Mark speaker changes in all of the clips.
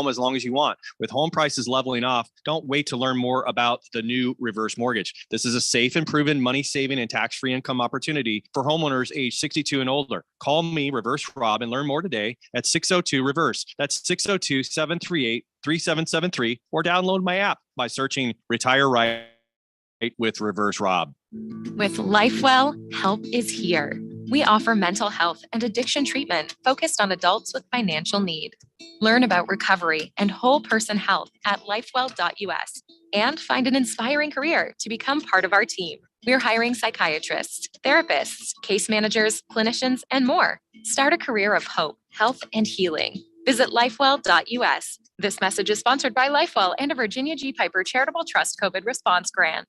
Speaker 1: home as long as you want. With home prices leveling off, don't wait to learn more about the new reverse mortgage. This is a safe and proven money saving and tax-free income opportunity for homeowners age 62 and older. Call me, Reverse Rob, and learn more today at 602-REVERSE. That's 602-738-3773, or download my app by searching Retire Right with Reverse Rob.
Speaker 2: With LifeWell, help is here. We offer mental health and addiction treatment focused on adults with financial need. Learn about recovery and whole person health at lifewell.us and find an inspiring career to become part of our team. We're hiring psychiatrists, therapists, case managers, clinicians, and more. Start a career of hope, health, and healing. Visit lifewell.us. This message is sponsored by LifeWell and a Virginia G. Piper Charitable Trust COVID Response Grant.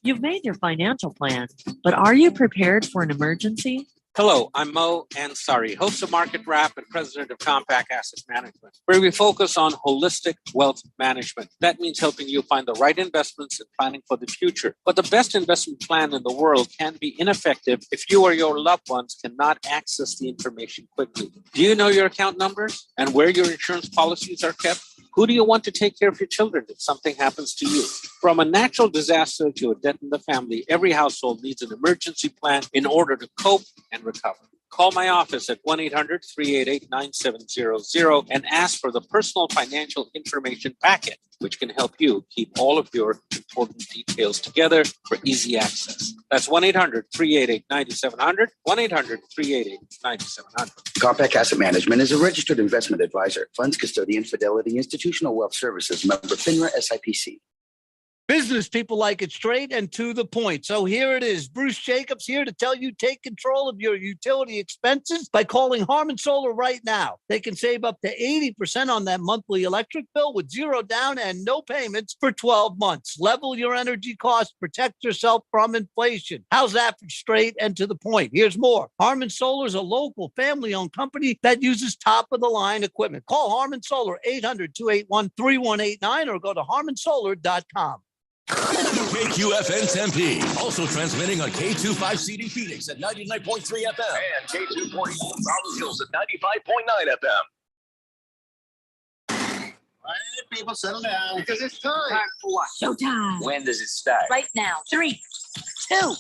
Speaker 3: You've made your financial plan, but are you prepared for an emergency?
Speaker 4: Hello, I'm Mo Ansari, host of Market Wrap and president of Compact Asset Management, where we focus on holistic wealth management. That means helping you find the right investments and planning for the future. But the best investment plan in the world can be ineffective if you or your loved ones cannot access the information quickly. Do you know your account numbers and where your insurance policies are kept? Who do you want to take care of your children if something happens to you? From a natural disaster to a death in the family, every household needs an emergency plan in order to cope and recover. Call my office at 1-800-388-9700 and ask for the personal financial information packet, which can help you keep all of your important details together for easy access. That's 1-800-388-9700, 1-800-388-9700.
Speaker 5: Compact Asset Management is a registered investment advisor. Funds custodian, Fidelity Institutional Wealth Services, member FINRA SIPC.
Speaker 6: Business people like it straight and to the point. So here it is. Bruce Jacobs here to tell you take control of your utility expenses by calling Harmon Solar right now. They can save up to 80% on that monthly electric bill with zero down and no payments for 12 months. Level your energy costs, protect yourself from inflation. How's that for straight and to the point? Here's more. Harmon Solar is a local family-owned company that uses top-of-the-line equipment. Call Harmon Solar 800-281-3189 or go to harmonsolar.com.
Speaker 7: KQFN Tempe, also transmitting on K25CD Phoenix at 99.3 FM and K2.4 Rollins Hills at 95.9 FM.
Speaker 8: All right, people, settle down because it's time.
Speaker 9: Time for what?
Speaker 3: Showtime.
Speaker 9: When does it start?
Speaker 3: Right now. 3, 2,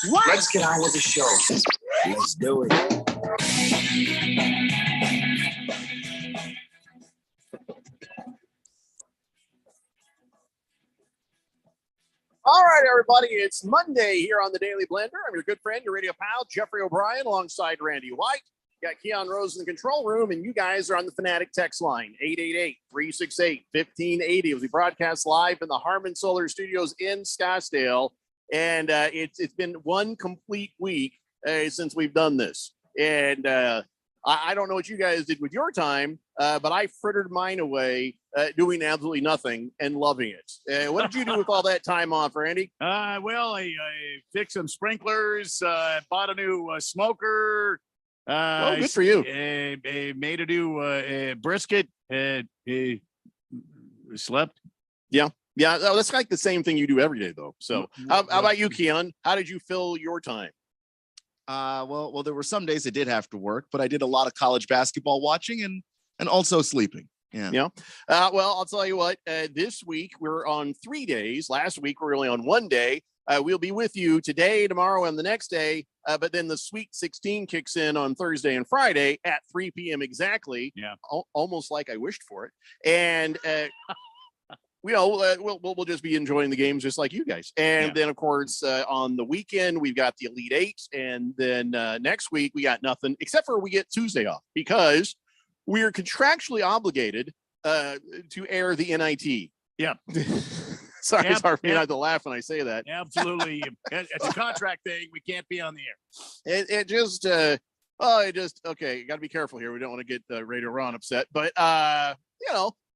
Speaker 3: 1.
Speaker 9: Let's get on with the show. Let's do it.
Speaker 8: All right, everybody, it's Monday here on the Daily Blender. I'm your good friend, your radio pal, Jeffrey O'Brien, alongside Randy White. Got Keon Rose in the control room, and you guys are on the Fanatic text line, 888-368-1580, as we broadcast live in the Harmon Solar Studios in Scottsdale. And it's been one complete week since we've done this. And I don't know what you guys did with your time, but I frittered mine away doing absolutely nothing and loving it. What did you do with all that time off, Randy?
Speaker 10: Well, I fixed some sprinklers, bought a new smoker.
Speaker 8: Well, good for you.
Speaker 10: Made a new brisket. Slept.
Speaker 8: Yeah. That's like the same thing you do every day, though. So how about you, Keon? How did you fill your time?
Speaker 11: Well, there were some days I did have to work, but I did a lot of college basketball watching and also sleeping. Yeah.
Speaker 8: Well, I'll tell you what, this week we're on 3 days. Last week we were only on 1 day. We'll be with you today, tomorrow, and the next day. But then the Sweet 16 kicks in on Thursday and Friday at 3 p.m. exactly.
Speaker 10: Yeah.
Speaker 8: Almost like I wished for it. And, we'll just be enjoying the games just like you guys. And then, of course, on the weekend, we've got the Elite Eight. And then next week, we got nothing except for we get Tuesday off because we are contractually obligated to air the NIT.
Speaker 10: Yeah.
Speaker 8: Sorry, it's hard for me not to laugh when I say that.
Speaker 10: Absolutely. It's a contract thing. We can't be on the air.
Speaker 8: Okay, you got to be careful here. We don't want to get Radio Ron upset. But,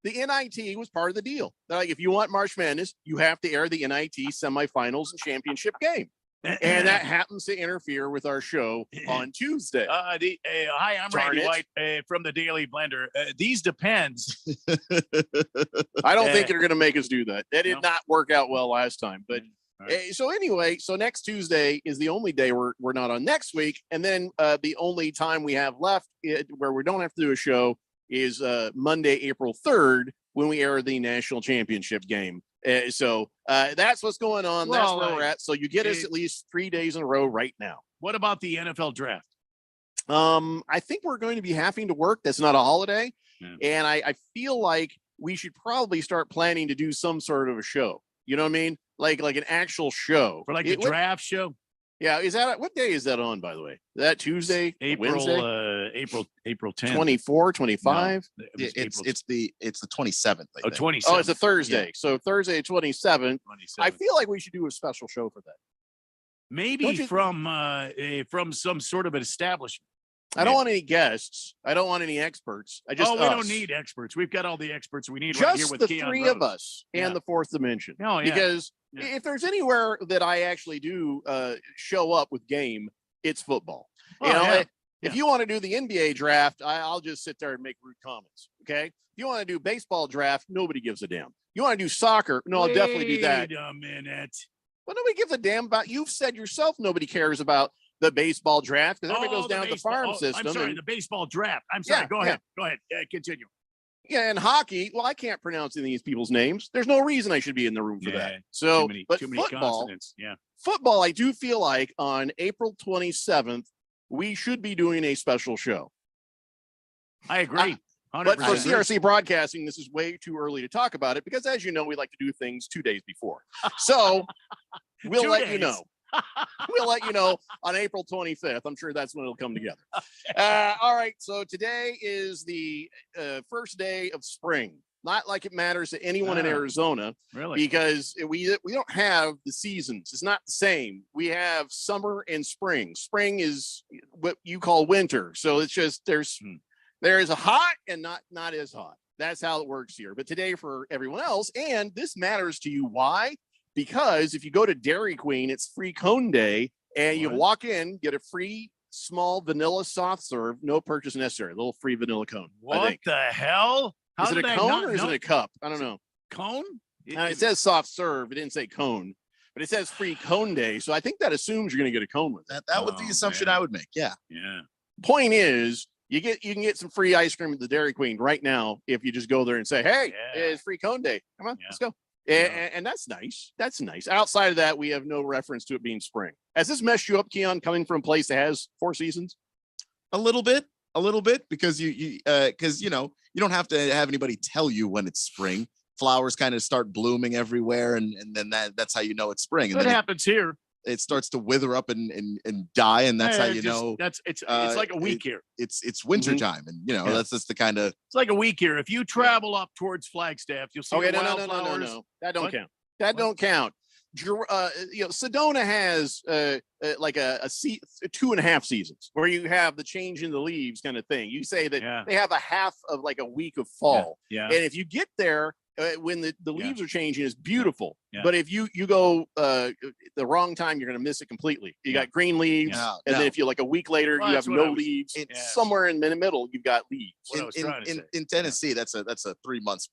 Speaker 8: the NIT was part of the deal. Like, if you want March Madness, you have to air the NIT semifinals and championship game. And that happens to interfere with our show on Tuesday.
Speaker 10: Hi, I'm Randy White from the Daily Blender. These depends.
Speaker 8: I don't think you're going to make us do that. That did not work out well last time. But so anyway, so next Tuesday is the only day we're not on next week. And then the only time we have left where we don't have to do a show is Monday, April 3rd, when we air the national championship game. So that's what's going on. That's
Speaker 10: Well,
Speaker 8: where we're at. So you get us at least 3 days in a row right now.
Speaker 10: What about the NFL draft?
Speaker 8: I think we're going to be having to work. That's not a holiday.
Speaker 10: Yeah.
Speaker 8: And I feel like we should probably start planning to do some sort of a show. You know what I mean? Like an actual show.
Speaker 10: For like a draft show?
Speaker 8: Yeah. Is that what day is that on, by the way? Is that Tuesday? Wednesday?
Speaker 10: April 10th.
Speaker 8: 24, 25?
Speaker 10: No,
Speaker 11: It's the 27th. I think.
Speaker 10: 27th.
Speaker 8: Oh, it's a Thursday. So Thursday, 27th.
Speaker 10: 27th.
Speaker 8: I feel like we should do a special show for that.
Speaker 10: Maybe from some sort of an establishment.
Speaker 8: I don't want any guests. I don't want any experts.
Speaker 10: We don't need experts. We've got all the experts we need right here
Speaker 8: Just
Speaker 10: with
Speaker 8: the
Speaker 10: Keon
Speaker 8: three
Speaker 10: Rhodes.
Speaker 8: of us and the fourth dimension.
Speaker 10: Oh, yeah.
Speaker 8: Because
Speaker 10: Yeah.
Speaker 8: if there's anywhere that I actually do show up with game, it's football.
Speaker 10: Oh,
Speaker 8: You know,
Speaker 10: yeah.
Speaker 8: if you want to do the NBA draft, I'll just sit there and make rude comments. Okay. If you want to do baseball draft, nobody gives a damn. You want to do soccer? No, I'll definitely do that.
Speaker 10: Wait a minute.
Speaker 8: But nobody gives a damn about. You've said yourself nobody cares about the baseball draft because everybody goes down to the farm system.
Speaker 10: I'm sorry,
Speaker 8: and-
Speaker 10: the baseball draft. I'm sorry.
Speaker 8: Yeah,
Speaker 10: Go ahead. Go ahead. Continue.
Speaker 8: Yeah, and hockey. Well, I can't pronounce any of these people's names. There's no reason I should be in the room for that. So, but
Speaker 10: too many
Speaker 8: football,
Speaker 10: consonants. Yeah.
Speaker 8: football, I do feel like on April 27th, we should be doing a special show.
Speaker 10: I agree.
Speaker 8: But for
Speaker 10: 100%.
Speaker 8: CRC Broadcasting, this is way too early to talk about it because, as you know, we like to do things 2 days before. So we'll
Speaker 10: 2
Speaker 8: let you
Speaker 10: days.
Speaker 8: know. We'll let you know on April 25th. I'm sure that's when it'll come together. All right. So today is the first day of spring. Not like it matters to anyone in Arizona,
Speaker 10: Really?
Speaker 8: because we don't have the seasons. It's not the same. We have summer and spring. Spring is what you call winter. So it's just there is a hot and not as hot. That's how it works here. But today for everyone else, and this matters to you. Why? Because if you go to Dairy Queen, it's free cone day, and you walk in, get a free small vanilla soft serve, no purchase necessary, a little free vanilla cone. I
Speaker 10: What
Speaker 8: think.
Speaker 10: the hell? How
Speaker 8: Is it
Speaker 10: did
Speaker 8: a
Speaker 10: I
Speaker 8: cone
Speaker 10: not
Speaker 8: or is
Speaker 10: know?
Speaker 8: it a cup? I don't know.
Speaker 10: Cone?
Speaker 8: It says soft serve. It didn't say cone, but it says free cone day. So I think that assumes you're going to get a cone with it.
Speaker 11: That was the assumption I would make. Yeah.
Speaker 10: Yeah.
Speaker 8: Point is, you can get some free ice cream at the Dairy Queen right now if you just go there and say, "Hey, it's free cone day. Come on, let's go." And that's nice. That's nice. Outside of that, we have no reference to it being spring. Has this messed you up, Keon, coming from a place that has 4 seasons?
Speaker 11: A little bit, because you don't have to have anybody tell you when it's spring. Flowers kind of start blooming everywhere, and then that's how you know it's spring. And
Speaker 10: What
Speaker 11: then
Speaker 10: happens here?
Speaker 11: it starts to wither up and die, and that's how you know
Speaker 10: It's like a week here.
Speaker 11: it's winter time, and that's just the kind of.
Speaker 10: It's like a week here. If you travel up towards Flagstaff, you'll see
Speaker 8: Okay,
Speaker 10: the
Speaker 8: no.
Speaker 10: wildflowers.
Speaker 8: That don't
Speaker 10: What?
Speaker 8: count. That don't count. Sedona has like a 2.5 seasons where you have the change in the leaves kind of thing. You say that they have a half of like a week of fall.
Speaker 10: Yeah.
Speaker 8: And if you get there when the leaves are changing, it's beautiful.
Speaker 10: Yeah.
Speaker 8: But if you go the wrong time, you're going to miss it completely. You got green leaves, and then if you like a week later,
Speaker 10: Well,
Speaker 8: you
Speaker 10: that's
Speaker 8: have
Speaker 10: what I
Speaker 8: no
Speaker 10: was-
Speaker 8: leaves.
Speaker 10: Yeah.
Speaker 8: Somewhere in the middle, you've got leaves.
Speaker 10: What I was trying to say.
Speaker 11: In Tennessee, that's a 3 month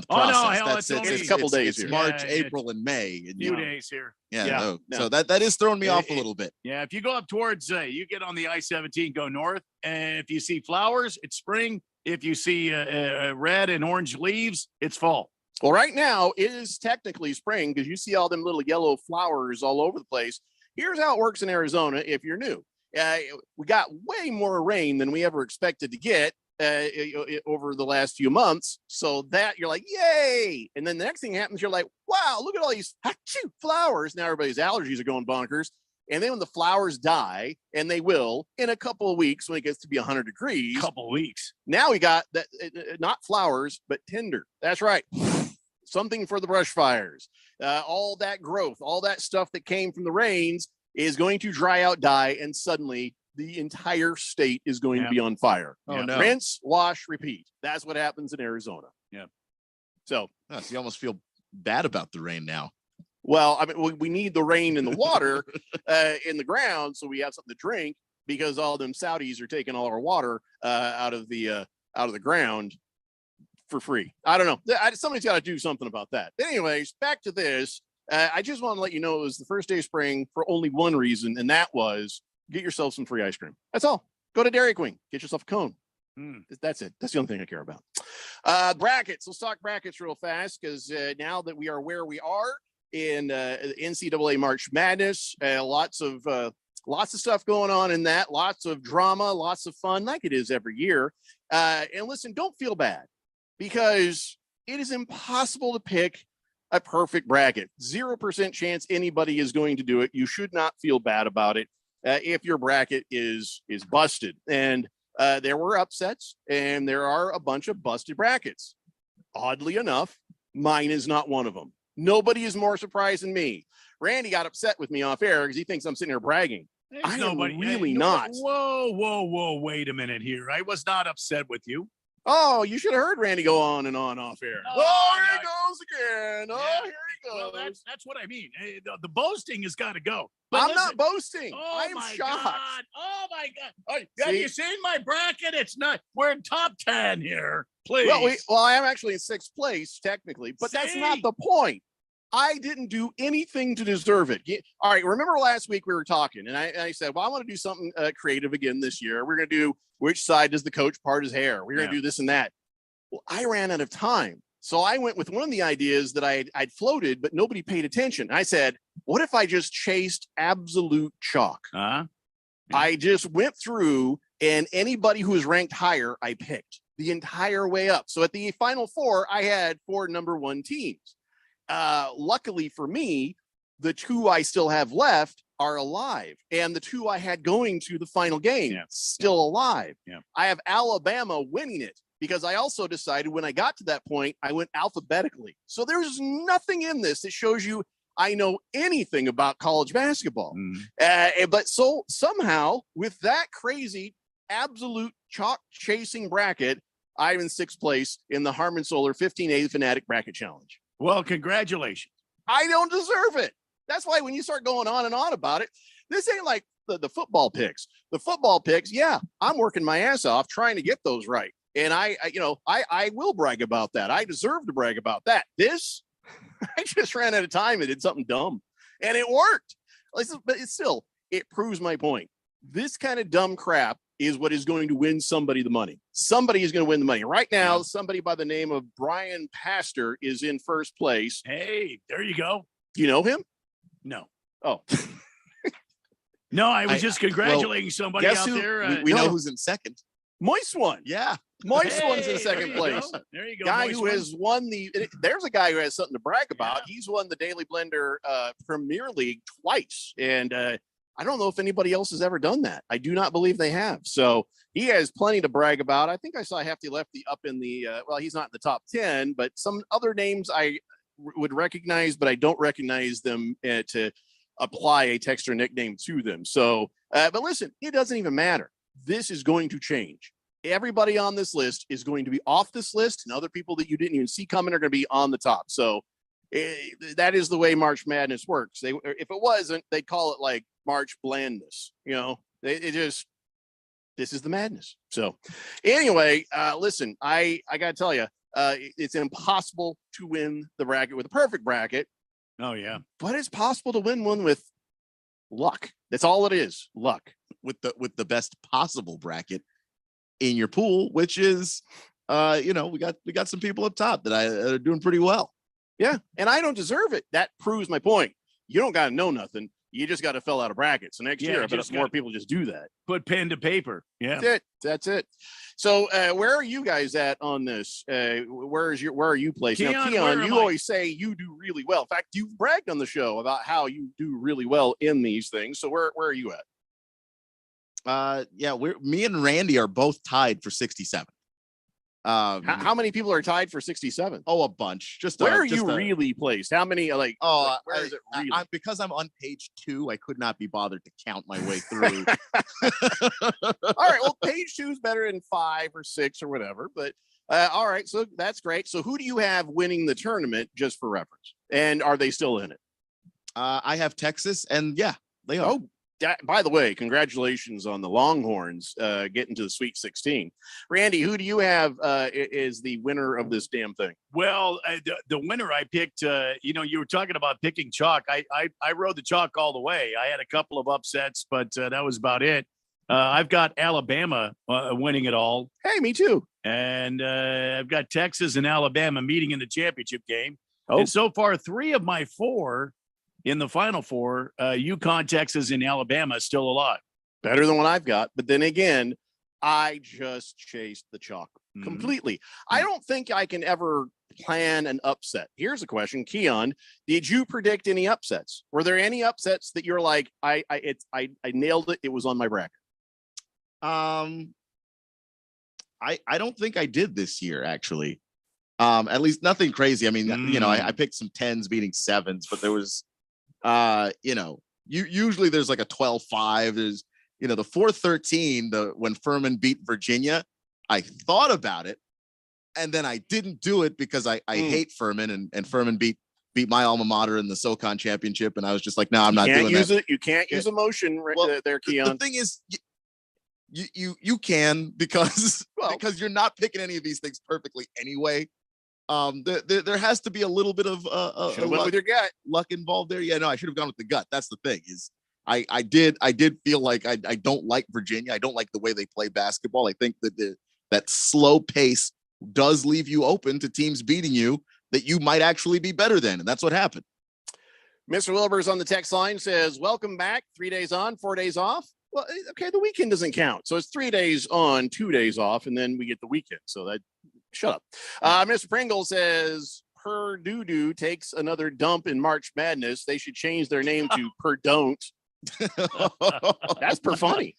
Speaker 11: process.
Speaker 10: Oh, no, hell, it's only-
Speaker 8: It's a couple days
Speaker 11: It's
Speaker 8: here.
Speaker 11: March,
Speaker 10: Yeah,
Speaker 11: April, and May. And,
Speaker 10: Few days here.
Speaker 11: Yeah.
Speaker 8: No.
Speaker 11: So that is throwing me off a little bit.
Speaker 10: Yeah, if you go up towards, you get on the I-17, go north, and if you see flowers, it's spring. If you see red and orange leaves, it's fall.
Speaker 8: Well, right now it is technically spring because you see all them little yellow flowers all over the place. Here's how it works in Arizona if you're new. We got way more rain than we ever expected to get over the last few months. So that you're like, yay. And then the next thing happens, you're like, wow, look at all these flowers. Now everybody's allergies are going bonkers. And then when the flowers die, and they will in a couple of weeks when it gets to be 100 degrees,
Speaker 10: Couple of weeks.
Speaker 8: now we got that, not flowers, but tinder. That's right. Something for the brush fires. All that growth, all that stuff that came from the rains is going to dry out, die, and suddenly the entire state is going to be on fire.
Speaker 11: Oh, no.
Speaker 8: Rinse, wash, repeat. That's what happens in Arizona.
Speaker 10: Yeah.
Speaker 8: So
Speaker 11: You almost feel bad about the rain now.
Speaker 8: well, I mean, we need the rain and the water in the ground so we have something to drink because all them Saudis are taking all our water out of the ground for free. I don't know. Somebody's got to do something about that. But anyways, back to this. I just want to let you know it was the first day of spring for only one reason, and that was get yourself some free ice cream. That's all. Go to Dairy Queen, get yourself a cone. That's it. That's the only thing I care about. Brackets. Let's talk brackets real fast because now that we are where we are in NCAA March Madness, lots of stuff going on in that. Lots of drama, lots of fun, like it is every year. And listen, don't feel bad because it is impossible to pick a perfect bracket. 0% chance anybody is going to do it. You should not feel bad about it if your bracket is busted. And there were upsets and there are a bunch of busted brackets. Oddly enough, mine is not one of them. Nobody is more surprised than me. Randy got upset with me off air because he thinks I'm sitting here bragging. I am really not.
Speaker 10: Whoa, wait a minute here. I was not upset with you.
Speaker 8: Oh, you should have heard Randy go on and on off air. Oh, here he goes again.
Speaker 10: Yeah.
Speaker 8: Oh, here he goes.
Speaker 10: Well, that's what I mean. Hey, the boasting has got to go.
Speaker 8: I'm not boasting.
Speaker 10: Oh,
Speaker 8: I am shocked.
Speaker 10: God. Oh, my God. Oh, have you seen my bracket? It's not. We're in top 10 here. Please.
Speaker 8: Well, I am actually in 6th place, technically, but that's not the point. I didn't do anything to deserve it. All right. Remember last week we were talking and I said, well, I want to do something creative again this year. We're going to do which side does the coach part his hair? We're going to do this and that. Well, I ran out of time. So I went with one of the ideas that I'd floated, but nobody paid attention. I said, what if I just chased absolute chalk? I just went through and anybody who was ranked higher, I picked the entire way up. So at the final 4, I had 4 number 1 teams. Luckily for me, the 2 I still have left are alive. And the 2 I had going to the final game, still alive. I have Alabama winning it because I also decided when I got to that point, I went alphabetically. So there's nothing in this that shows you I know anything about college basketball. But so somehow with that crazy, absolute chalk chasing bracket, I'm in 6th place in the Harmon Solar 15A Fanatic Bracket Challenge.
Speaker 10: Well, congratulations.
Speaker 8: I don't deserve it. That's why when you start going on and on about it, this ain't like the football picks. The football picks, I'm working my ass off trying to get those right. And I will brag about that. I deserve to brag about that. This, I just ran out of time and did something dumb. And it worked. But it proves my point. This kind of dumb crap is what is going to win somebody the money. Somebody is going to win the money. Right now, somebody by the name of Brian Pastor is in 1st place.
Speaker 10: Hey, there you go.
Speaker 8: Do you know him?
Speaker 10: No.
Speaker 8: Oh.
Speaker 10: No, I was just congratulating somebody out there.
Speaker 11: We know who's in 2nd.
Speaker 8: Moist One.
Speaker 11: Yeah.
Speaker 8: Moist One's in 2nd place.
Speaker 10: There you go.
Speaker 8: Guy who has won there's a guy who has something to brag about. He's won the Daily Blender Premier League twice. And I don't know if anybody else has ever done that. I do not believe they have. So he has plenty to brag about. I think I saw Hefty Lefty up in the, he's not in the top 10, but some other names I would recognize, but I don't recognize them to apply a Texter nickname to them. So, but listen, it doesn't even matter. This is going to change. Everybody on this list is going to be off this list, and other people that you didn't even see coming are going to be on the top. So that is the way March Madness works. If it wasn't, they'd call it like March blandness. This is the madness. So anyway, listen, I got to tell you, it's impossible to win the bracket with a perfect bracket.
Speaker 10: Oh yeah.
Speaker 8: But it's possible to win one with luck. That's all it is. Luck.
Speaker 11: With the best possible bracket in your pool, which is, we got some people up top that are doing pretty well.
Speaker 8: Yeah. And I don't deserve it. That proves my point. You don't got to know nothing. You just got to fill out a bracket. So next year, I bet more people just do that.
Speaker 10: Put pen to paper. Yeah.
Speaker 8: That's it. So where are you guys at on this? Where are you placed? Now, Keon, you always say you do really well. In fact, you've bragged on the show about how you do really well in these things. So where are you at?
Speaker 11: Me and Randy are both tied for 67.
Speaker 8: How many people are tied for 67?
Speaker 11: Oh, a bunch.
Speaker 8: Where are you really placed? How many? Where is it really?
Speaker 11: Because I'm on page 2, I could not be bothered to count my way through.
Speaker 8: All right. Well, page 2 is better than 5 or 6 or whatever. But all right. So that's great. So who do you have winning the tournament, just for reference? And are they still in it?
Speaker 11: I have Texas, and they are.
Speaker 8: Oh, by the way, congratulations on the Longhorns getting to the Sweet 16. Randy, who do you have is the winner of this damn thing?
Speaker 10: Well, the winner I picked, you were talking about picking chalk. I rode the chalk all the way. I had a couple of upsets, but that was about it. I've got Alabama winning it all.
Speaker 8: Hey, me too.
Speaker 10: And I've got Texas and Alabama meeting in the championship game.
Speaker 8: Oh.
Speaker 10: And so far, 3 of my 4 in the Final Four, UConn, Texas, and Alabama is still alive.
Speaker 8: Better than what I've got. But then again, I just chased the chalk completely. I don't think I can ever plan an upset. Here's a question, Keon. Did you predict any upsets? Were there any upsets that you're like, I nailed it? It was on my bracket.
Speaker 11: I don't think I did this year, actually. At least nothing crazy. I mean, you know, I picked some 10s beating 7s, but there was, you know, usually there's like a 12-5. There's, you know, the 4-13, when Furman beat Virginia, I thought about it, and then I didn't do it because I hate Furman, and Furman beat my alma mater in the SoCon championship, and I was just like, no, I'm not doing that.
Speaker 8: You can't use emotion there, Keon.
Speaker 11: The thing is, you can because you're not picking any of these things perfectly anyway. There has to be a little bit of
Speaker 8: went with your gut.
Speaker 11: Luck involved there. Yeah, no, I should have gone with the gut. That's the thing is I did feel like I don't like Virginia. I don't like the way they play basketball. I think that that slow pace does leave you open to teams beating you that you might actually be better than, and that's what happened.
Speaker 8: Mr. Wilbur's on the text line says, "Welcome back. 3 days on, 4 days off." Well, okay, the weekend doesn't count, so it's 3 days on, 2 days off, and then we get the weekend. So that shut up. Mr. Pringle says Purdue takes another dump in March Madness. They should change their name to Perdon't. That's per funny.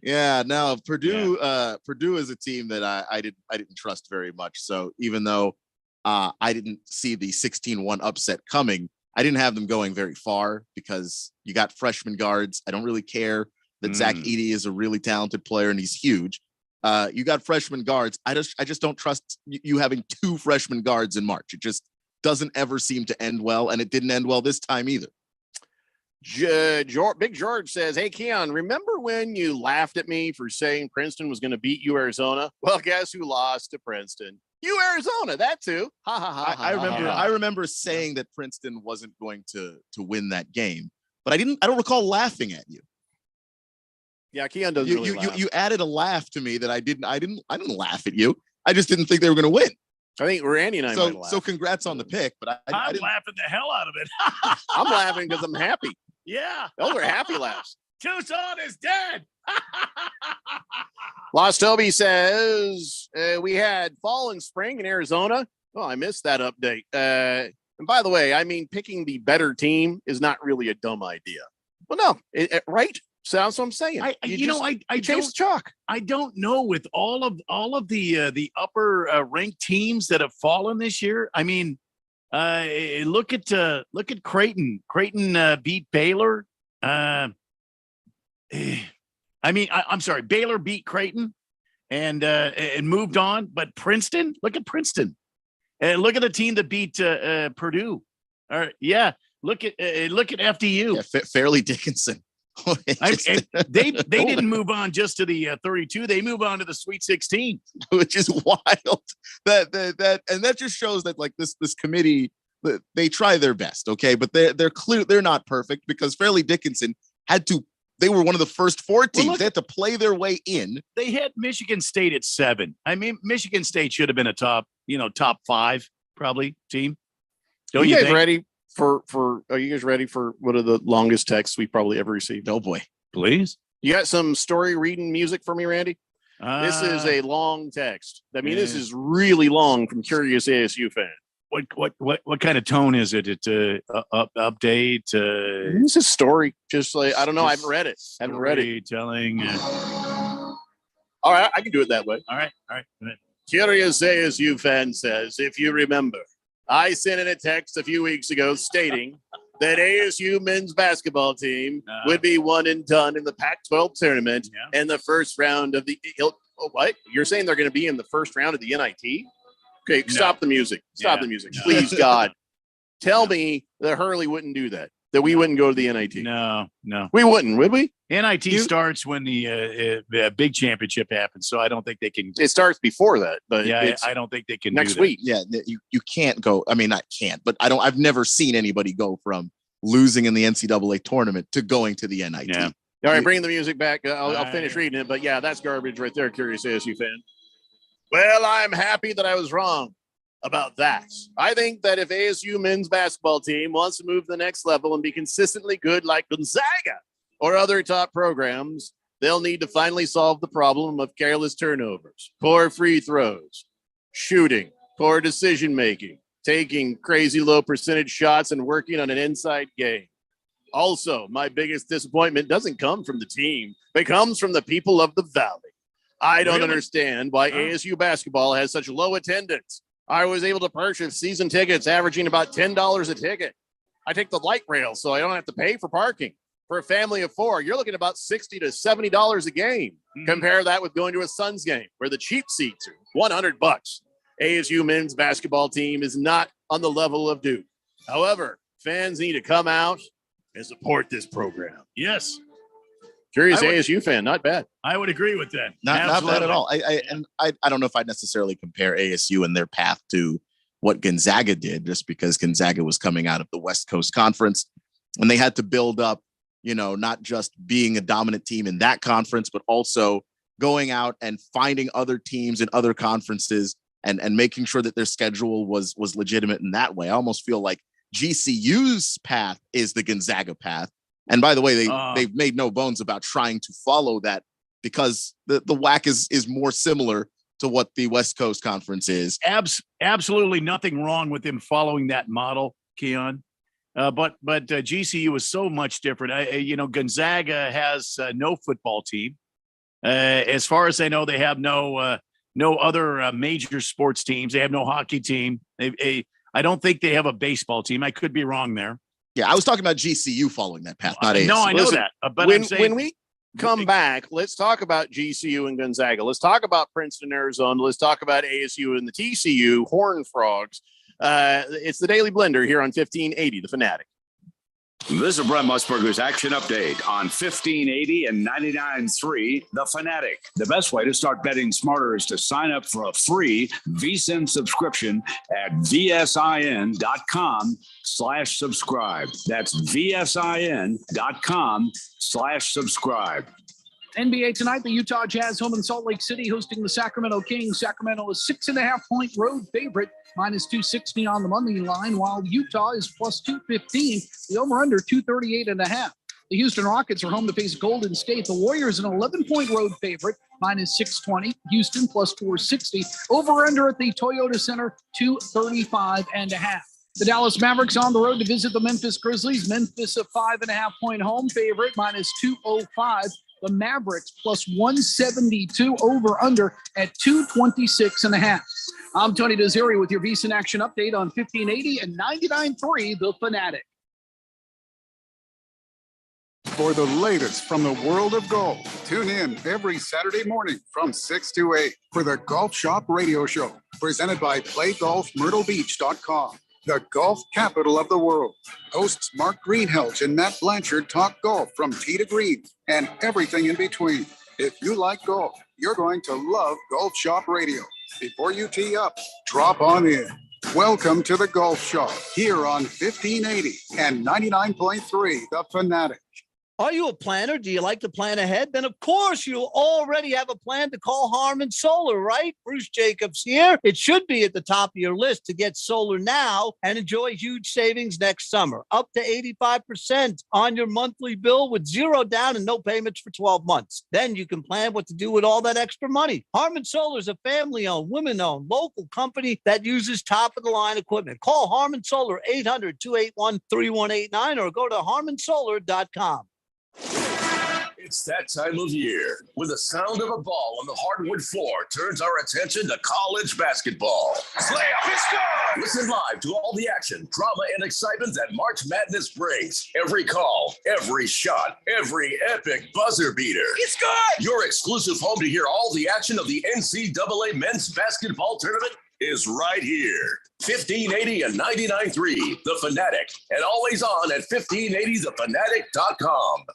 Speaker 11: Yeah, no, Purdue is a team that I didn't trust very much. So even though I didn't see the 16-1 upset coming, I didn't have them going very far because you got freshman guards. I don't really care that Zach Edey is a really talented player and he's huge. You got freshman guards. I just don't trust you having 2 freshman guards in March. It just doesn't ever seem to end well, and it didn't end well this time either.
Speaker 8: Big George says, "Hey, Keon, remember when you laughed at me for saying Princeton was going to beat you, Arizona? Well, guess who lost to Princeton? You, Arizona. That too. Ha ha ha.
Speaker 11: I remember saying that Princeton wasn't going to win that game, but I don't recall laughing at you.
Speaker 8: Yeah, Keon doesn't really laugh.
Speaker 11: You added a laugh to me that I didn't laugh at you. I just didn't think they were going to win.
Speaker 8: I think Randy and I might laugh.
Speaker 11: So congrats on the pick, but
Speaker 10: I'm laughing the hell out of it.
Speaker 8: I'm laughing because I'm happy.
Speaker 10: Yeah.
Speaker 8: Those are happy laughs.
Speaker 10: Tucson is dead.
Speaker 8: Lost Toby says, we had fall and spring in Arizona. Oh, I missed that update. And by the way, I mean, picking the better team is not really a dumb idea. Well, no, right? So that's what I'm saying.
Speaker 10: I
Speaker 8: chase chalk.
Speaker 10: I don't know with all of the upper ranked teams that have fallen this year. I mean, look at Creighton. Creighton beat Baylor. I'm sorry. Baylor beat Creighton and moved on. But Princeton, look at Princeton. Look at the team that beat Purdue. Look at FDU.
Speaker 11: Yeah, Fairleigh Dickinson.
Speaker 10: They didn't move on just to the 32. They move on to the Sweet 16,
Speaker 11: which is wild. That just shows that like this committee, they try their best, okay, but they're clear they're not perfect because Fairleigh Dickinson they were one of the first 4 teams. They had to play their way in.
Speaker 10: They had Michigan State at 7. I mean, Michigan State should have been a top 5 probably team.
Speaker 8: Don't you guys ready? Are you guys ready for one of the longest texts we probably ever received?
Speaker 11: Oh boy,
Speaker 10: please.
Speaker 8: You got some story reading music for me, Randy? This is a long text. I mean, this is really long from Curious ASU fan.
Speaker 10: What kind of tone is it? It's update.
Speaker 8: This is story. Just like I don't know. I haven't read it.
Speaker 10: Telling.
Speaker 8: All right, I can do it that way.
Speaker 10: All right.
Speaker 8: Curious ASU fan says, if you remember, I sent in a text a few weeks ago stating that ASU men's basketball team would be one and done in the Pac-12 tournament and the first round of the. What? You're saying they're going to be in the first round of the NIT? Okay, stop the music. Stop the music. Please, God. Tell me that Hurley wouldn't do that. That we wouldn't go to the NIT.
Speaker 10: No.
Speaker 8: We wouldn't, would we?
Speaker 10: NIT starts when the big championship happens, so I don't think they can.
Speaker 8: It starts before that, but
Speaker 10: I don't think they can.
Speaker 8: Next
Speaker 10: do that.
Speaker 8: week.
Speaker 11: Yeah, you can't go. I mean, I can't, but I've never seen anybody go from losing in the NCAA tournament to going to the NIT.
Speaker 10: Yeah.
Speaker 8: All right, bring the music back. I'll finish reading it. But yeah, that's garbage right there, Curious ASU fan. Well, I'm happy that I was wrong about that. I think that if ASU men's basketball team wants to move to the next level and be consistently good like Gonzaga or other top programs, they'll need to finally solve the problem of careless turnovers, poor free throws, shooting, poor decision-making, taking crazy low percentage shots, and working on an inside game. Also, my biggest disappointment doesn't come from the team, but comes from the people of the Valley. I don't understand why ASU basketball has such low attendance. I was able to purchase season tickets averaging about $10 a ticket. I take the light rail, so I don't have to pay for parking. For a family of four, you're looking at about $60 to $70 a game. Compare that with going to a Suns game, where the cheap seats are $100. ASU men's basketball team is not on the level of Duke. However, fans need to come out and support this program.
Speaker 10: Yes.
Speaker 8: Curious ASU fan, not bad.
Speaker 10: I would agree with that.
Speaker 11: Not bad at all. I don't know if I'd necessarily compare ASU and their path to what Gonzaga did, just because Gonzaga was coming out of the West Coast Conference and they had to build up, not just being a dominant team in that conference, but also going out and finding other teams in other conferences and making sure that their schedule was legitimate in that way. I almost feel like GCU's path is the Gonzaga path. And by the way, they've made no bones about trying to follow that, because the WAC is more similar to what the West Coast Conference is.
Speaker 10: Absolutely nothing wrong with them following that model, Keon. But GCU is so much different. Gonzaga has no football team. As far as I know, they have no other major sports teams. They have no hockey team. I don't think they have a baseball team. I could be wrong there.
Speaker 11: Yeah, I was talking about GCU following that path, not ASU.
Speaker 10: No, I know that. But
Speaker 8: when we come back, let's talk about GCU and Gonzaga. Let's talk about Princeton, Arizona. Let's talk about ASU and the TCU Horned Frogs. It's the Daily Blender here on 1580, The Fanatic.
Speaker 12: This is Brent Musburger's Action Update on 1580 and 99.3 The Fanatic. The best way to start betting smarter is to sign up for a free VSiN subscription at vsin.com/subscribe. That's vsin.com/subscribe.
Speaker 13: NBA tonight, the Utah Jazz home in Salt Lake City hosting the Sacramento Kings. Sacramento is 6.5-point road favorite, minus 260 on the money line, while Utah is plus 215. The over-under 238.5. The Houston Rockets are home to face Golden State. The Warriors an 11-point road favorite, minus 620. Houston plus 460. Over-under at the Toyota Center 235.5. The Dallas Mavericks on the road to visit the Memphis Grizzlies. Memphis a 5.5-point home favorite, minus 205. The Mavericks plus 172, over under at 226.5. I'm Tony Desiri with your VSiN Action Update on 1580 and 99.3 The Fanatic.
Speaker 14: For the latest from the world of golf, tune in every Saturday morning from 6 to 8 for the Golf Shop Radio Show, presented by PlayGolfMyrtleBeach.com. The golf capital of the world. Hosts Mark Greenhelch and Matt Blanchard talk golf from tee to green and everything in between. If you like golf, you're going to love Golf Shop Radio. Before you tee up, drop on in. Welcome to the Golf Shop here on 1580 and 99.3 The Fanatic.
Speaker 6: Are you a planner? Do you like to plan ahead? Then, of course, you already have a plan to call Harmon Solar, right? Bruce Jacobs here. It should be at the top of your list to get solar now and enjoy huge savings next summer. Up to 85% on your monthly bill with zero down and no payments for 12 months. Then you can plan what to do with all that extra money. Harmon Solar is a family-owned, women-owned, local company that uses top-of-the-line equipment. Call Harmon Solar 800-281-3189 or go to harmonsolar.com.
Speaker 7: It's that time of year when the sound of a ball on the hardwood floor turns our attention to college basketball. Layup is good! Listen live to all the action, drama, and excitement that March Madness brings. Every call, every shot, every epic buzzer beater. It's good! Your exclusive home to hear all the action of the NCAA men's basketball tournament is right here. 1580 and 99.3 The Fanatic, and always on at 1580thefanatic.com.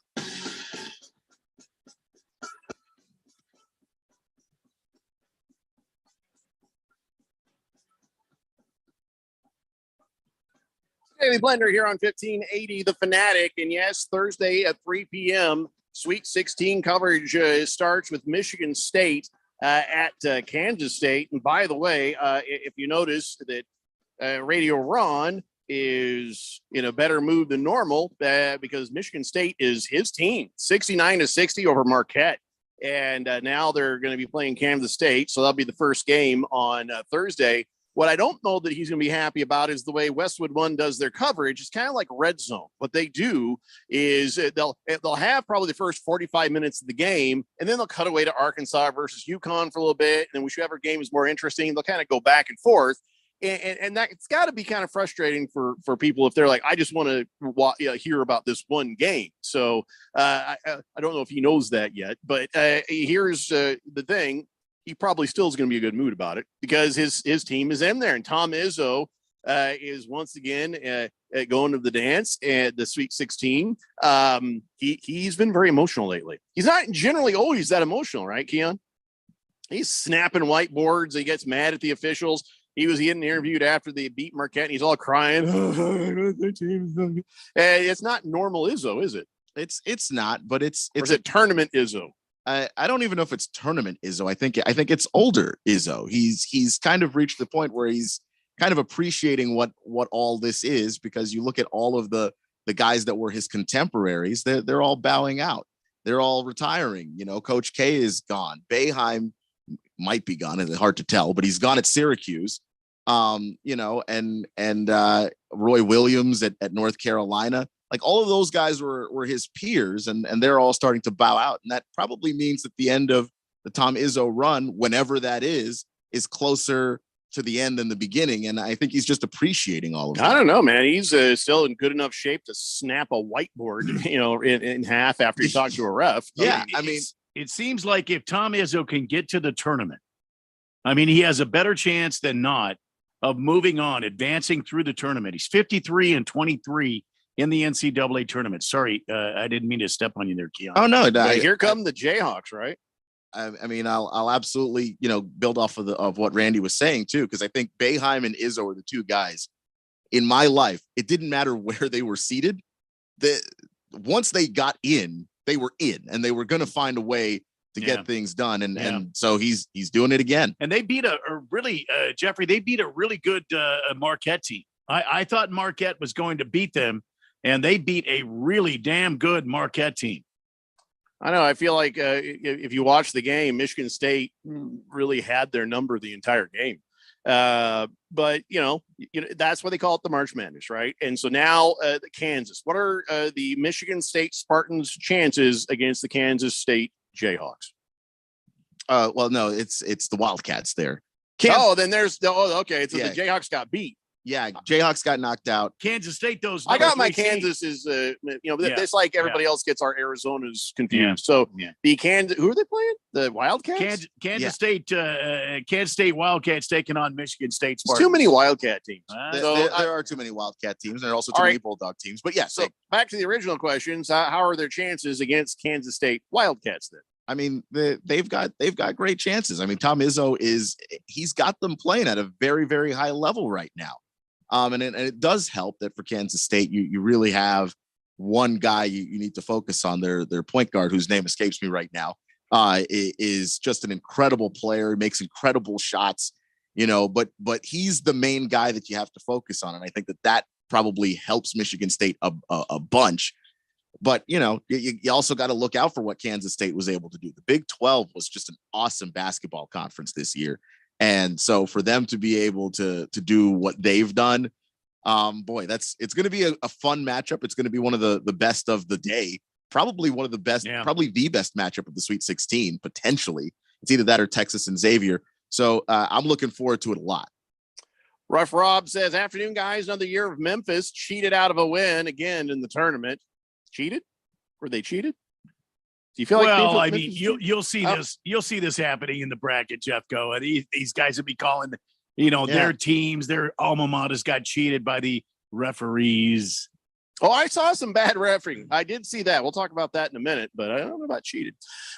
Speaker 8: Daily Blender here on 1580 The Fanatic. And yes, Thursday at 3 p.m., Sweet 16 coverage starts with Michigan State at Kansas State. And by the way, if you notice that Radio Ron is in a better mood than normal because Michigan State is his team, 69-60 over Marquette. And now they're going to be playing Kansas State. So that'll be the first game on Thursday. What I don't know that he's going to be happy about is the way Westwood One does their coverage. It's kind of like Red Zone. What they do is they'll have probably the first 45 minutes of the game, and then they'll cut away to Arkansas versus UConn for a little bit. And whichever game is more interesting, they'll kind of go back and forth. And that it's got to be kind of frustrating for people if they're like, I just want to hear about this one game. So I don't know if he knows that yet, but here's the thing. He probably still is going to be a good mood about it because his team is in there. And Tom Izzo is once again going to the dance at the Sweet 16. He's been very emotional lately. He's not generally always that emotional, right, Keon? He's snapping whiteboards. He gets mad at the officials. He was getting interviewed after they beat Marquette, and he's all crying. It's not normal Izzo, is it?
Speaker 11: It's not, but it's
Speaker 8: a tournament Izzo.
Speaker 11: I don't even know if it's tournament Izzo. I think it's older Izzo. He's kind of reached the point where he's kind of appreciating what all this is, because you look at all of the guys that were his contemporaries, they're all bowing out. They're all retiring. You know, Coach K is gone. Boeheim might be gone. It's hard to tell, but he's gone at Syracuse. You know, and Roy Williams at North Carolina. Like all of those guys were his peers, and they're all starting to bow out. And that probably means that the end of the Tom Izzo run, whenever that is closer to the end than the beginning. And I think he's just appreciating all of that.
Speaker 8: I don't know, man. He's still in good enough shape to snap a whiteboard, you know, in half after he talked to a ref.
Speaker 11: Yeah. I mean,
Speaker 10: it seems like if Tom Izzo can get to the tournament, I mean, he has a better chance than not of moving on, advancing through the tournament. He's 53-23 in the NCAA tournament. Sorry, I didn't mean to step on you there, Keon.
Speaker 11: Oh no,
Speaker 8: here come the Jayhawks, right?
Speaker 11: I mean, I'll absolutely, you know, build off of what Randy was saying too, because I think Boeheim and Izzo are the two guys in my life. It didn't matter where they were seated. Once they got in, they were in, and they were going to find a way to get things done. And so he's doing it again.
Speaker 10: And they beat a really, Jeffrey, they beat a really good Marquette team. I thought Marquette was going to beat them, and they beat a really damn good Marquette team.
Speaker 8: I know. I feel like if you watch the game, Michigan State really had their number the entire game. But, you know, that's why they call it the March Madness, right? And so now Kansas. What are the Michigan State Spartans' chances against the Kansas State Jayhawks?
Speaker 11: Well, no, it's the Wildcats there.
Speaker 8: Then there's okay. So the Jayhawks got beat.
Speaker 11: Yeah, Jayhawks got knocked out.
Speaker 10: Kansas State,
Speaker 8: I got my Kansas is it's like everybody else gets our Arizona's confused. So the Kansas, who are they playing? The Wildcats.
Speaker 10: Kansas State, Kansas State Wildcats taking on Michigan State Spartans.
Speaker 8: Too many Wildcat teams.
Speaker 11: There are too many Wildcat teams. There are also too many Bulldog teams. But yes.
Speaker 8: So back to the original questions. How are their chances against Kansas State Wildcats then?
Speaker 11: I mean, they've got great chances. I mean, Tom Izzo he's got them playing at a very, very high level right now. And it does help that for Kansas State, you really have one guy you need to focus on. Their point guard, whose name escapes me right now, is just an incredible player. He makes incredible shots, you know, but he's the main guy that you have to focus on. And I think that probably helps Michigan State a bunch. But, you know, you also got to look out for what Kansas State was able to do. The Big 12 was just an awesome basketball conference this year. And so for them to be able to do what they've done, boy, it's going to be a fun matchup. It's going to be one of the best of the day, probably one of the best, probably the best matchup of the Sweet 16, potentially. It's either that or Texas and Xavier. So I'm looking forward to it a lot.
Speaker 8: Rough Rob says, afternoon, guys, another year of Memphis cheated out of a win again in the tournament. Cheated? Were they cheated? Do you feel like?
Speaker 10: Well, I mean, you'll see this. You'll see this happening in the bracket, Jeff. These guys will be calling, their teams, their alma maters got cheated by the referees.
Speaker 8: Oh, I saw some bad refereeing. I did see that. We'll talk about that in a minute, but I don't know about cheated.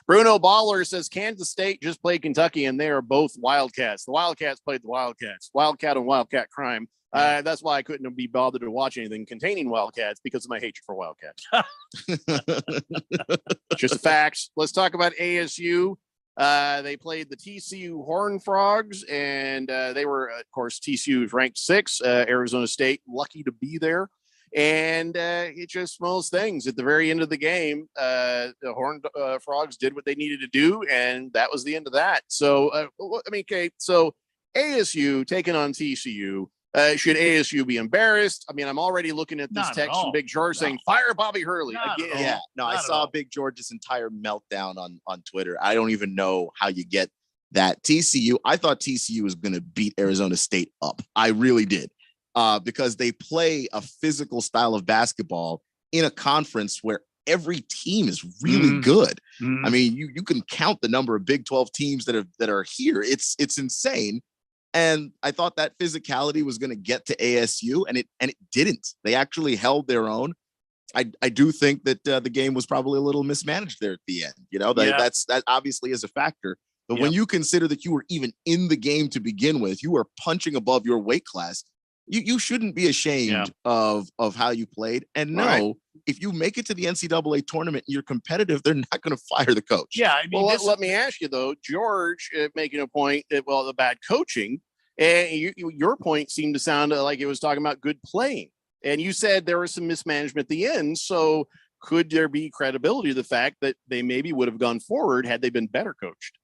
Speaker 8: Bruno Baller says Kansas State just played Kentucky, and they are both Wildcats. The Wildcats played the Wildcats. Wildcat and Wildcat crime. That's why I couldn't be bothered to watch anything containing Wildcats, because of my hatred for Wildcats. Just facts. Let's talk about ASU. They played the TCU Horned Frogs, and they were, of course, TCU is ranked 6th. Arizona State, lucky to be there. And it just most things at the very end of the game. The Horned Frogs did what they needed to do, and that was the end of that. So, I mean, okay, so ASU taking on TCU. Should ASU be embarrassed? I mean, I'm already looking at this text from Big George saying, fire Bobby Hurley. Again.
Speaker 11: Yeah, no, I saw Big George's entire meltdown on Twitter. I don't even know how you get that. TCU, I thought TCU was going to beat Arizona State up. I really did. Because they play a physical style of basketball in a conference where every team is really good. I mean, you can count the number of Big 12 teams that are here. It's insane. And I thought that physicality was going to get to ASU, and it didn't. They actually held their own. I do think that the game was probably a little mismanaged there at the end. You know, that obviously is a factor. But when you consider that you were even in the game to begin with, you were punching above your weight class. You shouldn't be ashamed of how you played. And if you make it to the NCAA tournament and you're competitive, they're not going to fire the coach.
Speaker 6: Yeah. I mean,
Speaker 8: well, let me ask you, though, George, making a point that, well, the bad coaching, and your point seemed to sound like it was talking about good playing. And you said there was some mismanagement at the end. So could there be credibility to the fact that they maybe would have gone forward had they been better coached?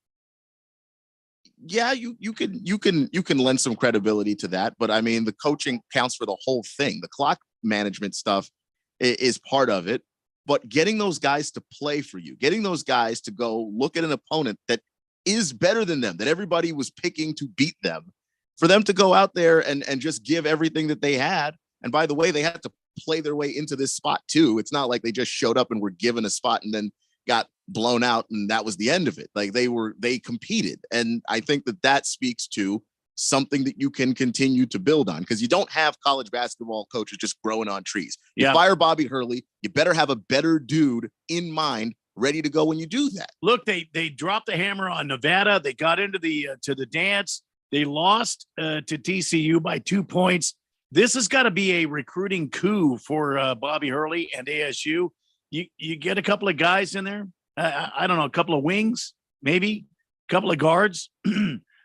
Speaker 11: Yeah, you can lend some credibility to that, but I mean, the coaching counts for the whole thing. The clock management stuff is part of it, but getting those guys to play for you, getting those guys to go look at an opponent that is better than them, that everybody was picking to beat them, for them to go out there and just give everything that they had. And by the way, they had to play their way into this spot too. It's not like they just showed up and were given a spot and then got blown out and that was the end of it. Like they competed. And I think that speaks to something that you can continue to build on, because you don't have college basketball coaches just growing on trees. You fire Bobby Hurley, you better have a better dude in mind ready to go when you do that.
Speaker 10: Look, they dropped the hammer on Nevada. They got into the to the dance. They lost to TCU by 2 points. This has got to be a recruiting coup for Bobby Hurley and ASU. You get a couple of guys in there. I don't know, a couple of wings, maybe a couple of guards.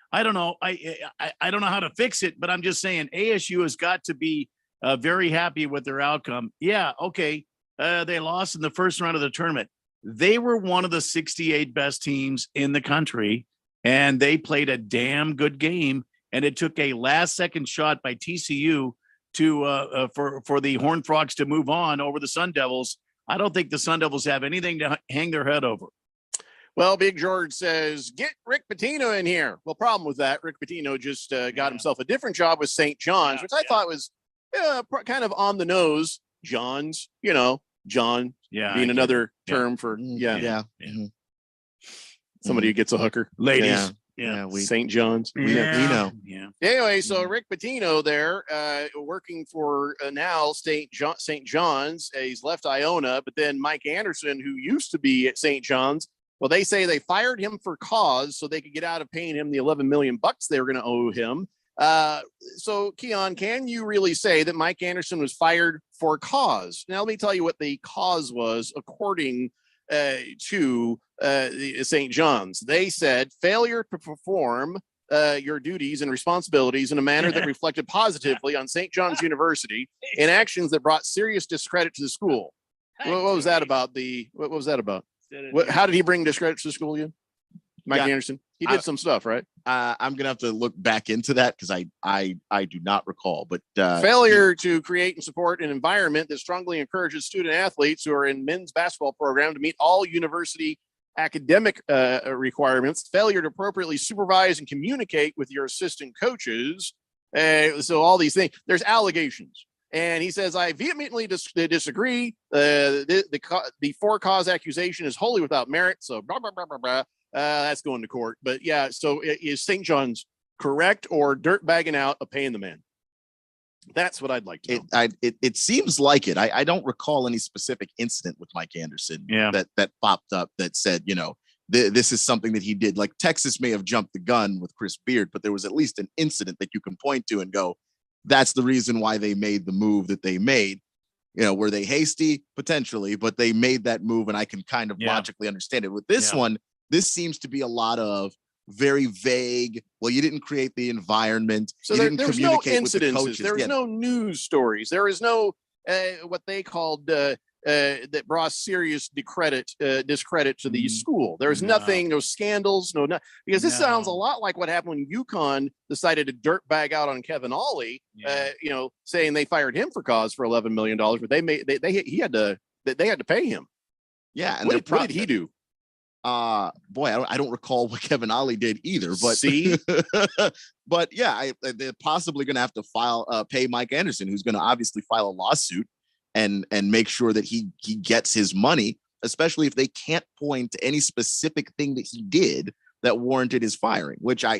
Speaker 10: I don't know. I don't know how to fix it, but I'm just saying ASU has got to be very happy with their outcome. Yeah, okay. They lost in the first round of the tournament. They were one of the 68 best teams in the country, and they played a damn good game. And it took a last-second shot by TCU to for the Horned Frogs to move on over the Sun Devils. I don't think the Sun Devils have anything to hang their head over.
Speaker 8: Well, Big George says, get Rick Pitino in here. Well, problem with that, Rick Pitino just got himself a different job with St. John's, which I thought was kind of on the nose. John's, John being another term for, somebody who gets a hooker.
Speaker 10: Ladies.
Speaker 8: St. John's.
Speaker 11: We know.
Speaker 10: Yeah.
Speaker 8: Anyway, so Rick Pitino there, working for now St. John's. He's left Iona, but then Mike Anderson, who used to be at St. John's, well, they say they fired him for cause so they could get out of paying him the $11 million they were going to owe him. So, Keon, can you really say that Mike Anderson was fired for cause? Now, let me tell you what the cause was, according to St. John's. They said failure to perform your duties and responsibilities in a manner that reflected positively on St. John's University and actions that brought serious discredit to the school. What was that about? What was that about? How did he bring discredit to the school again? Mike Anderson. He did some stuff, right?
Speaker 11: I'm gonna have to look back into that because I do not recall. But
Speaker 8: failure to create and support an environment that strongly encourages student athletes who are in men's basketball program to meet all university academic requirements. Failure to appropriately supervise and communicate with your assistant coaches. So all these things. There's allegations. And he says, I vehemently disagree. The for-cause accusation is wholly without merit. So blah, blah, blah, blah, blah. That's going to court. But yeah, so is St. John's correct or dirt bagging out of paying the man? That's what I'd like to know.
Speaker 11: It seems like it. I don't recall any specific incident with Mike Anderson that popped up that said, this is something that he did. Like Texas may have jumped the gun with Chris Beard, but there was at least an incident that you can point to and go, that's the reason why they made the move that they made. Were they hasty? Potentially, but they made that move, and I can kind of logically understand it. With this one, this seems to be a lot of very vague. Well, you didn't create the environment.
Speaker 8: So
Speaker 11: you didn't
Speaker 8: there's no
Speaker 11: communicate with the
Speaker 8: incidences.
Speaker 11: coaches.
Speaker 8: There's no news stories. There is no what they called that brought serious discredit to the school. There's nothing, no scandals, because this sounds a lot like what happened when UConn decided to dirtbag out on Kevin Ollie, saying they fired him for cause for $11 million, but they had to pay him.
Speaker 11: Yeah, and
Speaker 8: what did he do?
Speaker 11: Boy, I don't recall what Kevin Ollie did either, but
Speaker 8: see,
Speaker 11: but yeah, they're possibly going to have to pay Mike Anderson, who's going to obviously file a lawsuit and make sure that he gets his money, especially if they can't point to any specific thing that he did that warranted his firing, which I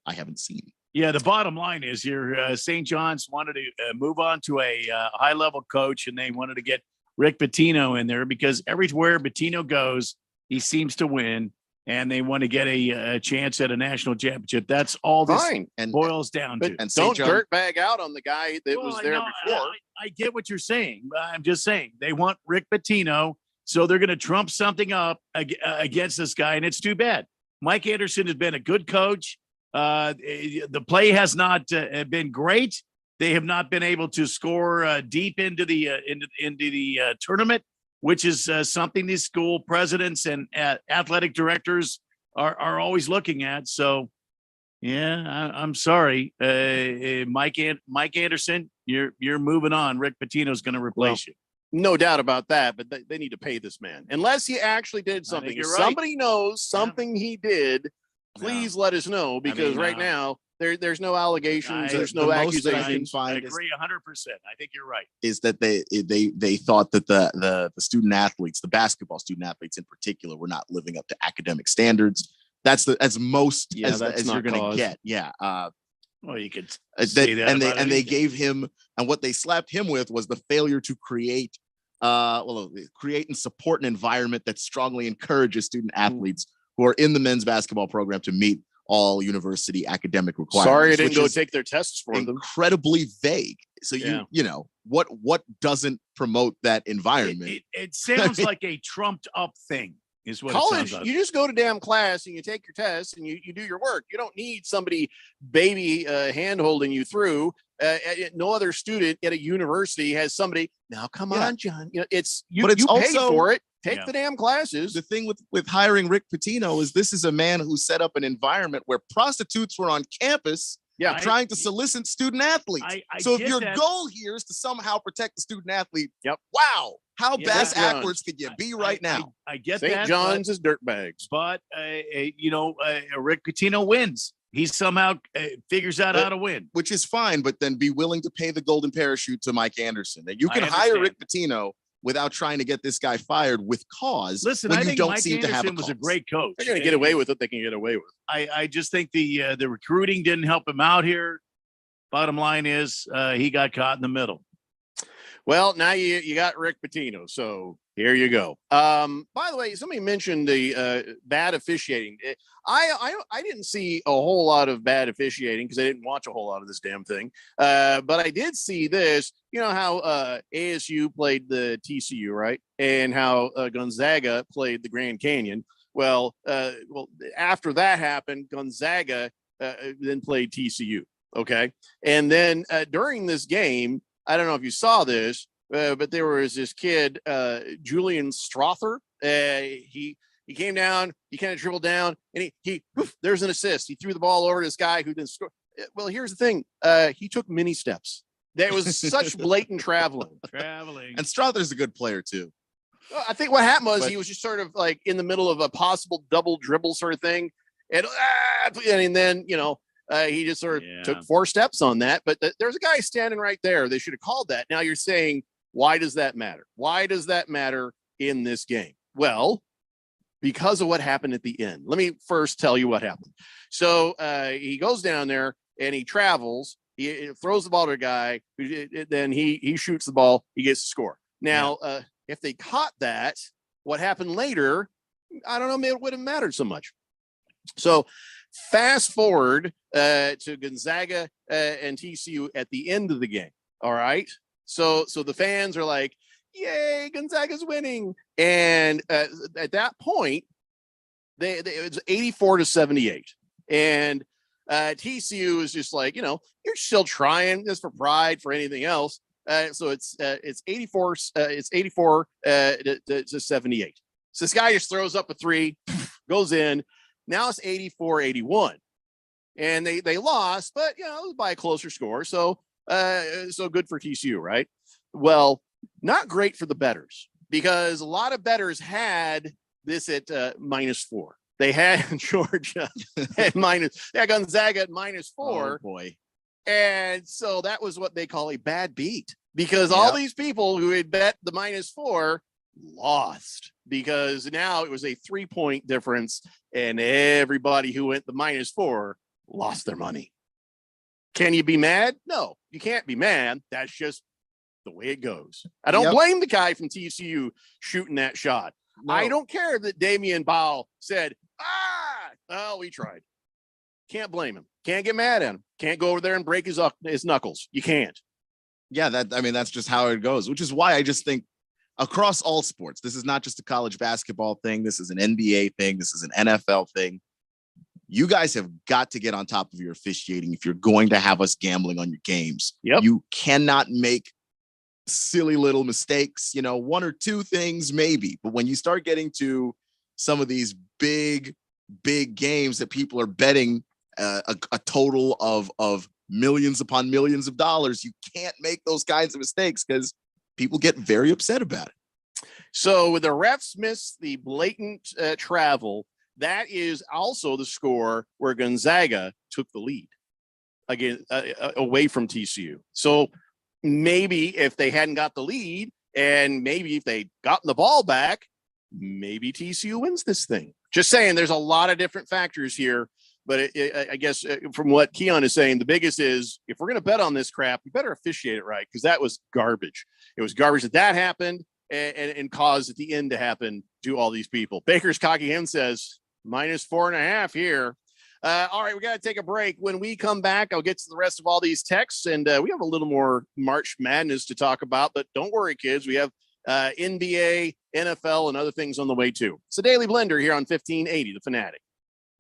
Speaker 11: haven't seen.
Speaker 10: Yeah, the bottom line is here, St. John's wanted to move on to a high-level coach, and they wanted to get Rick Pitino in there because everywhere Pitino goes, he seems to win, and they want to get a chance at a national championship. That's all this boils down to.
Speaker 8: And don't dirtbag out on the guy that was there before.
Speaker 10: I get what you're saying. I'm just saying they want Rick Pitino, so they're going to trump something up against this guy, and it's too bad. Mike Anderson has been a good coach. The play has not been great. They have not been able to score deep into the tournament, which is something these school presidents and athletic directors are always looking at. So, yeah, I'm sorry, Mike Anderson, you're moving on. Rick Pitino's going to replace you.
Speaker 8: No doubt about that, but they need to pay this man unless he actually did something. If somebody knows something he did, please let us know, because right now there's no allegations, there's no accusations.
Speaker 10: I agree 100%. I think you're right.
Speaker 11: Is that they thought that the student athletes, the basketball student athletes in particular, were not living up to academic standards. That's most as you're going to get. Yeah.
Speaker 10: Well, you could say that.
Speaker 11: And they gave him, and what they slapped him with was the failure to create and support an environment that strongly encourages student athletes who are in the men's basketball program to meet all university academic requirements.
Speaker 8: Sorry, I didn't go take their tests for them.
Speaker 11: Incredibly vague. So what doesn't promote that environment?
Speaker 10: It sounds like a trumped up thing. Is what
Speaker 8: college,
Speaker 10: it sounds like.
Speaker 8: You just go to damn class and you take your tests and you do your work. You don't need somebody hand holding you through. No other student at a university has somebody. Now, come on, John. It's you paid for it. Take the damn classes.
Speaker 11: The thing with hiring Rick Pitino is this is a man who set up an environment where prostitutes were on campus. Trying to solicit student athletes. So if your goal here is to somehow protect the student athlete, wow, how bass backwards could you be right now?
Speaker 10: I get
Speaker 8: St.
Speaker 10: that.
Speaker 8: John's is dirtbags.
Speaker 10: But, Rick Pitino wins. He somehow figures out how to win.
Speaker 11: Which is fine, but then be willing to pay the golden parachute to Mike Anderson. That you can hire Rick Pitino without trying to get this guy fired with cause.
Speaker 10: Listen,
Speaker 11: when
Speaker 10: I
Speaker 11: you
Speaker 10: think
Speaker 11: don't
Speaker 10: Mike
Speaker 11: seem to have
Speaker 10: Anderson was a great coach.
Speaker 8: They're going to get away with it. They can get away with it.
Speaker 10: I just think the recruiting didn't help him out here. Bottom line is he got caught in the middle.
Speaker 8: Well, now you got Rick Pitino, so here you go. By the way, somebody mentioned the bad officiating. I didn't see a whole lot of bad officiating because I didn't watch a whole lot of this damn thing. But I did see this. You know how ASU played the TCU, right? And how Gonzaga played the Grand Canyon. Well, after that happened, Gonzaga then played TCU. Okay, and then during this game, I don't know if you saw this, but there was this kid, Julian Strother. He came down, he kind of dribbled down, and there's an assist. He threw the ball over to this guy who didn't score. Well, here's the thing. He took mini steps. There was such blatant traveling.
Speaker 11: And Strother's a good player too.
Speaker 8: I think what happened was he was just sort of like in the middle of a possible double dribble sort of thing. And then, he just sort of took 4 steps on that. But there's a guy standing right there. They should have called that. Now you're saying, why does that matter? Why does that matter in this game? Well, because of what happened at the end. Let me first tell you what happened. So he goes down there and he travels He throws the ball to a guy, then he shoots the ball, he gets the score. Now, if they caught that, what happened later, I don't know, maybe it wouldn't have mattered so much. So fast forward to Gonzaga and TCU at the end of the game. All right. So the fans are like, yay, Gonzaga's winning. And at that point, it was 84-78. And TCU is just like, you're still trying this for pride, for anything else. So it's 84 to 78. So this guy just throws up a three, goes in. Now it's 84-81. And they lost, but it was by a closer score. So good for TCU, right? Well, not great for the bettors, because a lot of bettors had this at -4. They had Georgia at Gonzaga at -4.
Speaker 11: Oh boy.
Speaker 8: And so that was what they call a bad beat, because all these people who had bet the -4 lost, because now it was a 3-point difference, and everybody who went the -4 lost their money. Can you be mad? No, you can't be mad. That's just the way it goes. I don't blame the guy from TCU shooting that shot. No. I don't care that Damian Powell said, well, we tried. Can't blame him. Can't get mad at him. Can't go over there and break his knuckles. You can't.
Speaker 11: Yeah, that's just how it goes, which is why I just think across all sports, this is not just a college basketball thing. This is an NBA thing. This is an NFL thing. You guys have got to get on top of your officiating if you're going to have us gambling on your games.
Speaker 8: Yep.
Speaker 11: You cannot make silly little mistakes, one or two things maybe, but when you start getting to some of these big games that people are betting a total of millions upon millions of dollars, you can't make those kinds of mistakes because people get very upset about it.
Speaker 8: So the refs miss the blatant travel. That is also the score where Gonzaga took the lead again, away from TCU. So maybe if they hadn't got the lead, and maybe if they'd gotten the ball back, maybe TCU wins this thing. Just saying, there's a lot of different factors here. But I guess from what Keon is saying, the biggest is, if we're going to bet on this crap, we better officiate it right, because that was garbage. It was garbage that happened and caused at the end to happen to all these people. Baker's Cocky Hen says -4.5 here. All right, we got to take a break. When we come back, I'll get to the rest of all these texts, and we have a little more March Madness to talk about. But don't worry, kids. We have NBA, NFL, and other things on the way, too. It's a Daily Blender here on 1580, The Fanatic.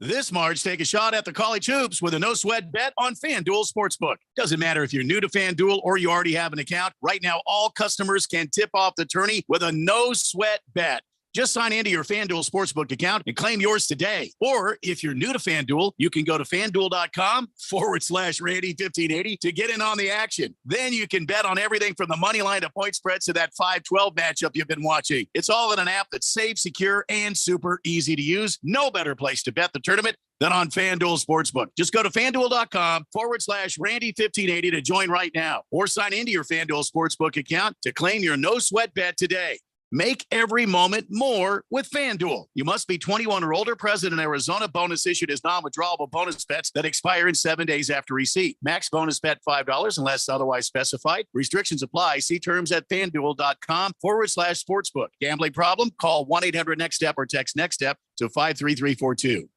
Speaker 10: This March, take a shot at the college hoops with a no-sweat bet on FanDuel Sportsbook. Doesn't matter if you're new to FanDuel or you already have an account. Right now, all customers can tip off the tourney with a no-sweat bet. Just sign into your FanDuel Sportsbook account and claim yours today. Or if you're new to FanDuel, you can go to FanDuel.com/Randy1580 to get in on the action. Then you can bet on everything from the money line to point spreads to that 5-12 matchup you've been watching. It's all in an app that's safe, secure, and super easy to use. No better place to bet the tournament than on FanDuel Sportsbook. Just go to FanDuel.com/Randy1580 to join right now. Or sign into your FanDuel Sportsbook account to claim your no-sweat bet today. Make every moment more with FanDuel. You must be 21 or older, present in Arizona. Bonus issued as non-withdrawable bonus bets that expire in 7 days after receipt. Max bonus bet $5 unless otherwise specified. Restrictions apply. See terms at FanDuel.com/sportsbook. Gambling problem? Call 1-800-NEXT-STEP or text NEXT STEP to 53342.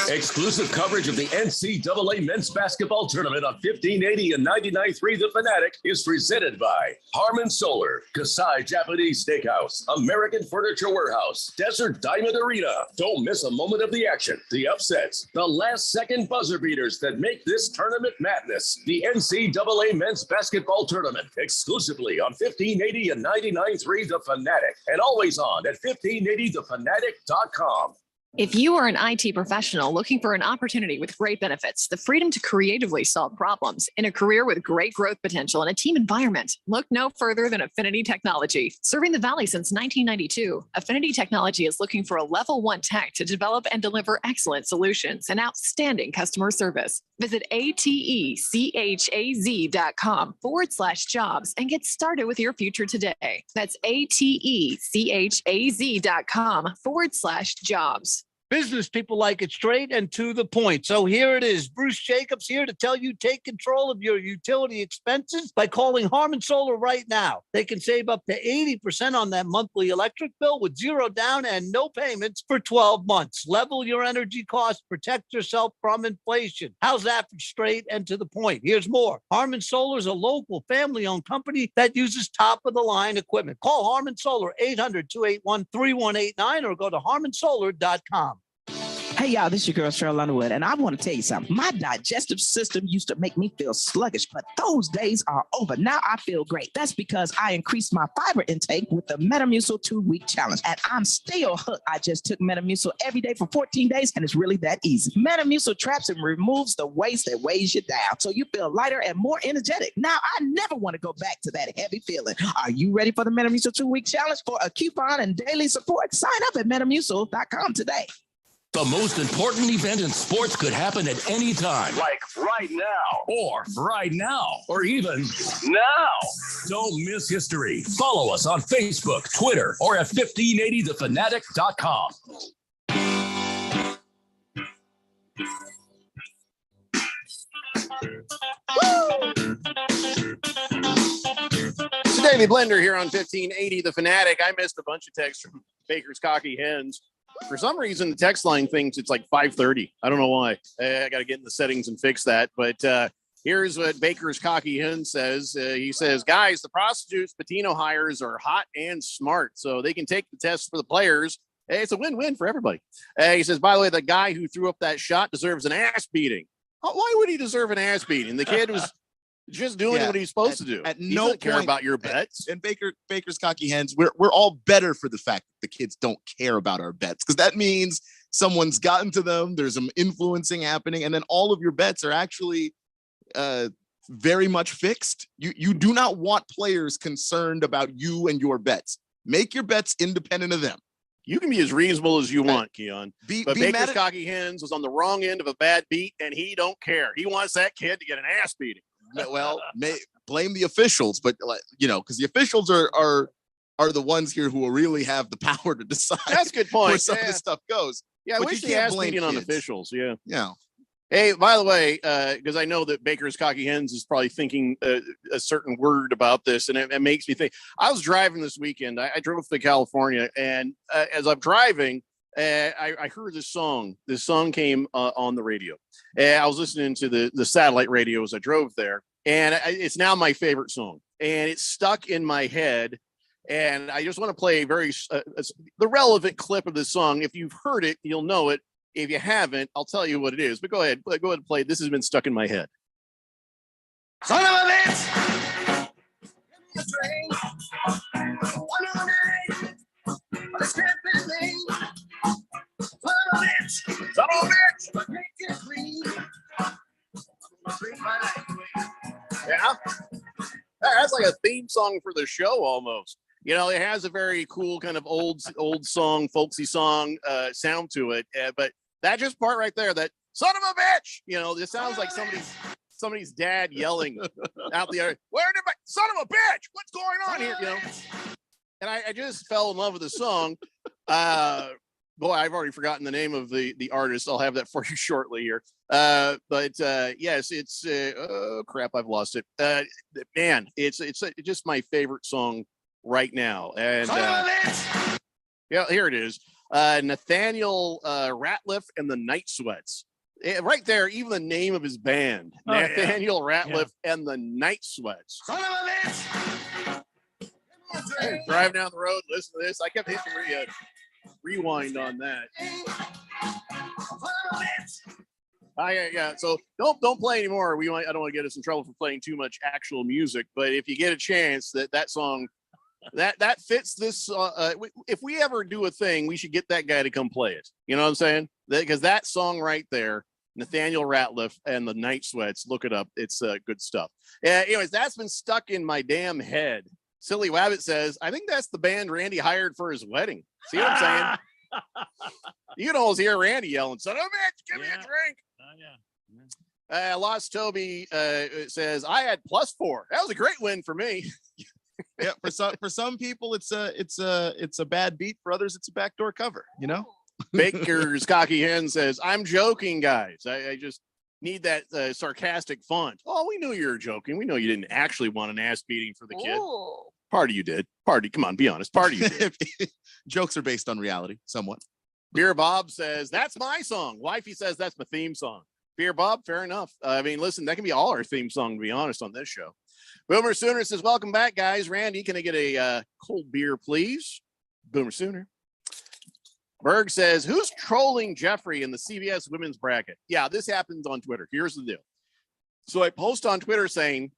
Speaker 7: Exclusive coverage of the NCAA Men's Basketball Tournament on 1580 and 99.3 The Fanatic is presented by Harmon Solar, Kasai Japanese Steakhouse, American Furniture Warehouse, Desert Diamond Arena. Don't miss a moment of the action, the upsets, the last-second buzzer beaters that make this tournament madness. The NCAA Men's Basketball Tournament, exclusively on 1580 and 99.3 The Fanatic, and always on at 1580thefanatic.com.
Speaker 15: If you are an IT professional looking for an opportunity with great benefits, the freedom to creatively solve problems in a career with great growth potential and a team environment, look no further than Affinity Technology. Serving the Valley since 1992, Affinity Technology is looking for a level 1 tech to develop and deliver excellent solutions and outstanding customer service. Visit atechaz.com/jobs and get started with your future today. That's atechaz.com/jobs.
Speaker 6: Business people like it straight and to the point. So here it is. Bruce Jacobs here to tell you take control of your utility expenses by calling Harmon Solar right now. They can save up to 80% on that monthly electric bill with zero down and no payments for 12 months. Level your energy costs, protect yourself from inflation. How's that for straight and to the point? Here's more. Harmon Solar is a local family-owned company that uses top-of-the-line equipment. Call Harmon Solar 800-281-3189 or go to harmonsolar.com.
Speaker 16: Hey, y'all, this is your girl, Cheryl Underwood, and I want to tell you something. My digestive system used to make me feel sluggish, but those days are over. Now I feel great. That's because I increased my fiber intake with the Metamucil 2-week challenge, and I'm still hooked. I just took Metamucil every day for 14 days, and it's really that easy. Metamucil traps and removes the waste that weighs you down, so you feel lighter and more energetic. Now I never want to go back to that heavy feeling. Are you ready for the Metamucil 2-week challenge? For a coupon and daily support, sign up at Metamucil.com today.
Speaker 7: The most important event in sports could happen at any time. Like right now. Or right now. Or even now. Don't miss history. Follow us on Facebook, Twitter, or at 1580thefanatic.com.
Speaker 8: It's a daily blender here on 1580 The Fanatic. I missed a bunch of texts from Baker's Cocky Hens. For some reason, the text line thinks it's like 5:30. I don't know why. I got to get in the settings and fix that. But here's what Baker's Cocky Hen says. He says, guys, the prostitutes Patino hires are hot and smart, so they can take the test for the players. It's a win-win for everybody. He says, by the way, the guy who threw up that shot deserves an ass beating. Why would he deserve an ass beating? The kid was just doing what he's supposed to do.
Speaker 11: At
Speaker 8: He
Speaker 11: no
Speaker 8: doesn't care
Speaker 11: point
Speaker 8: about your bets.
Speaker 11: And Baker's Cocky Hens, we're all better for the fact that the kids don't care about our bets, because that means someone's gotten to them. There's some influencing happening, and then all of your bets are actually very much fixed. You do not want players concerned about you and your bets. Make your bets independent of them.
Speaker 8: You can be as reasonable as you want, Keon. But
Speaker 11: be
Speaker 8: Baker's Cocky Hens was on the wrong end of a bad beat, and he don't care. He wants that kid to get an ass beating.
Speaker 11: Well, blame the officials, but because the officials are the ones here who will really have the power to decide.
Speaker 8: That's a good point.
Speaker 11: Where some of this stuff goes.
Speaker 8: Yeah, I
Speaker 11: But
Speaker 8: wish
Speaker 11: you
Speaker 8: they
Speaker 11: can't
Speaker 8: asked
Speaker 11: blame
Speaker 8: beating on
Speaker 11: kids.
Speaker 8: officials. Yeah.
Speaker 11: Yeah.
Speaker 8: Hey, by the way, because I know that Baker's Cocky Hens is probably thinking a certain word about this, and it makes me think. I was driving this weekend. I drove to California, and as I'm driving, I heard this song. This song came on the radio. I was listening to the satellite radio as I drove there, and it's now my favorite song. And it's stuck in my head. And I just want to play the relevant clip of this song. If you've heard it, you'll know it. If you haven't, I'll tell you what it is. But go ahead and play. This has been stuck in my head.
Speaker 9: Son of a bitch!
Speaker 8: Yeah, that's like a theme song for the show almost. It has a very cool kind of old song, folksy song sound to it. But that just part right there, that son of a bitch, this sounds like somebody's dad yelling out the other. Where did my son of a bitch? What's going on here? And I just fell in love with the song. Boy, I've already forgotten the name of the artist. I'll have that for you shortly here. But yes, it's oh crap, I've lost it. Man, it's just my favorite song right now. And yeah, here it is. Nathaniel Ratliff and the Night Sweats. Right there, even the name of his band, Nathaniel Ratliff and the Night Sweats. Driving down the road, listen to this. I kept hitting rewind on that. Yeah. So don't play anymore. I don't want to get us in trouble for playing too much actual music. But if you get a chance, that song that fits this. If we ever do a thing, we should get that guy to come play it. You know what I'm saying? Because that song right there, Nathaniel Ratliff and the Night Sweats. Look it up. It's good stuff. Anyways, that's been stuck in my damn head. Silly Wabbit says, I think that's the band Randy hired for his wedding. See what I'm saying? You can always hear Randy yelling, son of a bitch, give me a drink. Lost Toby says, I had +4. That was a great win for me.
Speaker 11: Yeah, for some people it's a bad beat. For others, it's a backdoor cover.
Speaker 8: Baker's Cocky Hen says, I'm joking, guys. I just need that sarcastic font. Oh, we knew you were joking. We know you didn't actually want an ass beating for the kid. Part of you did. Party, come on, be honest. Part of you did.
Speaker 11: Jokes are based on reality, somewhat.
Speaker 8: Beer Bob says, that's my song. Wifey says, that's my theme song. Beer Bob, fair enough. I mean, listen, that can be all our theme song, to be honest, on this show. Boomer Sooner says, welcome back, guys. Randy, can I get a cold beer, please? Boomer Sooner. Berg says, who's trolling Jeffrey in the CBS women's bracket? Yeah, this happens on Twitter. Here's the deal. So I post on Twitter saying,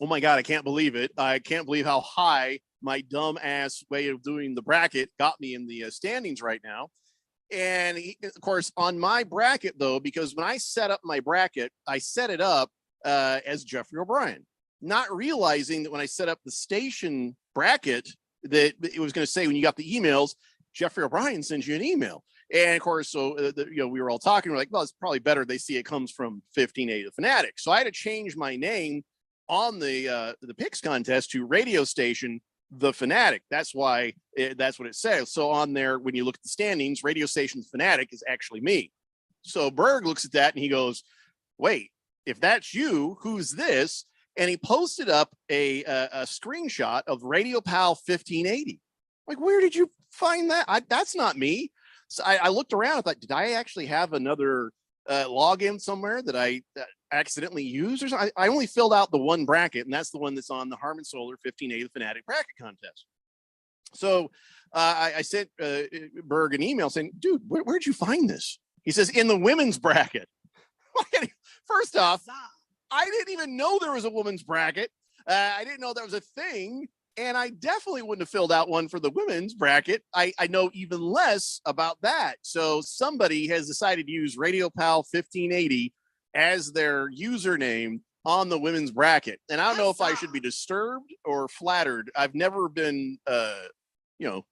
Speaker 8: oh my God, I can't believe it. I can't believe how high my dumb ass way of doing the bracket got me in the standings right now. And of course, on my bracket, though, because when I set up my bracket, I set it up as Jeffrey O'Brien, not realizing that when I set up the station bracket, that it was going to say when you got the emails, Jeffrey O'Brien sends you an email. And of course, so we were all talking. We're like, well, it's probably better they see it comes from 1580 The Fanatic. So I had to change my name on the picks contest to radio station The Fanatic. That's why that's what it says. So on there, when you look at the standings, radio station Fanatic is actually me. So Berg looks at that and he goes, wait, if that's you, who's this? And he posted up a screenshot of Radio Pal 1580. Like, where did you find that? That's not me. So I looked around. I thought, did I actually have another login somewhere that I accidentally used or something? I only filled out the one bracket, and that's the one that's on the Harmon Solar 1580 Fanatic bracket contest. So I sent Berg an email saying, dude, where'd you find this? He says, in the women's bracket. First off, I didn't even know there was a women's bracket. I didn't know that was a thing. And I definitely wouldn't have filled out one for the women's bracket. I know even less about that. So somebody has decided to use Radio Pal 1580 as their username on the women's bracket. And I don't know if I should be disturbed or flattered. I've never been, I've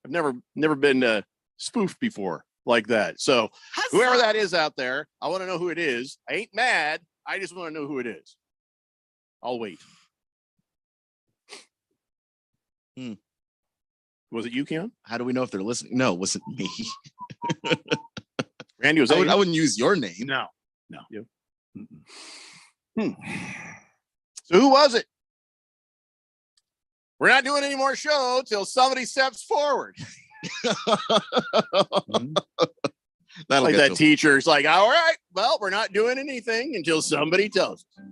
Speaker 8: never been spoofed before like that. So whoever that is out there, I want to know who it is. I ain't mad. I just want to know who it is. I'll wait. Was it you, Keon?
Speaker 11: How do we know if they're listening? No, it wasn't me.
Speaker 8: Randy, was
Speaker 11: I wouldn't use your name.
Speaker 10: No.
Speaker 8: Yep. So who was it? We're not doing any more show till somebody steps forward. Like that teacher's like, all right, well, we're not doing anything until somebody tells us.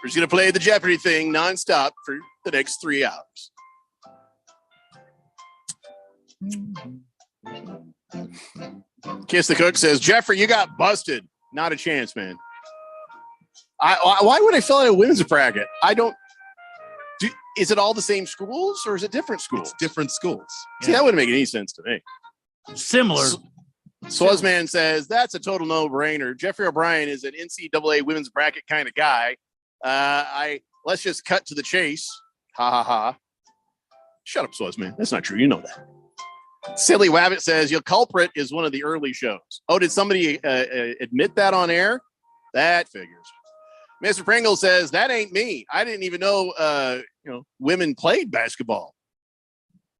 Speaker 8: We're just going to play the Jeopardy thing nonstop for the next 3 hours. Kiss the Cook says, Jeffrey, you got busted. Not a chance, man. Why would I fill out a women's bracket? Is it all the same schools or is it different schools?
Speaker 11: It's different schools.
Speaker 8: See, that wouldn't make any sense to me.
Speaker 10: Similar.
Speaker 8: Swazman says, that's a total no-brainer. Jeffrey O'Brien is an NCAA women's bracket kind of guy. Let's just cut to the chase. Ha ha ha. Shut up, Swazman. That's not true. You know that. Silly Wabbit says, your culprit is one of the early shows. Oh, did somebody admit that on air? That figures. Mr. Pringle says, that ain't me. I didn't even know, women played basketball.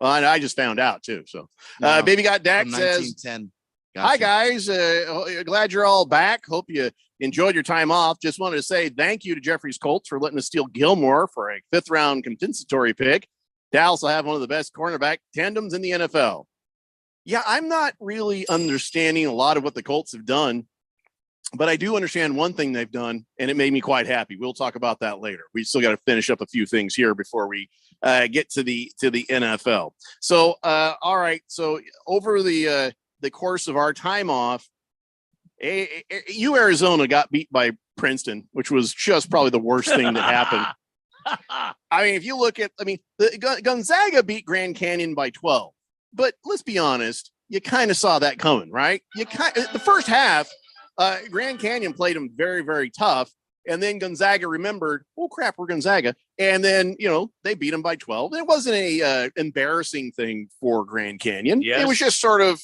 Speaker 8: Well, I just found out too. So, Baby Got Dak says, hi guys. Glad you're all back. Hope you enjoyed your time off. Just wanted to say thank you to Jeffrey's Colts for letting us steal Gilmore for a 5th round compensatory pick. Dallas will have one of the best cornerback tandems in the NFL. Yeah, I'm not really understanding a lot of what the Colts have done, but I do understand one thing they've done, and it made me quite happy. We'll talk about that later. We still got to finish up a few things here before we get to the NFL. So, all right. So over the course of our time off, Arizona got beat by Princeton, which was just probably the worst thing that happened. I mean, if you look at, Gonzaga beat Grand Canyon by 12. But let's be honest, you kind of saw that coming, right? The first half, Grand Canyon played them very, very tough. And then Gonzaga remembered, oh, crap, we're Gonzaga. And then, they beat them by 12. It wasn't a embarrassing thing for Grand Canyon. Yes. It was just sort of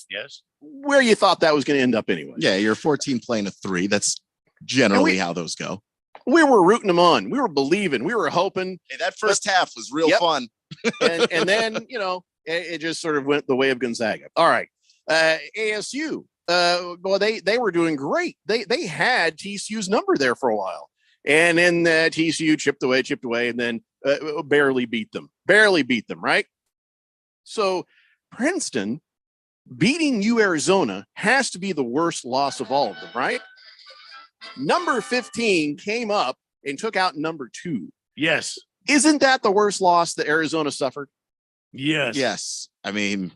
Speaker 8: where you thought that was going to end up anyway.
Speaker 11: Yeah, you're 14 playing a 3. That's generally how those go.
Speaker 8: We were rooting them on. We were believing. We were hoping.
Speaker 11: Hey, that first half was real fun.
Speaker 8: and then, it just sort of went the way of Gonzaga. All right. ASU, well, they were doing great. They had TCU's number there for a while, and then TCU chipped away, and then barely beat them. Right. So Princeton beating Arizona has to be the worst loss of all of them, right? Number 15 came up and took out number 2.
Speaker 10: Yes.
Speaker 8: Isn't that the worst loss that Arizona suffered?
Speaker 10: Yes.
Speaker 11: Yes. I mean,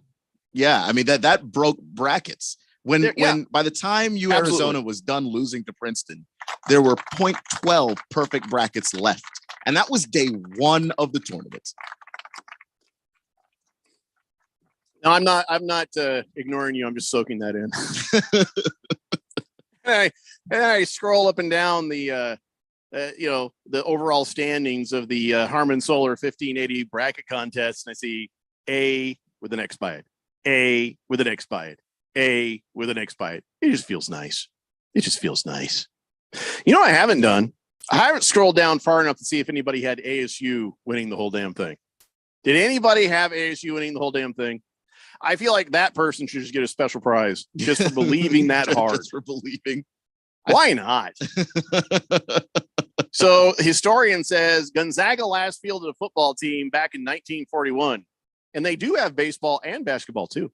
Speaker 11: yeah. I mean, that broke brackets. When by the time Arizona was done losing to Princeton, there were .12 perfect brackets left. And that was day 1 of the tournament.
Speaker 8: No, I'm not ignoring you. I'm just soaking that in. and I scroll up and down the the overall standings of the Harmon Solar 1580 bracket contest, and I see A with an X by it, A with an X by it, A with an X by it. It just feels nice. You know what I haven't done? I haven't scrolled down far enough to see if anybody had ASU winning the whole damn thing. Did anybody have ASU winning the whole damn thing? I feel like that person should just get a special prize just for believing that hard.
Speaker 11: Just for believing.
Speaker 8: Why not? So historian says Gonzaga last fielded a football team back in 1941, and they do have baseball and basketball too.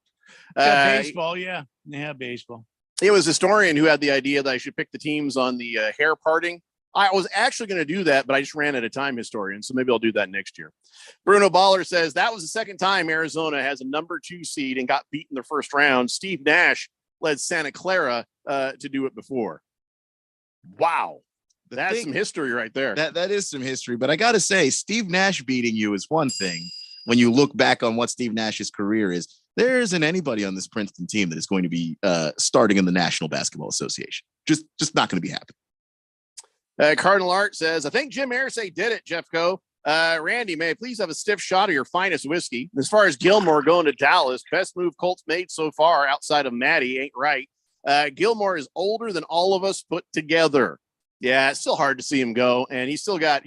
Speaker 10: Baseball, yeah, they have baseball.
Speaker 8: It was a historian who had the idea that I should pick the teams on the hair parting. I was actually going to do that, but I just ran out of time, historian. So maybe I'll do that next year. Bruno Baller says that was the second time Arizona has a number 2 seed and got beat in the first round. Steve Nash led Santa Clara to do it before. Wow. That's some history right there.
Speaker 11: That is some history. But I got to say, Steve Nash beating you is one thing. When you look back on what Steve Nash's career is, there isn't anybody on this Princeton team that is going to be starting in the National Basketball Association. Just not going to be happening.
Speaker 8: Cardinal Art says, I think Jim Irsay did it, Jeffco. Randy, may I please have a stiff shot of your finest whiskey? As far as Gilmore going to Dallas, best move Colts made so far outside of Maddie ain't right. Gilmore is older than all of us put together. Yeah, it's still hard to see him go, and he's got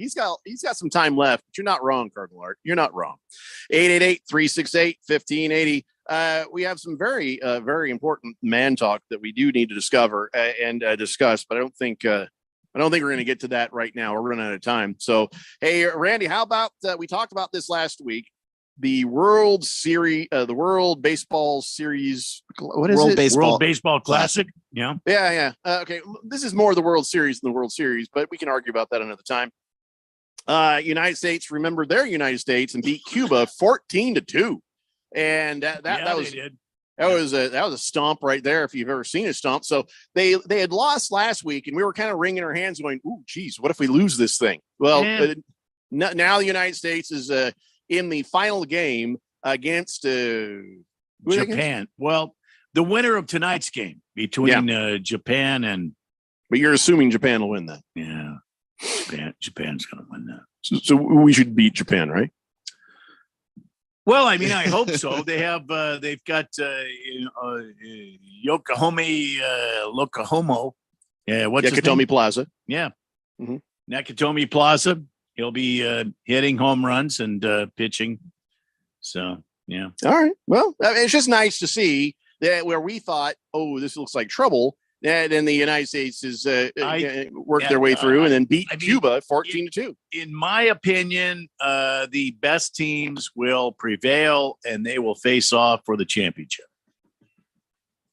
Speaker 8: some time left. But you're not wrong, Cardinal Art. You're not wrong. 888-368-1580. We have some very important man talk that we do need to discover and discuss, but I don't think we're going to get to that right now. We're running out of time. So, hey, Randy, how about we talked about this last week? The World Series, the World Baseball Series. What is it?
Speaker 10: World Baseball Classic. Yeah.
Speaker 8: Yeah. Okay. This is more the World Series than the World Series, but we can argue about that another time. United States remembered their United States and beat Cuba 14-2. And that was a stomp right there if you've ever seen a stomp. So they had lost last week, and we were kind of wringing our hands going, ooh, geez, what if we lose this thing? Well, now the United States is in the final game against
Speaker 10: Japan. Well, the winner of tonight's game between Japan and.
Speaker 8: But you're assuming Japan will win that.
Speaker 10: Yeah, Japan's going to win that.
Speaker 8: So we should beat Japan, right?
Speaker 10: Well, I mean, I hope so. They've got Yokohama. What's
Speaker 8: Nakatomi Plaza.
Speaker 10: Yeah, Nakatomi Plaza. He'll be hitting home runs and pitching. So, yeah.
Speaker 8: All right. Well, it's just nice to see that where we thought, oh, this looks like trouble. And then the United States is worked their way through and then beat Cuba 14-2.
Speaker 10: In my opinion, the best teams will prevail and they will face off for the championship.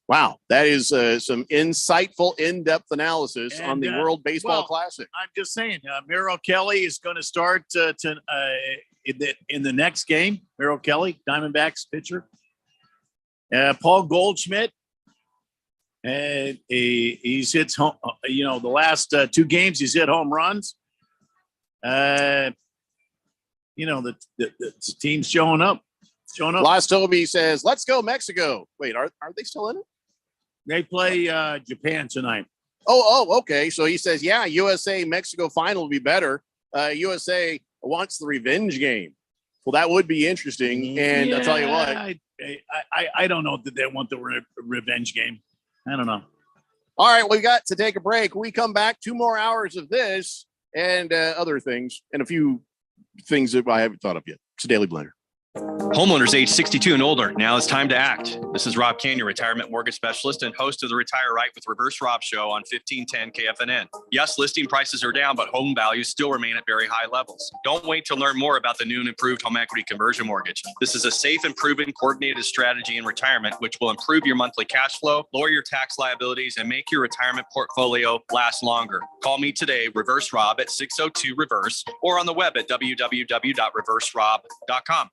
Speaker 8: Wow, that is some insightful, in-depth analysis on the World Baseball Classic.
Speaker 10: I'm just saying, Merrill Kelly is going to start in the next game. Merrill Kelly, Diamondbacks pitcher. Paul Goldschmidt, and he's hits home. The last 2 games he's hit home runs. The team's showing up.
Speaker 8: Las Toby says, "Let's go Mexico." Wait, are they still in it?
Speaker 10: They play Japan tonight.
Speaker 8: Oh, okay. So he says, yeah, USA Mexico final will be better. USA wants the revenge game. Well, that would be interesting. And I'll tell you what,
Speaker 10: I don't know that they want the revenge game. I don't know.
Speaker 8: All right, we got to take a break. When we come back, 2 more hours of this and other things, and a few things that I haven't thought of yet. It's a Daily Blender.
Speaker 1: Homeowners age 62 and older, now it's time to act. This is Rob Canyon, retirement mortgage specialist and host of the Retire Right with Reverse Rob show on 1510 KFNN. Yes, listing prices are down, but home values still remain at very high levels. Don't wait to learn more about the new and improved home equity conversion mortgage. This is a safe and proven coordinated strategy in retirement, which will improve your monthly cash flow, lower your tax liabilities, and make your retirement portfolio last longer. Call me today, Reverse Rob, at 602-REVERSE, or on the web at www.reverserob.com.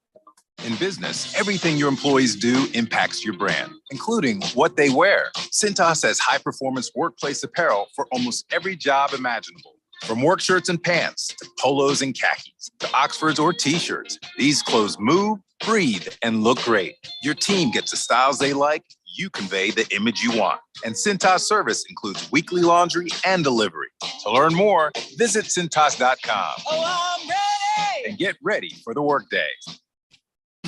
Speaker 17: In business, everything your employees do impacts your brand, including what they wear. Cintas has high-performance workplace apparel for almost every job imaginable. From work shirts and pants, to polos and khakis, to Oxfords or t-shirts, these clothes move, breathe, and look great. Your team gets the styles they like, you convey the image you want. And Cintas service includes weekly laundry and delivery. To learn more, visit Cintas.com.
Speaker 3: Oh, I'm ready!
Speaker 17: And get ready for the workday.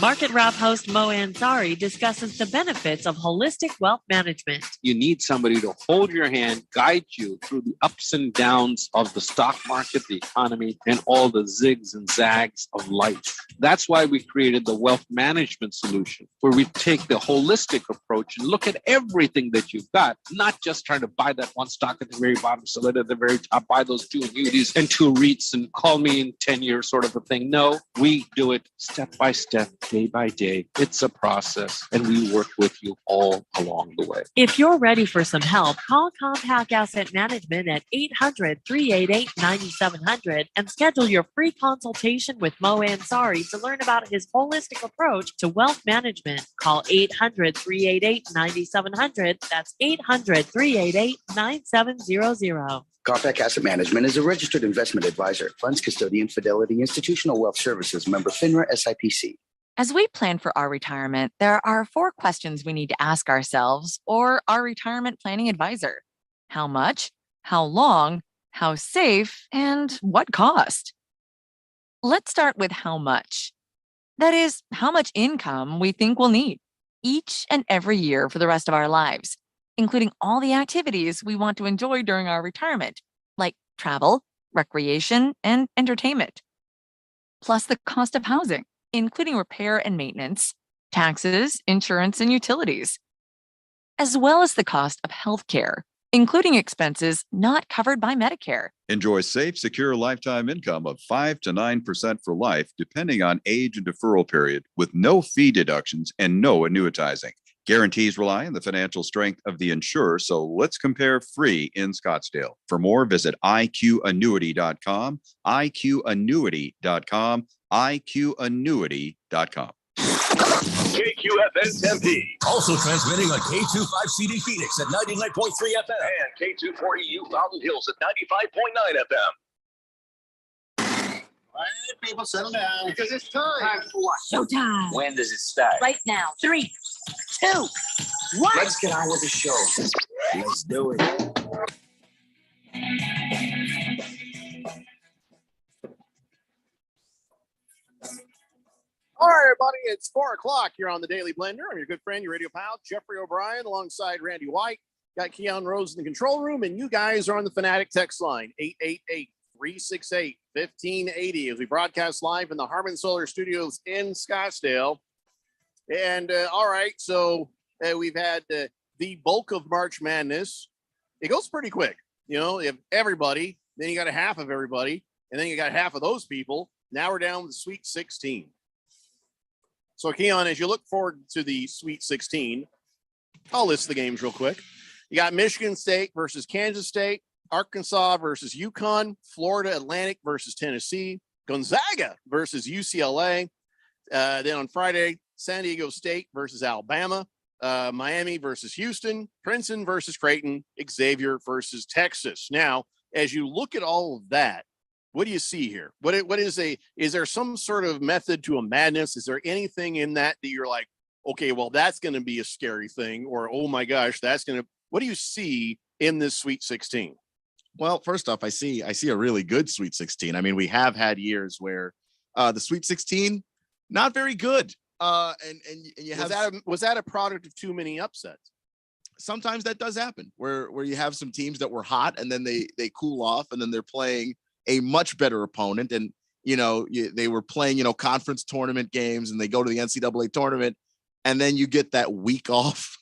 Speaker 3: Market Wrap host Mo Ansari discusses the benefits of holistic wealth management.
Speaker 4: You need somebody to hold your hand, guide you through the ups and downs of the stock market, the economy, and all the zigs and zags of life. That's why we created the wealth management solution, where we take the holistic approach and look at everything that you've got, not just trying to buy that one stock at the very bottom, sell it at the very top, buy those two annuities and two REITs and call me in 10 years sort of a thing. No, we do it step by step, day by day. It's a process, and we work with you all along the way.
Speaker 3: If you're ready for some help, call Compact Asset Management at 800-388-9700 and schedule your free consultation with Mo Ansari to learn about his holistic approach to wealth management. Call 800-388-9700. That's 800-388-9700.
Speaker 5: Compact Asset Management is a registered investment advisor, funds custodian, Fidelity Institutional Wealth Services, member FINRA SIPC.
Speaker 18: As we plan for our retirement, there are 4 questions we need to ask ourselves or our retirement planning advisor. How much? How long? How safe? And what cost? Let's start with how much. That is, how much income we think we'll need each and every year for the rest of our lives, including all the activities we want to enjoy during our retirement, like travel, recreation, and entertainment. Plus the cost of housing, including repair and maintenance, taxes, insurance, and utilities, as well as the cost of healthcare, including expenses not covered by Medicare.
Speaker 19: Enjoy safe, secure lifetime income of 5 to 9% for life, depending on age and deferral period, with no fee deductions and no annuitizing. Guarantees rely on the financial strength of the insurer, so let's compare free in Scottsdale. For more, visit IQannuity.com, IQannuity.com, IQannuity.com.
Speaker 7: KQFN Tempe. Also transmitting on K25CD Phoenix at 99.3 FM and K240U Fountain Hills at 95.9 FM.
Speaker 9: All right, people, settle down. Because it's time.
Speaker 3: Time for what? Showtime.
Speaker 9: When does it start?
Speaker 3: Right now. 3, 2, 1.
Speaker 9: Let's get on with the show. Let's do it.
Speaker 8: All right, everybody, it's 4 o'clock here on the Daily Blender. I'm your good friend, your radio pal, Jeffrey O'Brien, alongside Randy White. Got Keon Rose in the control room, and you guys are on the Fanatic text line, 888-368-1580, as we broadcast live in the Harmon Solar Studios in Scottsdale. And all right, so we've had the bulk of March Madness. It goes pretty quick. You know, you have everybody, then you got a half of everybody, and then you got half of those people. Now we're down to the Sweet 16. So, Keon, as you look forward to the Sweet 16, I'll list the games real quick. You got Michigan State versus Kansas State, Arkansas versus UConn, Florida Atlantic versus Tennessee, Gonzaga versus UCLA. Then on Friday, San Diego State versus Alabama, Miami versus Houston, Princeton versus Creighton, Xavier versus Texas. Now, as you look at all of that, what do you see here? Is there some sort of method to a madness? Is there anything in that you're like, okay, well, that's going to be a scary thing, or, oh my gosh, what do you see in this Sweet 16?
Speaker 11: Well, first off, I see a really good Sweet 16. I mean, we have had years where the Sweet 16, not very good. And you have
Speaker 8: was that a product of too many upsets?
Speaker 11: Sometimes that does happen where you have some teams that were hot and then they cool off and then they're playing a much better opponent. And they were playing, conference tournament games, and they go to the NCAA tournament, and then you get that week off,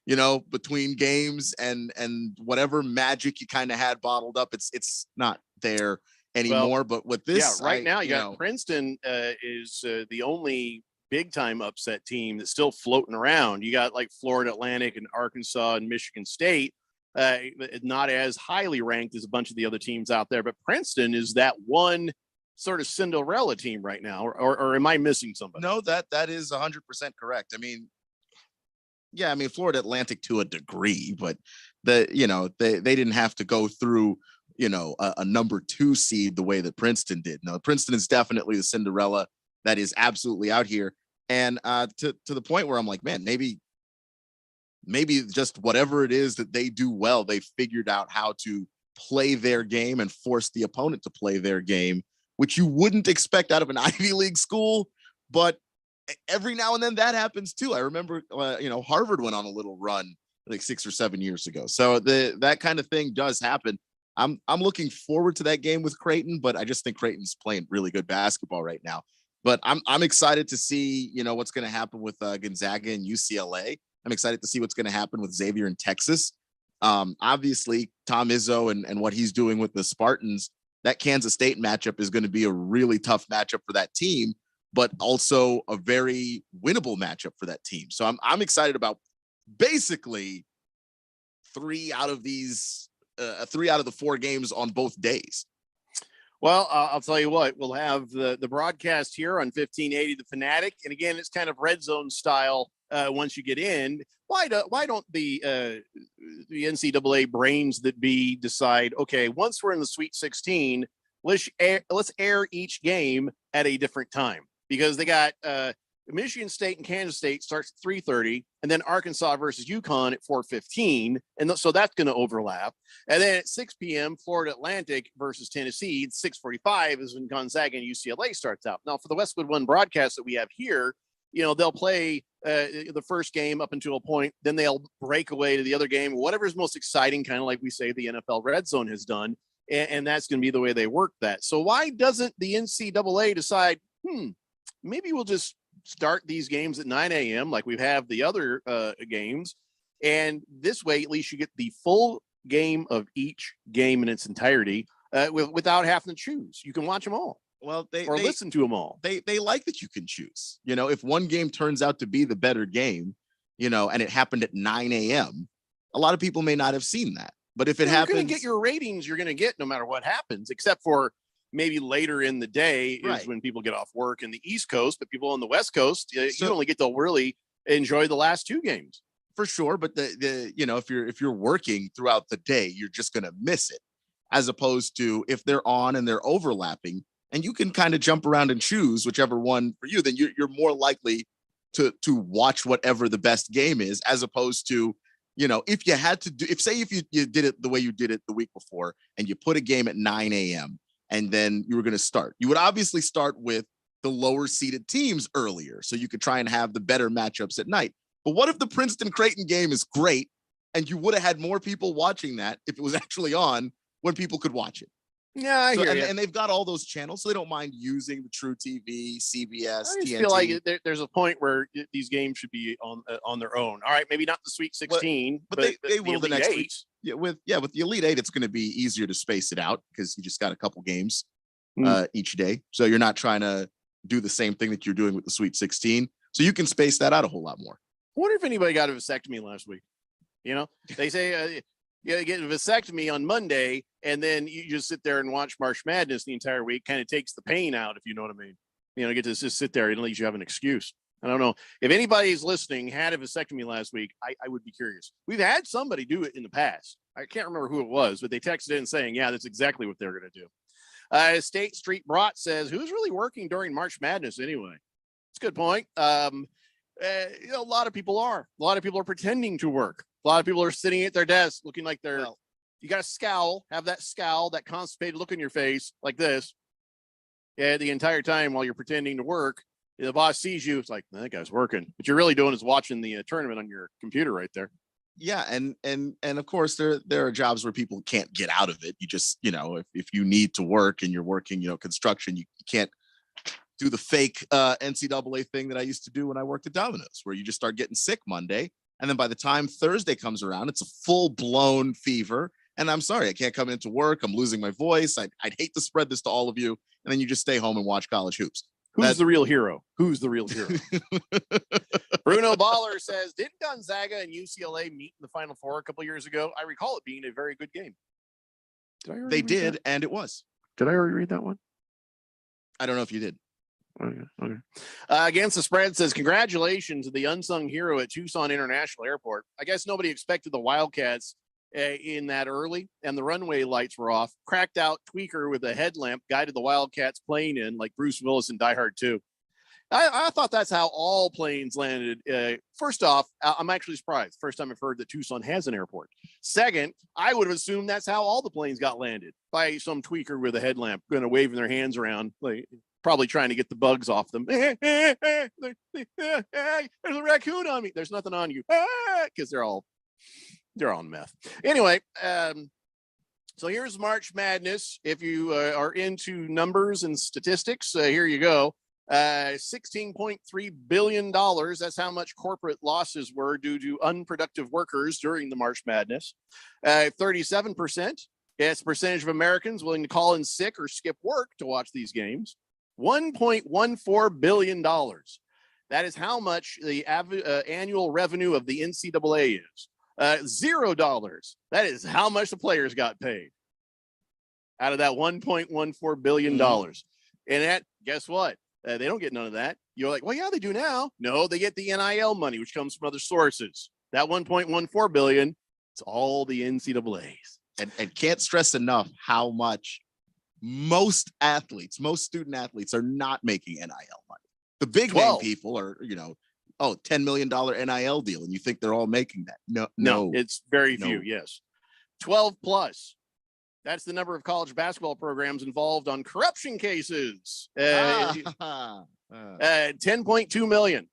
Speaker 11: between games, and whatever magic you kind of had bottled up, it's not there anymore. But with this,
Speaker 8: right now you got Princeton is the only big time upset team that's still floating around. You got like Florida Atlantic and Arkansas and Michigan State, not as highly ranked as a bunch of the other teams out there, but Princeton is that one sort of Cinderella team right now, or am I missing somebody?
Speaker 11: No, that is 100% correct. Florida Atlantic to a degree, but they didn't have to go through, a number 2 seed the way that Princeton did. No, Princeton is definitely the Cinderella that is absolutely out here. And to the point where I'm like, man, maybe just whatever it is that they do well, they figured out how to play their game and force the opponent to play their game, which you wouldn't expect out of an Ivy League school. But every now and then that happens too. I remember, Harvard went on a little run like 6 or 7 years ago. So that kind of thing does happen. I'm looking forward to that game with Creighton, but I just think Creighton's playing really good basketball right now. But I'm excited to see, what's going to happen with Gonzaga and UCLA. I'm excited to see what's going to happen with Xavier in Texas. Obviously, Tom Izzo and what he's doing with the Spartans, that Kansas State matchup is going to be a really tough matchup for that team, but also a very winnable matchup for that team. So I'm excited about basically 3 out of the 4 games on both days.
Speaker 8: Well, I'll tell you what, we'll have the broadcast here on 1580 The Fanatic. And again, it's kind of red zone style once you get in. Why don't the NCAA brains that be decide, okay, once we're in the Sweet 16, let's air each game at a different time? Because they got Michigan State and Kansas State starts at 3:30, and then Arkansas versus UConn at 4:15, and so that's going to overlap. And then at 6 p.m., Florida Atlantic versus Tennessee. 6:45 is when Gonzaga and UCLA starts out. Now, for the Westwood One broadcast that we have here, they'll play the first game up until a point, then they'll break away to the other game, whatever's most exciting, kind of like we say the NFL Red Zone has done, and that's going to be the way they work that. So why doesn't the NCAA decide, maybe we'll just start these games at 9 a.m. like we have the other games. And this way, at least you get the full game of each game in its entirety without having to choose. You can watch them all.
Speaker 11: Well, they
Speaker 8: listen to them all.
Speaker 11: They like that you can choose. If one game turns out to be the better game, and it happened at 9 a.m., a lot of people may not have seen that. But if it happens,
Speaker 8: you're going to get your ratings you're going to get no matter what happens, except for maybe later in the day is when people get off work in the East Coast, but people on the West Coast, you only get to really enjoy the last 2 games.
Speaker 11: For sure. But if you're working throughout the day, you're just going to miss it, as opposed to if they're on and they're overlapping and you can kind of jump around and choose whichever one for you, then you're more likely to watch whatever the best game is, as opposed to, if you had to if you did it the way you did it the week before and you put a game at 9 a.m. and then you were going to start. You would obviously start with the lower seeded teams earlier, so you could try and have the better matchups at night. But what if the Princeton Creighton game is great and you would have had more people watching that if it was actually on when people could watch it?
Speaker 8: Yeah, I hear you.
Speaker 11: And they've got all those channels, so they don't mind using the True TV, CBS,
Speaker 8: I just
Speaker 11: TNT.
Speaker 8: feel like there's a point where these games should be on their own. All right, maybe not the Sweet 16,
Speaker 11: but they will the next
Speaker 8: 8.
Speaker 11: week. With the Elite 8, it's going to be easier to space it out because you just got a couple games each day. So you're not trying to do the same thing that you're doing with the Sweet 16. So you can space that out a whole lot more.
Speaker 8: I wonder if anybody got a vasectomy last week. They say you get a vasectomy on Monday, and then you just sit there and watch March Madness the entire week. Kind of takes the pain out, if you know what I mean. Get to just sit there and at least you have an excuse. I don't know if anybody's listening had a vasectomy last week. I would be curious. We've had somebody do it in the past. I can't remember who it was, but they texted in saying, yeah, that's exactly what they're going to do. State Street Brought says, who's really working during March Madness anyway? It's a good point. A lot of people are. A lot of people are pretending to work. A lot of people are sitting at their desk looking like they're, you got to scowl, have that scowl, that constipated look in your face like this. Yeah, the entire time while you're pretending to work. The boss sees you, it's like, that guy's working. What you're really doing is watching the tournament on your computer right there.
Speaker 11: Yeah, and of course there are jobs where people can't get out of it. You just, if you need to work and you're working, construction, you can't do the fake NCAA thing that I used to do when I worked at Domino's, where you just start getting sick Monday, and then by the time Thursday comes around, it's a full-blown fever. And I'm sorry, I can't come into work. I'm losing my voice. I'd hate to spread this to all of you, and then you just stay home and watch college hoops.
Speaker 8: Who's the real hero? Who's the real hero? Bruno Baller says, didn't Gonzaga and UCLA meet in the Final Four a couple years ago? I recall it being a very good game.
Speaker 11: They did, and it was.
Speaker 8: Did I already read that one?
Speaker 11: I don't know if you did.
Speaker 8: Okay. Against the Spread says, congratulations to the unsung hero at Tucson International Airport. I guess nobody expected the Wildcats in that early, and the runway lights were off. Cracked out tweaker with a headlamp guided the Wildcats plane in like Bruce Willis in Die Hard 2. I thought that's how all planes landed. First off, I'm actually surprised. First time I've heard that Tucson has an airport. Second, I would have assumed that's how all the planes got landed, by some tweaker with a headlamp, waving their hands around, like probably trying to get the bugs off them. There's a raccoon on me. There's nothing on you, because they're all meth. Anyway, so here's March Madness. If you are into numbers and statistics, here you go. $16.3 billion. That's how much corporate losses were due to unproductive workers during the March Madness. 37%. It's the percentage of Americans willing to call in sick or skip work to watch these games. $1.14 billion. That is how much the annual revenue of the NCAA is. $0. That is how much the players got paid out of that $1.14 billion. And that, guess what? They don't get none of that. You're like, well, yeah, they do now. No, they get the NIL money, which comes from other sources. That $1.14 billion, it's all the NCAAs.
Speaker 11: And can't stress enough how much most student athletes are not making NIL money. The big name people are, $10 million NIL deal, and you think they're all making that. No,
Speaker 8: it's very few. Yes. 12 plus. That's the number of college basketball programs involved on corruption cases. 10.2 million.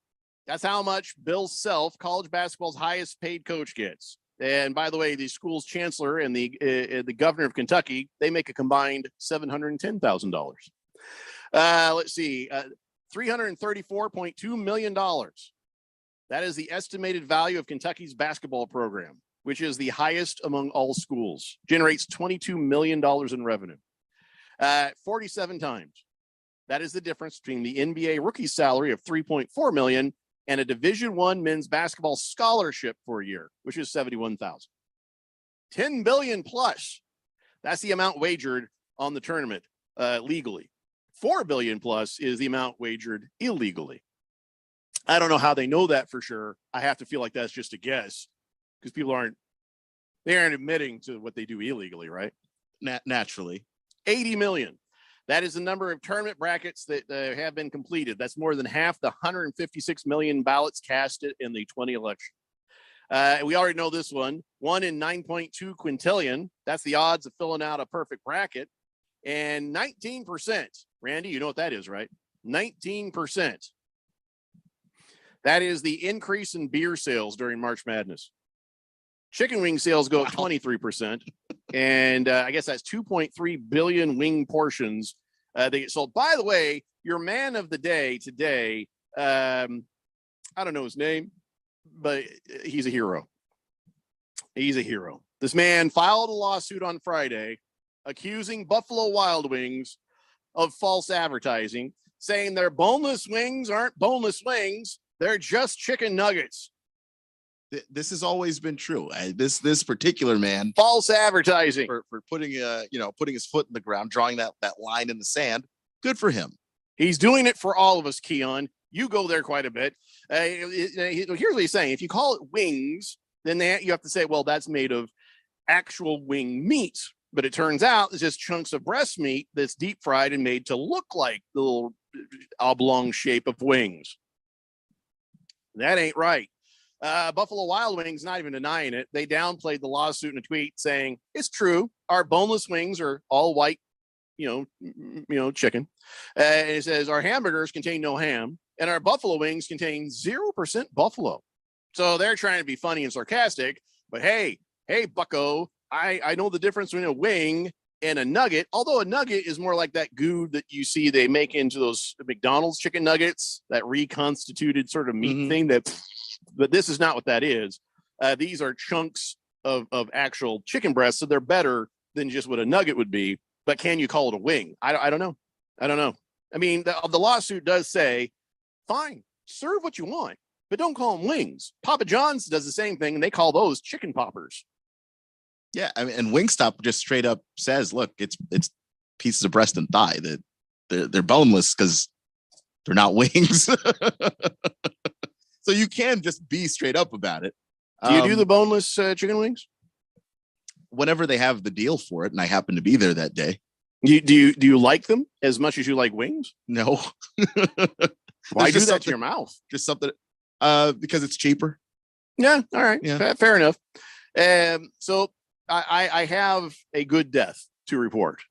Speaker 8: That's how much Bill Self, college basketball's highest paid coach, gets. And by the way, the school's chancellor and the governor of Kentucky, they make a combined $710,000. Let's see, $334.2 million. That is the estimated value of Kentucky's basketball program, which is the highest among all schools. Generates $22 million in revenue. 47 times. That is the difference between the NBA rookie salary of $3.4 million and a Division I men's basketball scholarship for a year, which is $71,000. $10 billion plus. That's the amount wagered on the tournament legally. $4 billion plus is the amount wagered illegally. I don't know how they know that for sure. I have to feel like that's just a guess, because people aren't admitting to what they do illegally, right?
Speaker 11: Naturally.
Speaker 8: 80 million. That is the number of tournament brackets that have been completed. That's more than half the 156 million ballots casted in the 20 election. We already know this one. 1 in 9.2 quintillion. That's the odds of filling out a perfect bracket. And 19%. Randy, you know what that is, right? 19%. That is the increase in beer sales during March Madness. Chicken wing sales go up 23%. And I guess that's 2.3 billion wing portions they get sold. By the way, your man of the day today, I don't know his name, but he's a hero. He's a hero. This man filed a lawsuit on Friday accusing Buffalo Wild Wings of false advertising, saying their boneless wings aren't boneless wings. They're just chicken nuggets.
Speaker 11: This has always been true. This particular man,
Speaker 8: false advertising
Speaker 11: for putting putting his foot in the ground, drawing that line in the sand. Good for him.
Speaker 8: He's doing it for all of us, Keon. You go there quite a bit. Here's what he's saying: if you call it wings, then you have to say, well, that's made of actual wing meat. But it turns out it's just chunks of breast meat that's deep fried and made to look like the little oblong shape of wings. That ain't right. Buffalo Wild Wings not even denying it. They downplayed the lawsuit in a tweet saying, it's true. Our boneless wings are all white, chicken. And it says our hamburgers contain no ham and our buffalo wings contain 0% buffalo. So they're trying to be funny and sarcastic, But hey, Bucko, I know the difference between a wing and a nugget, although a nugget is more like that goo that you see they make into those McDonald's chicken nuggets, that reconstituted sort of meat thing but this is not what that is. These are chunks of actual chicken breasts, so they're better than just what a nugget would be. But can you call it a wing? I don't know. I mean, the lawsuit does say, fine, serve what you want, but don't call them wings. Papa John's does the same thing, and they call those chicken poppers.
Speaker 11: Yeah, I mean, and Wingstop just straight up says, look, it's pieces of breast and thigh that they're boneless because they're not wings. So you can just be straight up about it.
Speaker 8: Do you do the boneless chicken wings?
Speaker 11: Whenever they have the deal for it, and I happen to be there that day.
Speaker 8: Do you like them as much as you like wings?
Speaker 11: No.
Speaker 8: Why do that to your mouth?
Speaker 11: Just something because it's cheaper.
Speaker 8: Yeah, all right.
Speaker 11: Yeah.
Speaker 8: Fair enough. So I have a good death to report.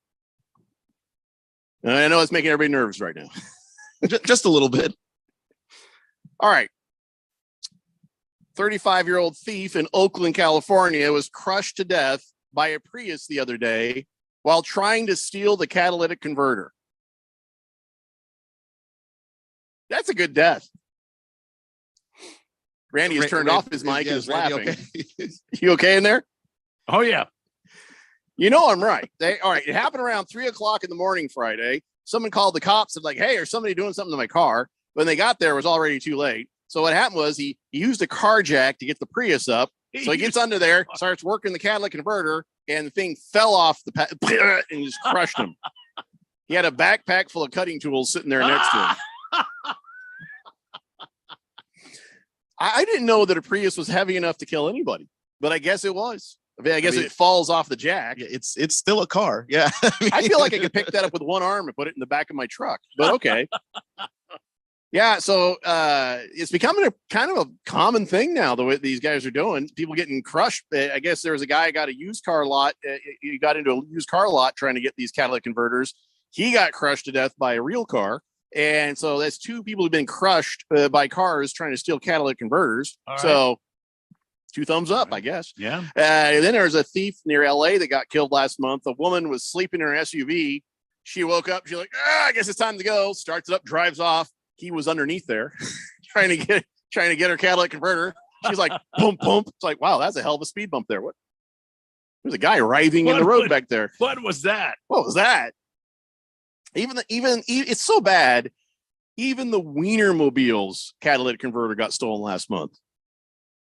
Speaker 8: I know it's making everybody nervous right now.
Speaker 11: Just a little bit.
Speaker 8: All right. 35-year-old thief in Oakland, California was crushed to death by a Prius the other day while trying to steal the catalytic converter. That's a good death. Randy has turned off his mic and is laughing. Okay? You okay in there?
Speaker 10: Oh, yeah.
Speaker 8: You know I'm right. All right. It happened around 3:00 in the morning Friday. Someone called the cops and like, hey, there's somebody doing something to my car. When they got there, it was already too late. So what happened was he used a car jack to get the Prius up. So he gets under there, starts working the catalytic converter, and the thing fell off the and just crushed him. He had a backpack full of cutting tools sitting there next to him. I didn't know that a Prius was heavy enough to kill anybody, but I guess it was. I guess it falls off the jack.
Speaker 11: It's still a car. Yeah.
Speaker 8: I feel like I could pick that up with one arm and put it in the back of my truck, but okay. Yeah, so it's becoming a kind of a common thing now, the way these guys are doing. People getting crushed. I guess there was a guy who got a used car lot. He got into a used car lot trying to get these catalytic converters. He got crushed to death by a real car. And so that's two people who've been crushed by cars trying to steal catalytic converters. Right. So 2 thumbs up, I guess.
Speaker 10: Yeah.
Speaker 8: And then there's a thief near LA that got killed last month. A woman was sleeping in her SUV. She woke up. She's like, I guess it's time to go. Starts it up, drives off. He was underneath there trying to get her catalytic converter. She's like, boom, boom. It's like, wow, that's a hell of a speed bump there. What? There's a guy writhing in the road back there.
Speaker 10: What was that?
Speaker 8: What was that? Even it's so bad. Even the Wienermobile's catalytic converter got stolen last month.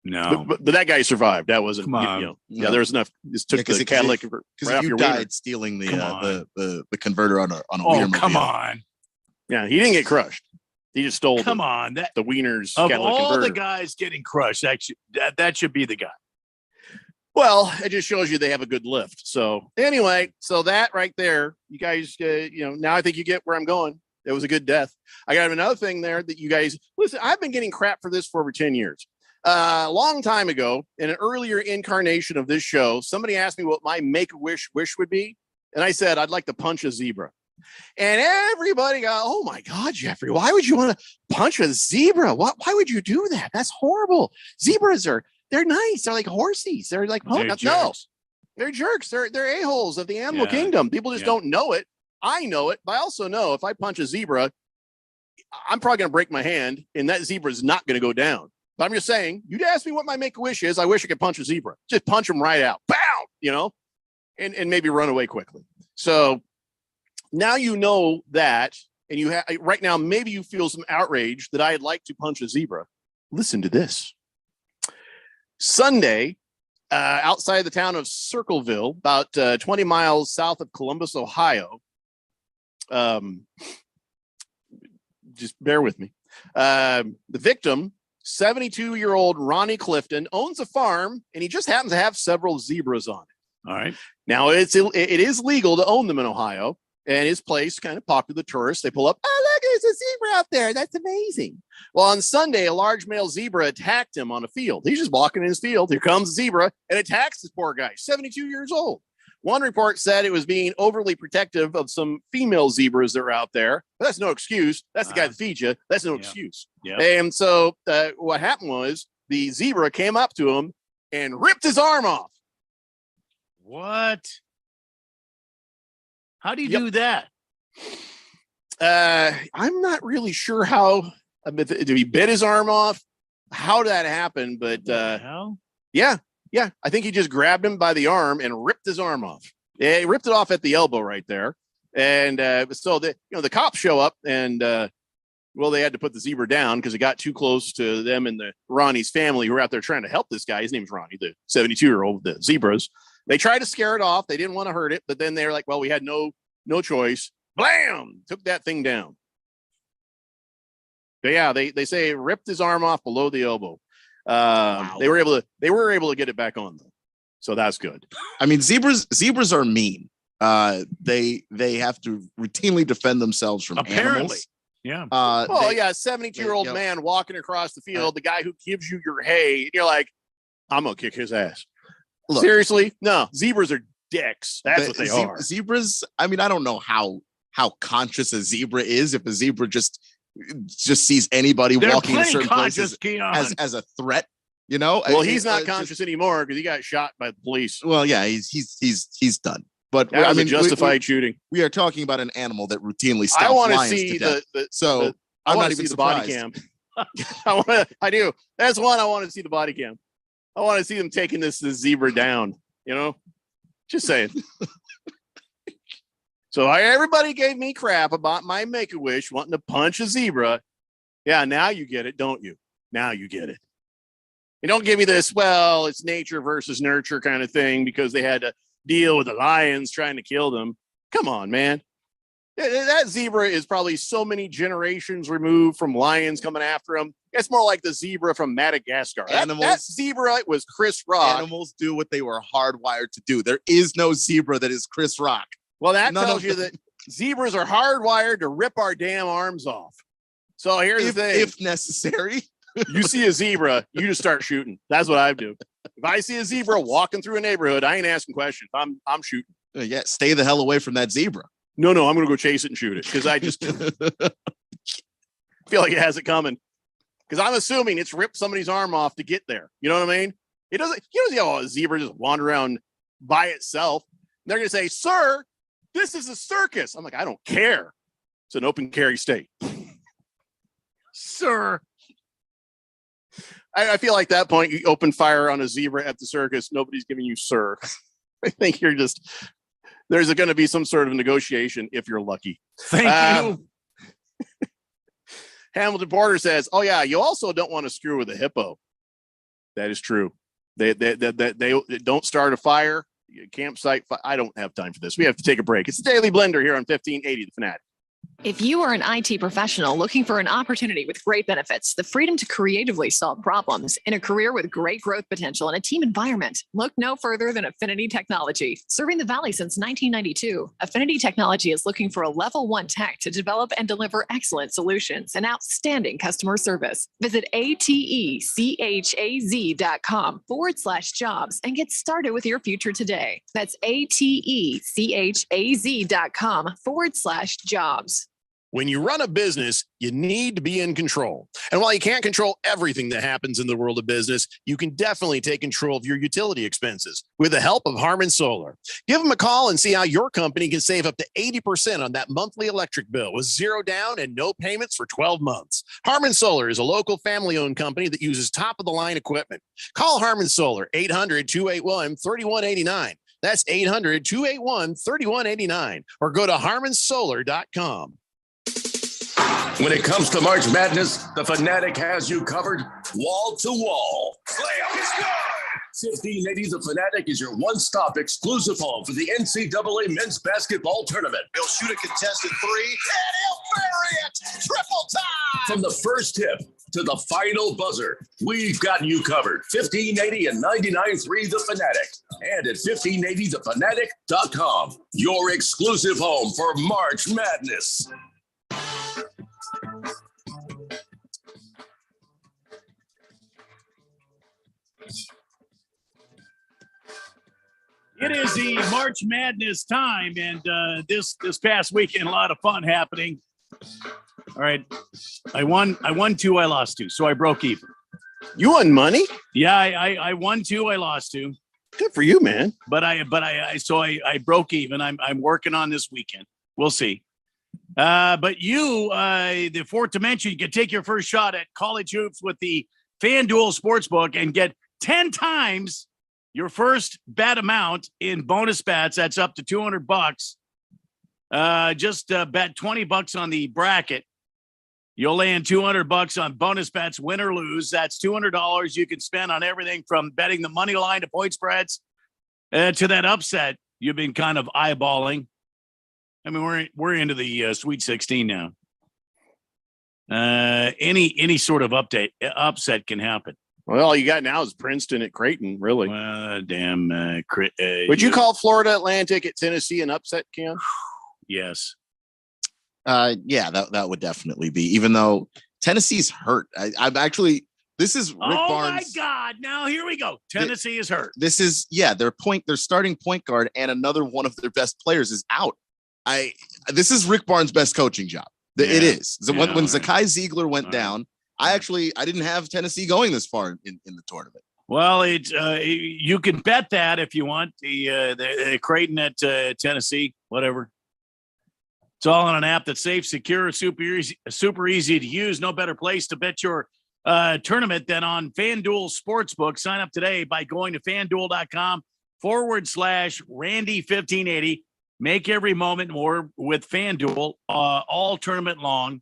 Speaker 10: No,
Speaker 8: but that guy survived. That wasn't.
Speaker 10: Come on.
Speaker 8: No. Yeah, there was enough. Just took the catalytic converter
Speaker 11: because
Speaker 8: right off
Speaker 11: you
Speaker 8: your
Speaker 11: died
Speaker 8: wiener.
Speaker 11: stealing the converter on a
Speaker 10: Wienermobile. Come on.
Speaker 8: Yeah, he didn't get crushed. He just stole.
Speaker 10: Come on,
Speaker 8: the Wiener's
Speaker 10: of
Speaker 8: catalytic
Speaker 10: all
Speaker 8: converter.
Speaker 10: the guys getting crushed. That should be the guy.
Speaker 8: Well, it just shows you they have a good lift. So anyway, so that right there, you guys, now I think you get where I'm going. It was a good death. I got another thing there that you guys listen. I've been getting crap for this for over 10 years. A long time ago, in an earlier incarnation of this show, somebody asked me what my make-a-wish wish would be, and I said I'd like to punch a zebra. And everybody go, oh my God, Jeffrey, why would you want to punch a zebra? Why would you do that? That's horrible. Zebras they're nice. They're like horsies. They're like, no, they're jerks. They're a-holes of the animal kingdom. People just don't know it. I know it, but I also know if I punch a zebra, I'm probably going to break my hand and that zebra is not going to go down. But I'm just saying, you'd ask me what my make-a-wish is. I wish I could punch a zebra. Just punch them right out. Pow! And maybe run away quickly. So now you know that, and you have right now, maybe you feel some outrage that I'd like to punch a zebra. Listen to this. Sunday, outside the town of Circleville, about 20 miles south of Columbus, Ohio. Just bear with me. The victim, 72-year-old Ronnie Clifton, owns a farm, and he just happens to have several zebras on it.
Speaker 10: All right.
Speaker 8: Now, it is legal to own them in Ohio. And his place, kind of popular tourists, they pull up. Oh, look, there's a zebra out there. That's amazing. Well, on Sunday, a large male zebra attacked him on a field. He's just walking in his field. Here comes a zebra and attacks this poor guy, 72 years old. One report said it was being overly protective of some female zebras that are out there. But that's no excuse. That's the guy that feeds you. That's no excuse.
Speaker 10: Yeah.
Speaker 8: And so what happened was the zebra came up to him, and ripped his arm off.
Speaker 10: What? How do you do that?
Speaker 8: I'm not really sure how. Did he bit his arm off? How that happened? But yeah. I think he just grabbed him by the arm and ripped his arm off. Yeah, he ripped it off at the elbow right there. And so the cops show up and they had to put the zebra down because it got too close to them and Ronnie's family who were out there trying to help this guy. His name's Ronnie, the 72-year-old, the zebras. They tried to scare it off. They didn't want to hurt it, but then they were like, well, we had no choice. Blam! Took that thing down. But yeah, they say it ripped his arm off below the elbow. Wow. They were able to get it back on though. So that's good.
Speaker 11: I mean, zebras are mean. They have to routinely defend themselves from animals.
Speaker 10: Yeah.
Speaker 8: A 72-year-old man walking across the field, the guy who gives you your hay, and you're like, I'm gonna kick his ass. Look, seriously? No, zebras are dicks. That's what they are.
Speaker 11: Zebras. I mean, I don't know how conscious a zebra is. If a zebra just sees anybody walking in certain places as a threat,
Speaker 8: Well, he's not conscious anymore because he got shot by the police.
Speaker 11: Well, yeah, he's done. But
Speaker 8: that was a justified shooting.
Speaker 11: We are talking about an animal that routinely stomps
Speaker 8: I want to
Speaker 11: lions
Speaker 8: see
Speaker 11: to death.
Speaker 8: I
Speaker 11: I'm
Speaker 8: want
Speaker 11: not
Speaker 8: to
Speaker 11: even
Speaker 8: see the body
Speaker 11: surprised.
Speaker 8: cam. I do. That's one I want to see the body cam. I want to see them taking this zebra down. Just saying. So everybody gave me crap about my Make-A-Wish wanting to punch a zebra. Yeah, now you get it, don't you? Now you get it. You don't give me this, well, it's nature versus nurture kind of thing because they had to deal with the lions trying to kill them. Come on, man. That zebra is probably so many generations removed from lions coming after him. It's more like the zebra from Madagascar. That zebra was Chris Rock.
Speaker 11: Animals do what they were hardwired to do. There is no zebra that is Chris Rock.
Speaker 8: Well, that tells you that zebras are hardwired to rip our damn arms off. So here's the thing.
Speaker 11: If necessary.
Speaker 8: You see a zebra, you just start shooting. That's what I do. If I see a zebra walking through a neighborhood, I ain't asking questions. I'm shooting.
Speaker 11: Yeah, stay the hell away from that zebra.
Speaker 8: No, I'm going to go chase it and shoot it because I just feel like it has it coming. Because I'm assuming it's ripped somebody's arm off to get there. You know what I mean? It doesn't. You don't see how a zebra just wander around by itself. They're going to say, "Sir, this is a circus." I'm like, I don't care. It's an open carry state, sir. I feel like at that point you open fire on a zebra at the circus. Nobody's giving you sir. I think you're just. There's going to be some sort of negotiation if you're lucky.
Speaker 10: Thank you.
Speaker 8: Hamilton Porter says, "Oh yeah, you also don't want to screw with a hippo." That is true. They don't start a fire. Campsite. I don't have time for this. We have to take a break. It's the Daily Blender here on 1580 The Fanatic.
Speaker 15: If you are an IT professional looking for an opportunity with great benefits, the freedom to creatively solve problems in a career with great growth potential and a team environment, look no further than Affinity Technology. Serving the Valley since 1992, Affinity Technology is looking for a level 1 tech to develop and deliver excellent solutions and outstanding customer service. Visit atechaz.com/jobs and get started with your future today. That's atechaz.com/jobs.
Speaker 8: When you run a business, you need to be in control. And while you can't control everything that happens in the world of business, you can definitely take control of your utility expenses with the help of Harmon Solar. Give them a call and see how your company can save up to 80% on that monthly electric bill with zero down and no payments for 12 months. Harmon Solar is a local family-owned company that uses top-of-the-line equipment. Call Harmon Solar, 800-281-3189. That's 800-281-3189. Or go to harmonsolar.com.
Speaker 7: When it comes to March Madness, the Fanatic has you covered wall to wall. Layup is good. 1580 The Fanatic is your one-stop exclusive home for the NCAA men's basketball tournament.
Speaker 9: He'll shoot a contested three, and he'll bury it. Triple time.
Speaker 7: From the first tip to the final buzzer, we've got you covered. 1580 and 99.3 The Fanatic. And at 1580thefanatic.com, your exclusive home for March Madness.
Speaker 10: It is the March Madness time, and this past weekend, a lot of fun happening. All right, I won 2, I lost 2, so I broke even.
Speaker 8: You won money?
Speaker 10: Yeah, I won 2. I lost 2.
Speaker 8: Good for you, man.
Speaker 10: But I broke even. I'm working on this weekend. We'll see. But you, the fourth dimension, you can take your first shot at college hoops with the FanDuel Sportsbook and get 10 times your first bet amount in bonus bets. That's up to $200. Just bet $20 on the bracket. You'll land $200 on bonus bets, win or lose. That's $200 you can spend on everything from betting the money line to point spreads to that upset you've been kind of eyeballing. I mean, we're into the Sweet 16 now. Any sort of upset can happen.
Speaker 8: Well, all you got now is Princeton at Creighton, really.
Speaker 10: Damn.
Speaker 8: Would you call Florida Atlantic at Tennessee an upset, Ken?
Speaker 10: Yes.
Speaker 11: Yeah, that would definitely be, even though Tennessee's hurt. I'm actually, this is Rick Barnes.
Speaker 10: Oh my God. Now here we go. Tennessee is hurt.
Speaker 11: This is, their starting point guard and another one of their best players is out. This is Rick Barnes' best coaching job. It is. So when Zakai Ziegler went down, I didn't have Tennessee going this far in the tournament.
Speaker 10: Well, you can bet that if you want. The Creighton at Tennessee, whatever. It's all on an app that's safe, secure, super easy to use. No better place to bet your tournament than on FanDuel Sportsbook. Sign up today by going to FanDuel.com/Randy1580. Make every moment more with FanDuel all tournament long.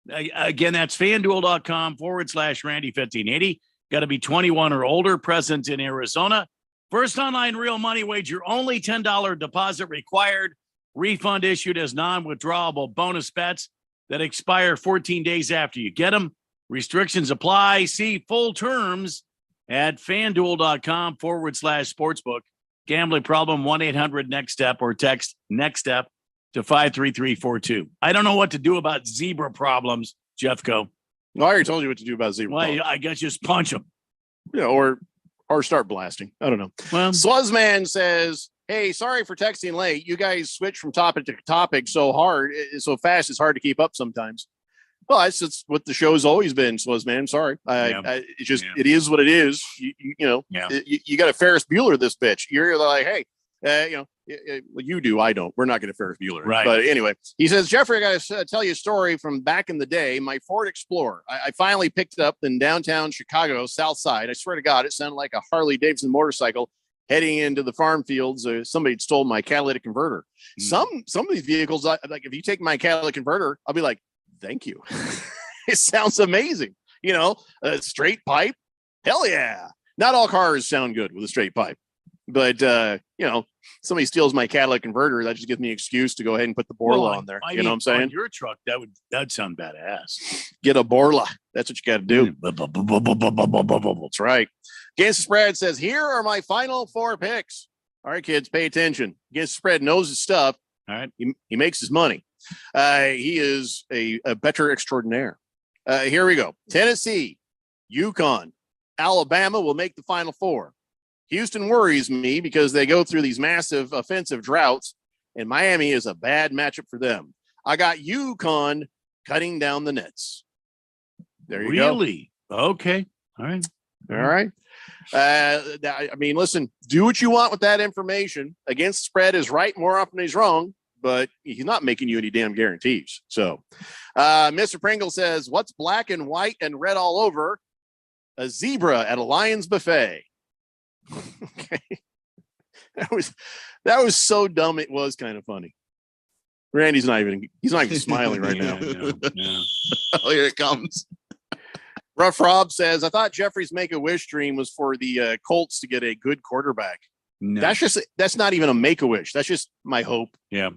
Speaker 10: Again, that's FanDuel.com/Randy1580. Got to be 21 or older, present in Arizona. First online real money wager, only $10 deposit required. Refund issued as non-withdrawable bonus bets that expire 14 days after you get them. Restrictions apply. See full terms at FanDuel.com/sportsbook. Gambling problem, 1-800-NEXT-STEP or text NEXT STEP to 53342. I don't know what to do about zebra problems, Jeffco.
Speaker 8: Well, I already told you what to do about zebra problems.
Speaker 10: I guess just punch them.
Speaker 8: Yeah, or start blasting. I don't know. Well, Sluzzman says, hey, sorry for texting late. You guys switch from topic to topic so fast, it's hard to keep up sometimes. Well, that's just what the show's always been, Sluzzman. Sorry. It is what it is. You got a Ferris Bueller this bitch. You're like, hey, you do. I don't. We're not going to Ferris Bueller.
Speaker 10: Right.
Speaker 8: But anyway, he says, Jeffrey, I got to tell you a story from back in the day. My Ford Explorer. I finally picked it up in downtown Chicago, South Side. I swear to God, it sounded like a Harley Davidson motorcycle heading into the farm fields. Somebody stole my catalytic converter. Some of these vehicles, like if you take my catalytic converter, I'll be like, thank you. It sounds amazing. A straight pipe. Hell yeah. Not all cars sound good with a straight pipe, but somebody steals my catalytic converter. That just gives me an excuse to go ahead and put the Borla on there. You know what I'm saying?
Speaker 10: On your truck, that'd sound badass.
Speaker 8: Get a Borla. That's what you got to do. That's right. Against the Spread says, here are my final 4 picks. All right, kids, pay attention. Against the Spread knows his stuff.
Speaker 10: All right.
Speaker 8: He makes his money. He is a better extraordinaire. Here we go. Tennessee, UConn, Alabama will make the Final 4. Houston worries me because they go through these massive offensive droughts, and Miami is a bad matchup for them. I got UConn cutting down the nets. There you go.
Speaker 10: Really? Okay. All right.
Speaker 8: All right. I mean, listen, do what you want with that information. Against the Spread is right more often than he's wrong, but he's not making you any damn guarantees. So Mr. Pringle says, what's black and white and red all over? A zebra at a Lions buffet. Okay. That was so dumb. It was kind of funny. Randy's not even smiling right now.
Speaker 10: Yeah.
Speaker 11: Oh, here it comes.
Speaker 8: Rough Rob says, I thought Jeffrey's Make-A-Wish dream was for the Colts to get a good quarterback.
Speaker 10: No.
Speaker 8: That's not even a Make-A-Wish. That's just my hope.
Speaker 10: Yeah.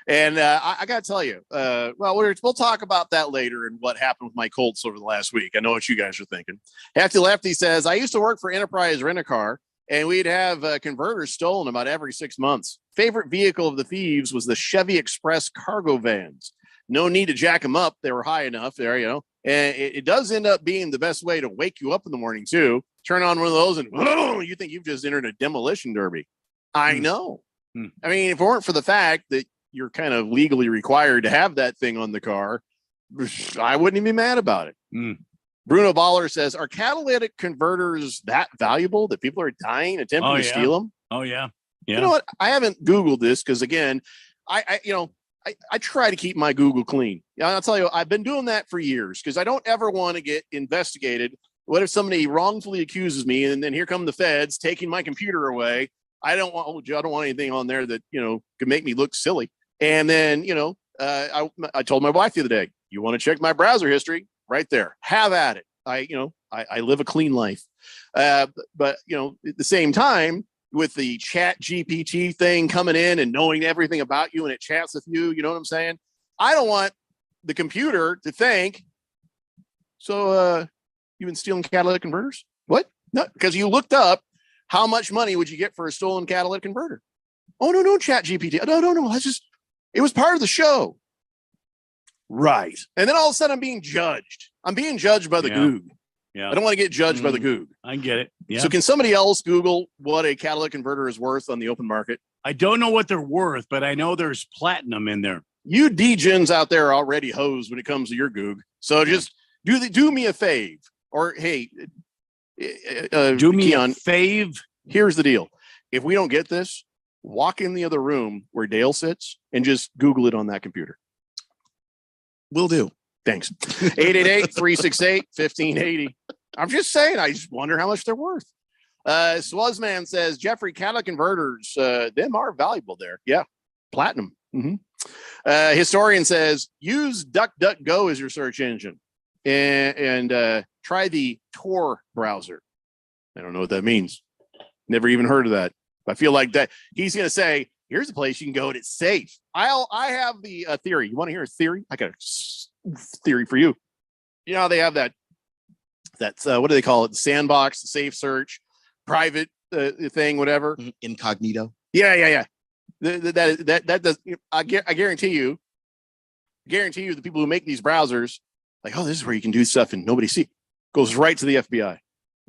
Speaker 8: And I got to tell you, we'll talk about that later and what happened with my Colts over the last week. I know what you guys are thinking. Hefty Lefty says, I used to work for Enterprise Rent-A-Car, and we'd have converters stolen about every 6 months. Favorite vehicle of the thieves was the Chevy Express cargo vans. No need to jack them up. They were high enough there, And it does end up being the best way to wake you up in the morning, too. Turn on one of those and you think you've just entered a demolition derby. I know. I mean, if it weren't for the fact that you're kind of legally required to have that thing on the car, I wouldn't even be mad about it. Bruno Baller says, are catalytic converters that valuable that people are dying attempting to steal them?
Speaker 10: Oh, yeah.
Speaker 8: You know what? I haven't Googled this because, again, I try to keep my Google clean. I'll tell you, I've been doing that for years because I don't ever want to get investigated. What if somebody wrongfully accuses me and then here come the feds taking my computer away? I don't want anything on there that, could make me look silly. And then, I told my wife the other day, you want to check my browser history? Right there. Have at it. I live a clean life. But at the same time, with the Chat GPT thing coming in and knowing everything about you and it chats with you, you know what I'm saying? I don't want the computer to think, so you've been stealing catalytic converters? What? No, because you looked up how much money would you get for a stolen catalytic converter? Oh, no, Chat GPT. No. It was part of the show. Right. And then all of a sudden I'm being judged. I'm being judged by the Goog.
Speaker 10: Yeah.
Speaker 8: I don't want to get judged by the Goog.
Speaker 10: I get it. Yeah.
Speaker 8: So can somebody else Google what a catalytic converter is worth on the open market?
Speaker 10: I don't know what they're worth, but I know there's platinum in there.
Speaker 8: You degens out there are already hosed when it comes to your Goog. So just do me a fave. Or, hey,
Speaker 10: do me
Speaker 8: Keon,
Speaker 10: a fave.
Speaker 8: Here's the deal. If we don't get this, walk in the other room where Dale sits and just Google it on that computer.
Speaker 11: Will do.
Speaker 8: Thanks. 888-368-1580. I'm just saying, I just wonder how much they're worth. Swazman says, Jeffrey, catalytic converters, them are valuable there. Yeah. Platinum. Historian says, use DuckDuckGo as your search engine and try the Tor browser. I don't know what that means. Never even heard of that. I feel like that he's going to say, here's a place you can go and it's safe. I have the theory. You want to hear a theory? I got a theory for you. You know, they have that's what do they call it? The sandbox, the safe search, private thing, whatever.
Speaker 11: Incognito.
Speaker 8: Yeah. That does. I guarantee you the people who make these browsers, like, oh, this is where you can do stuff and nobody see. Goes right to the FBI.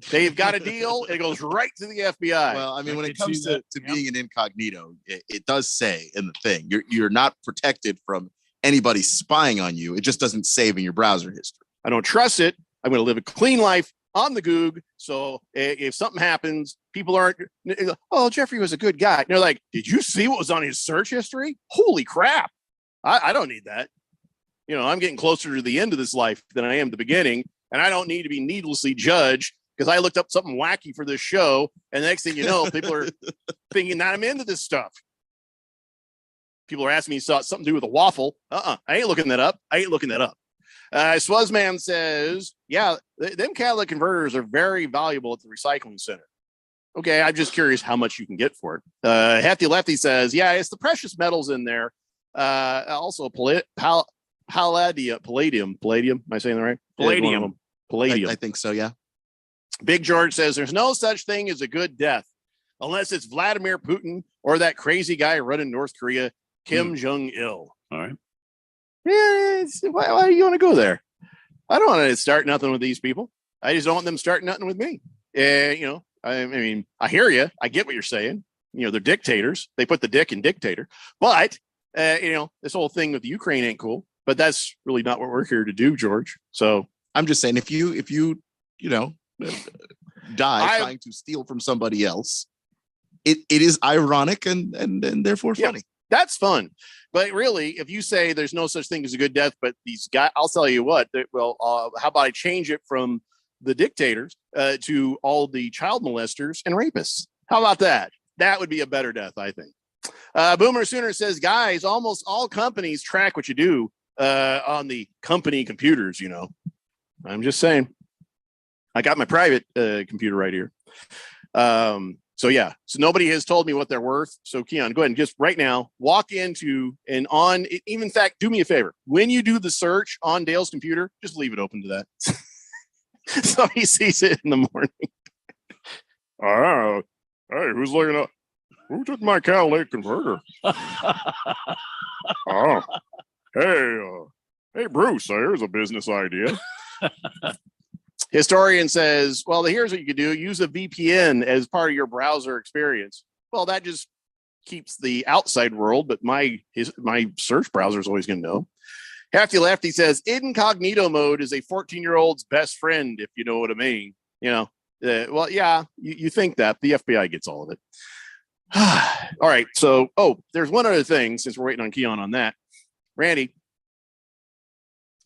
Speaker 8: They've got a deal. It goes right to the FBI.
Speaker 11: Well, I mean, when it comes to being an incognito, it does say in the thing, you're not protected from anybody spying on you. It just doesn't save in your browser history.
Speaker 8: I don't trust it. I'm going to live a clean life on the Goog. So if something happens, people aren't, oh, Jeffrey was a good guy. And they're like, did you see what was on his search history? Holy crap. I don't need that. I'm getting closer to the end of this life than I am the beginning. And I don't need to be needlessly judged because I looked up something wacky for this show. And the next thing you know, people are thinking that I'm into this stuff. People are asking me something to do with a waffle. I ain't looking that up. Swazman says, yeah, them catalytic converters are very valuable at the recycling center. Okay, I'm just curious how much you can get for it. Hefty Lefty says, yeah, it's the precious metals in there. Also, palladium. Am I saying that right?
Speaker 10: Palladium.
Speaker 8: Palladium.
Speaker 11: I think so, yeah.
Speaker 8: Big George says, there's no such thing as a good death unless it's Vladimir Putin or that crazy guy running North Korea, Kim Jong-il.
Speaker 10: All right.
Speaker 8: Yeah, why do you want to go there? I don't want to start nothing with these people. I just don't want them starting nothing with me. I mean, I hear you. I get what you're saying. They're dictators. They put the dick in dictator. But, this whole thing with Ukraine ain't cool. But that's really not what we're here to do, George. So
Speaker 11: I'm just saying, if you die trying to steal from somebody else, it is ironic and therefore funny.
Speaker 8: That's fun. But really, if you say there's no such thing as a good death, but these guys, I'll tell you what, how about I change it from the dictators to all the child molesters and rapists? How about that? That would be a better death, I think. Boomer Sooner says, guys, almost all companies track what you do on the company computers, I'm just saying. I got my private computer right here. So nobody has told me what they're worth. So Keon, go ahead and just right now walk into and on. Even in fact, do me a favor. When you do the search on Dale's computer, just leave it open to that. So he sees it in the morning. Hey, who's looking up? Who took my catalytic converter? Hey, Bruce, here's a business idea. Historian says, well, here's what you could do. Use a VPN as part of your browser experience. Well, that just keeps the outside world, but my search browser is always going to know. Hefty Lefty says incognito mode is a 14-year-old's best friend, if you know what I mean. You know, well, yeah, you think that the FBI gets all of it. All right. So, there's one other thing since we're waiting on Keon on that. Randy,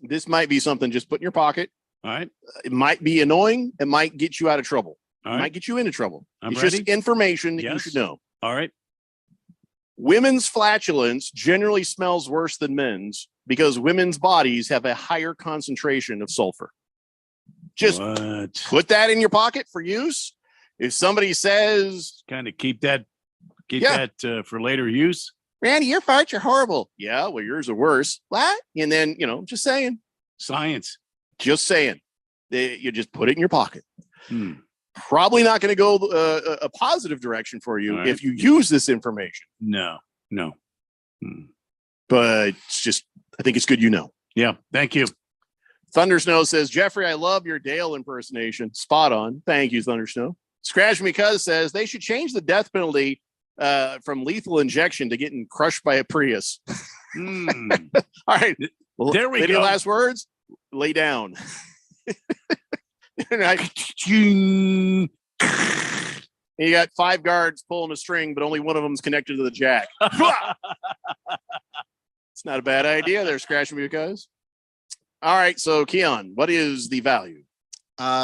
Speaker 8: this might be something just put in your pocket.
Speaker 10: All right.
Speaker 8: It might be annoying. It might get you out of trouble.
Speaker 10: All
Speaker 8: It
Speaker 10: right.
Speaker 8: might get you into trouble.
Speaker 10: I'm
Speaker 8: It's
Speaker 10: ready.
Speaker 8: just information that you
Speaker 10: Yes.
Speaker 8: should know.
Speaker 10: All right.
Speaker 8: Women's flatulence generally smells worse than men's because women's bodies have a higher concentration of sulfur. Just put that in your pocket for use. If somebody says,
Speaker 10: kind of keep that for later use.
Speaker 8: Randy, your farts are horrible. Yeah, well, yours are worse. What? And then, just saying.
Speaker 10: Science.
Speaker 8: Just saying. You just put it in your pocket. Probably not going to go a positive direction for you
Speaker 10: All right.
Speaker 8: if you use this information.
Speaker 10: No.
Speaker 8: But it's just, I think it's good you know.
Speaker 10: Yeah. Thank you.
Speaker 8: Thunder Snow says, Jeffrey, I love your Dale impersonation. Spot on. Thank you, Thunder Snow. Scratch Me Cuz says they should change the death penalty from lethal injection to getting crushed by a Prius. All right. Well,
Speaker 10: There we
Speaker 8: any
Speaker 10: go.
Speaker 8: last words? Lay down. You got 5 guards pulling a string, but only one of them's connected to the jack. It's not a bad idea there, Scratch Me Because. All right, so Keon, what is the value?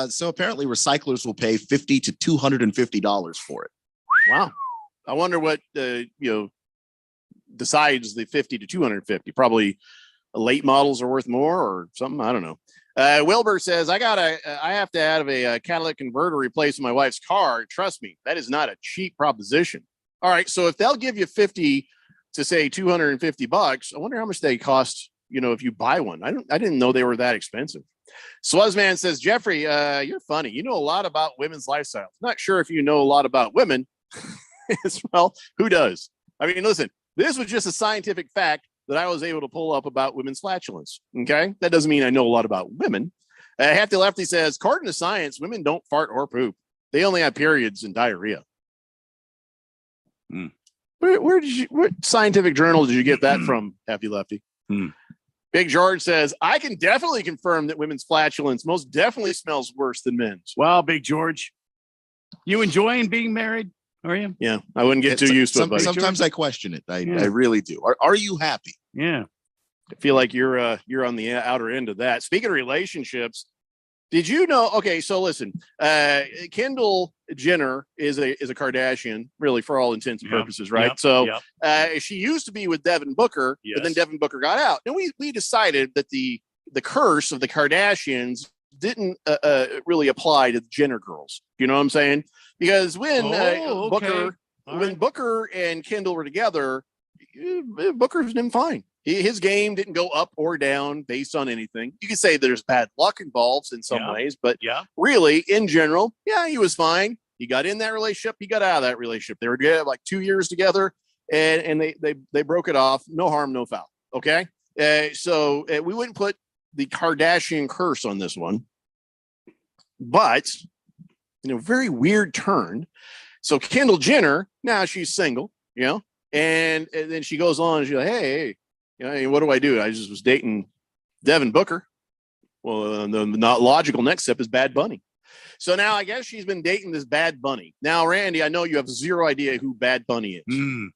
Speaker 11: So apparently recyclers will pay $50 to $250 for it.
Speaker 8: Wow. I wonder what decides the 50 to 250. Probably late models are worth more or something. I don't know. Wilbur says, I have to have a catalytic converter replaced in my wife's car. Trust me, that is not a cheap proposition. All right, so if they'll give you 50 to say $250, I wonder how much they cost, if you buy one. I didn't know they were that expensive. Swazman says, Jeffrey, you're funny. You know a lot about women's lifestyles. Not sure if you know a lot about women. Well, who does? I mean, listen, this was just a scientific fact that I was able to pull up about women's flatulence. Okay. That doesn't mean I know a lot about women. Hefty Lefty says, according to science, women don't fart or poop. They only have periods and diarrhea. What scientific journal did you get that from, Hefty Lefty? Big George says, I can definitely confirm that women's flatulence most definitely smells worse than men's.
Speaker 10: Wow, Big George. You enjoying being married? Are you?
Speaker 8: Yeah, I wouldn't get too used to it, buddy.
Speaker 11: Sometimes I question it. I really do. Are you happy?
Speaker 10: Yeah.
Speaker 8: I feel like you're on the outer end of that. Speaking of relationships, did you know? Okay, so listen, Kendall Jenner is a Kardashian, really, for all intents and purposes, right?
Speaker 10: Yep,
Speaker 8: So
Speaker 10: yep.
Speaker 8: she used to be with Devin Booker, but then
Speaker 10: Yes.
Speaker 8: Devin Booker got out, and we decided that the curse of the Kardashians didn't really apply to the Jenner girls. You know what I'm saying? Because when Booker and Kendall were together, Booker's been fine. His game didn't go up or down based on anything. You could say there's bad luck involved in some ways, but really, in general, he was fine. He got in that relationship. He got out of that relationship. They were together like 2 years together, and they broke it off. No harm, no foul. Okay, so we wouldn't put the Kardashian curse on this one, but very weird turn. So Kendall Jenner, now she's single, and then she goes on and she's like, hey, what do? I just was dating Devin Booker. Well, the not logical next step is Bad Bunny. So now I guess she's been dating this Bad Bunny. Now, Randy, I know you have zero idea who Bad Bunny is.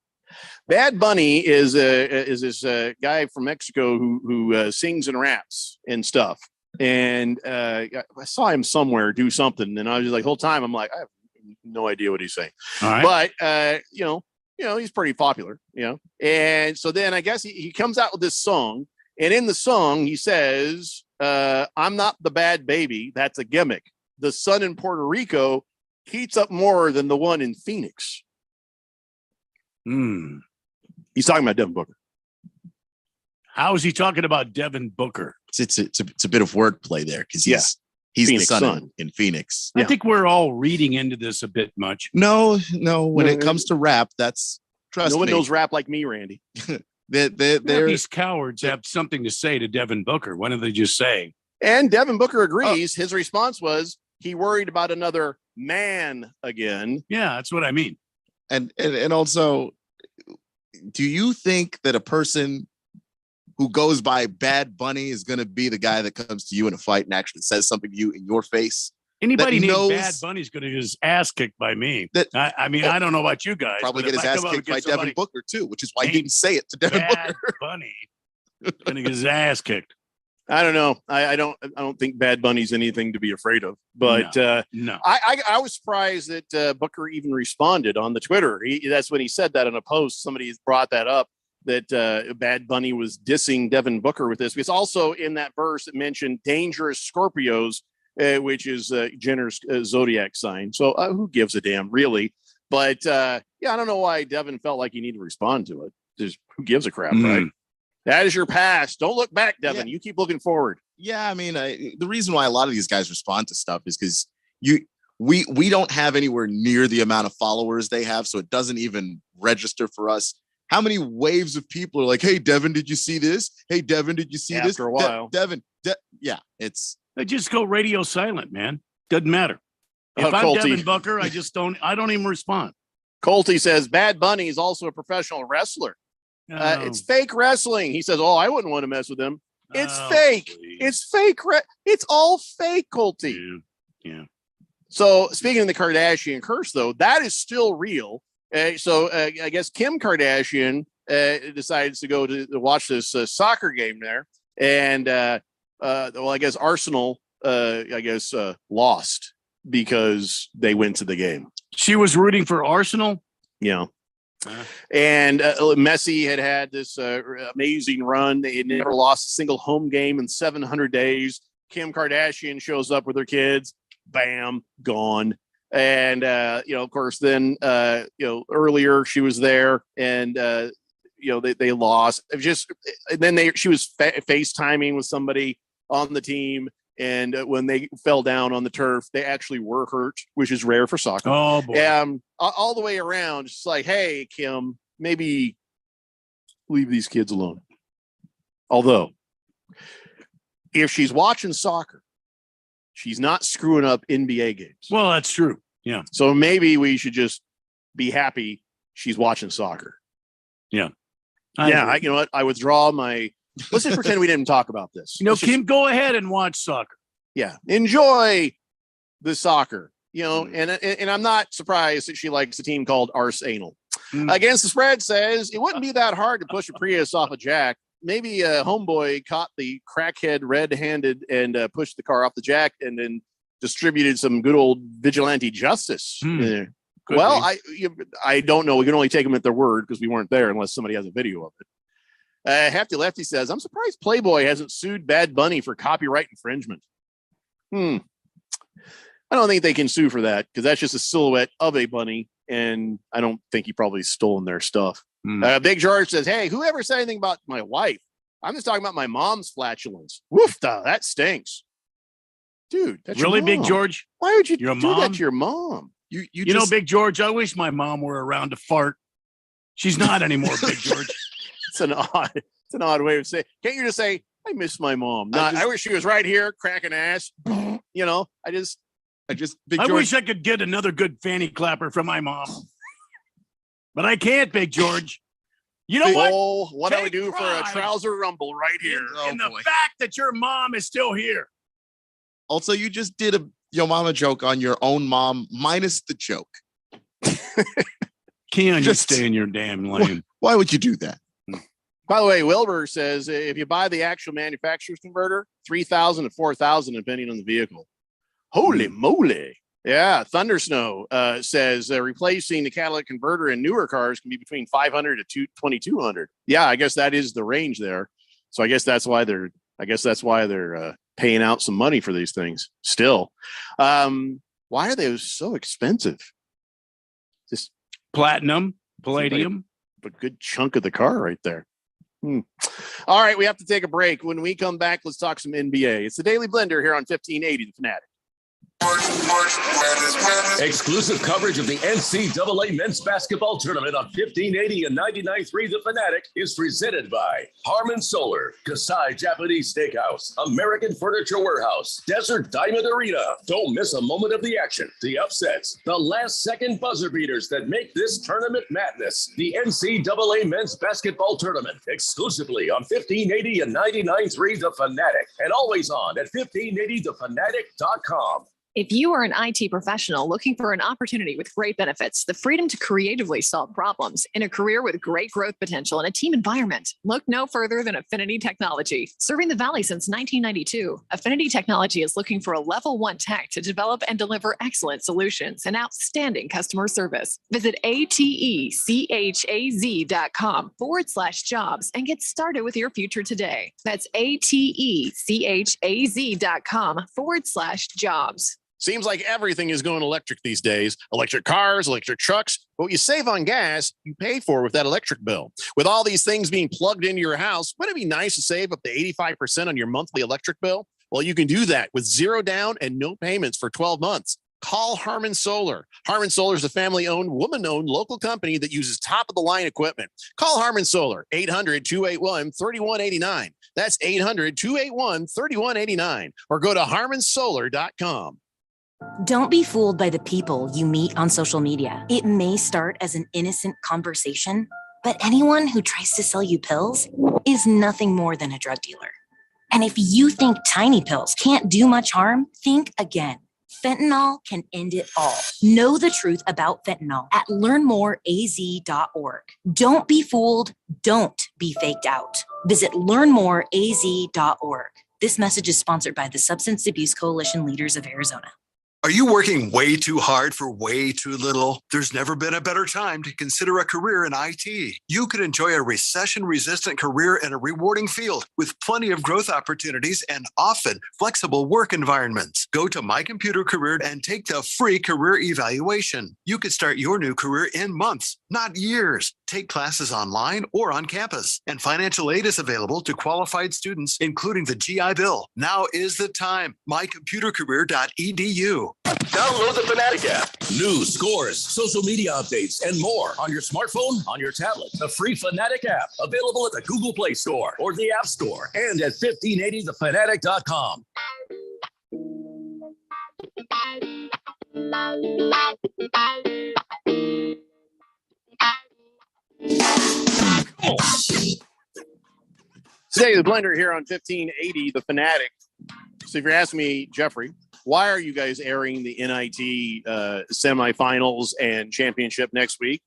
Speaker 8: Bad Bunny is this guy from Mexico who sings and raps and stuff. And I saw him somewhere do something, and I was just like, the whole time I'm like, I have no idea what he's saying.
Speaker 10: All right.
Speaker 8: But he's pretty popular, And so then I guess he comes out with this song, and in the song he says, I'm not the bad baby. That's a gimmick. The sun in Puerto Rico heats up more than the one in Phoenix. He's talking about Devin Booker.
Speaker 10: How is he talking about Devin Booker?
Speaker 11: It's a bit of wordplay there because he's
Speaker 8: Phoenix
Speaker 11: the sun
Speaker 8: Sun.
Speaker 11: in Phoenix.
Speaker 10: I think we're all reading into this a bit much.
Speaker 11: No. When it comes to rap, trust
Speaker 8: no one
Speaker 11: me.
Speaker 8: knows rap like me, Randy.
Speaker 10: These cowards have something to say to Devin Booker. Why don't they just say?
Speaker 8: And Devin Booker agrees. His response was he worried about another man again.
Speaker 10: Yeah, that's what I mean.
Speaker 11: And also, do you think that a person who goes by Bad Bunny is going to be the guy that comes to you in a fight and actually says something to you in your face.
Speaker 10: Anybody
Speaker 11: that
Speaker 10: named
Speaker 11: knows-
Speaker 10: Bad Bunny's going to get his ass kicked by me.
Speaker 11: That-
Speaker 10: I mean, I don't know about you guys.
Speaker 11: Probably
Speaker 10: but
Speaker 11: get
Speaker 10: if
Speaker 11: his
Speaker 10: I
Speaker 11: ass
Speaker 10: come up
Speaker 11: kicked by
Speaker 10: against
Speaker 11: Devin
Speaker 10: somebody
Speaker 11: Booker too, which is why he didn't say it to Devin
Speaker 10: Bad
Speaker 11: Booker.
Speaker 10: Bunny going to get his ass kicked.
Speaker 8: I don't know. I don't think Bad Bunny's anything to be afraid of. But
Speaker 10: No.
Speaker 8: I was surprised that Booker even responded on the Twitter. That's when he said that in a post. Somebody brought that up, that Bad Bunny was dissing Devin Booker with this. Because also in that verse it mentioned dangerous Scorpios, which is Jenner's zodiac sign. So who gives a damn, really? But I don't know why Devin felt like he needed to respond to it. Just who gives a crap, right? That is your past. Don't look back, Devin. You keep looking forward.
Speaker 11: Yeah, I mean, the reason why a lot of these guys respond to stuff is because we don't have anywhere near the amount of followers they have, so it doesn't even register for us. How many waves of people are like, "Hey, Devin, did you see this? Hey, Devin, did you see this?"
Speaker 8: After a while,
Speaker 11: Devin, they
Speaker 10: just go radio silent, man. Doesn't matter. If I'm
Speaker 8: Colty.
Speaker 10: Devin Booker, I don't even respond.
Speaker 8: Colty says Bad Bunny is also a professional wrestler. It's fake wrestling. He says, "Oh, I wouldn't want to mess with him. It's fake.
Speaker 10: Please.
Speaker 8: It's fake. It's all fake, Colty."
Speaker 10: Yeah.
Speaker 8: So speaking of the Kardashian curse, though, that is still real. I guess Kim Kardashian decides to go to watch this soccer game there, and I guess Arsenal, lost because they went to the game.
Speaker 10: She was rooting for Arsenal.
Speaker 8: Yeah. And Messi had this amazing run. They had never lost a single home game in 700 days. Kim Kardashian shows up with her kids. Bam, gone. And, of course, then, earlier she was there and, they lost. It just, and then she was FaceTiming with somebody on the team. And when they fell down on the turf, they actually were hurt, which is rare for soccer.
Speaker 10: Oh, boy.
Speaker 8: All the way around, it's like, hey, Kim, maybe leave these kids alone. Although, if she's watching soccer, she's not screwing up NBA games.
Speaker 10: Well, that's true. Yeah.
Speaker 8: So maybe we should just be happy she's watching soccer.
Speaker 10: Yeah.
Speaker 8: You know what? I withdraw my... Let's just pretend we didn't talk about this.
Speaker 10: Kim, go ahead and watch soccer.
Speaker 8: Yeah. Enjoy the soccer, and I'm not surprised that she likes a team called Arsenal. Against the Spread says it wouldn't be that hard to push a Prius off a jack. Maybe a homeboy caught the crackhead red-handed and pushed the car off the jack and then distributed some good old vigilante justice. Well, I don't know. We can only take them at their word because we weren't there unless somebody has a video of it. Hefty Lefty says, I'm surprised Playboy hasn't sued Bad Bunny for copyright infringement. I don't think they can sue for that because that's just a silhouette of a bunny. And I don't think he probably stolen their stuff. Big George says, hey, whoever said anything about my wife? I'm just talking about my mom's flatulence. Woofda, that stinks. Dude, that's
Speaker 10: really,
Speaker 8: your mom.
Speaker 10: Big George?
Speaker 8: Why would you
Speaker 10: Your
Speaker 8: do
Speaker 10: mom?
Speaker 8: that to your mom?
Speaker 10: You know, Big George, I wish my mom were around to fart. She's not anymore, Big George.
Speaker 8: It's an odd way of saying. Can't you just say, I miss my mom? I wish she was right here cracking ass. I
Speaker 10: wish I could get another good fanny clapper from my mom. But I can't, Big George. You know what?
Speaker 8: Oh, what do
Speaker 10: Take
Speaker 8: we do for a
Speaker 10: pride
Speaker 8: trouser rumble right here?
Speaker 10: in the fact that your mom is still here.
Speaker 11: Also, you just did a Yo Mama joke on your own mom, minus the joke.
Speaker 10: Keon, just stay in your damn lane.
Speaker 11: Why would you do that?
Speaker 8: By the way, Wilbur says if you buy the actual manufacturer's converter, $3,000 to $4,000 depending on the vehicle. Holy moly! Yeah, Thunder Snow says replacing the catalytic converter in newer cars can be between $500 to $2,200. Yeah, I guess that is the range there. So I guess that's why they're paying out some money for these things. Still, why are they so expensive? Just
Speaker 10: platinum, palladium,
Speaker 8: a good chunk of the car right there. All right, we have to take a break. When we come back, let's talk some NBA. It's the Daily Blender here on 1580 The Fanatic.
Speaker 7: Exclusive coverage of the NCAA men's basketball tournament on 1580 and 99.3 The Fanatic is presented by Harmon Solar, Kasai Japanese Steakhouse, American Furniture Warehouse, Desert Diamond Arena. Don't miss a moment of the action, the upsets, the last-second buzzer beaters that make this tournament madness. The NCAA men's basketball tournament, exclusively on 1580 and 99.3 The Fanatic, and always on at 1580thefanatic.com.
Speaker 15: If you are an IT professional looking for an opportunity with great benefits, the freedom to creatively solve problems in a career with great growth potential and a team environment, look no further than Affinity Technology. Serving the Valley since 1992, Affinity Technology is looking for a level 1 tech to develop and deliver excellent solutions and outstanding customer service. Visit atechaz.com/jobs and get started with your future today. That's atechaz.com/jobs.
Speaker 8: Seems like everything is going electric these days. Electric cars, electric trucks. But what you save on gas, you pay for with that electric bill. With all these things being plugged into your house, wouldn't it be nice to save up to 85% on your monthly electric bill? Well, you can do that with zero down and no payments for 12 months. Call Harmon Solar. Harmon Solar is a family-owned, woman-owned local company that uses top-of-the-line equipment. Call Harmon Solar, 800-281-3189. That's 800-281-3189. Or go to harmonsolar.com.
Speaker 20: Don't be fooled by the people you meet on social media. It may start as an innocent conversation, but anyone who tries to sell you pills is nothing more than a drug dealer. And if you think tiny pills can't do much harm, think again. Fentanyl can end it all. Know the truth about fentanyl at learnmoreaz.org. Don't be fooled. Don't be faked out. Visit learnmoreaz.org. This message is sponsored by the Substance Abuse Coalition Leaders of Arizona.
Speaker 21: Are you working way too hard for way too little? There's never been a better time to consider a career in IT. You could enjoy a recession-resistant career in a rewarding field with plenty of growth opportunities and often flexible work environments. Go to My Computer Career and take the free career evaluation. You could start your new career in months, not years. Take classes online or on campus, and financial aid is available to qualified students, including the GI Bill. Now is the time. mycomputercareer.edu.
Speaker 7: Download the Fanatic app. News, scores, social media updates, and more on your smartphone, on your tablet. The free Fanatic app, available at the Google Play Store or the App Store, and at 1580thefanatic.com.
Speaker 8: Today, the Blender here on 1580 The Fanatic. So if you're asking me, Jeffrey, why are you guys airing the NIT semifinals and championship next week?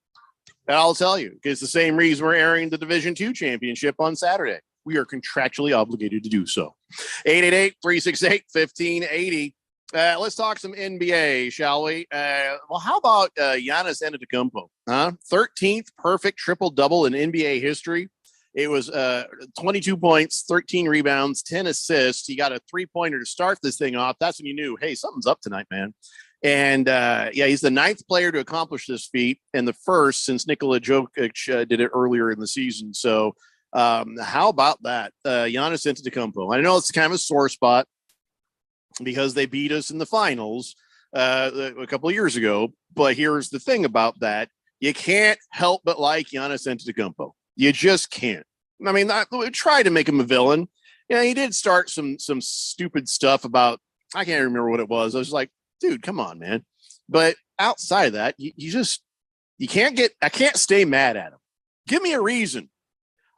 Speaker 8: And I'll tell you, it's the same reason we're airing the Division II championship on Saturday. We are contractually obligated to do so. 888-368-1580. Let's talk some NBA, shall we? Well, how about Giannis Antetokounmpo? 13th perfect triple-double in NBA history. It was 22 points, 13 rebounds, 10 assists. He got a three-pointer to start this thing off. That's when you knew, hey, something's up tonight, man. And, he's the 9th player to accomplish this feat and the first since Nikola Jokic did it earlier in the season. So how about that? Giannis Antetokounmpo. I know it's kind of a sore spot because they beat us in the finals a couple of years ago. But here's the thing about that. You can't help but like Giannis Antetokounmpo. You just can't. I mean, try to make him a villain. Yeah, he did start some stupid stuff about, I can't remember what it was. I was like, dude, come on, man. But outside of that, I can't stay mad at him. Give me a reason.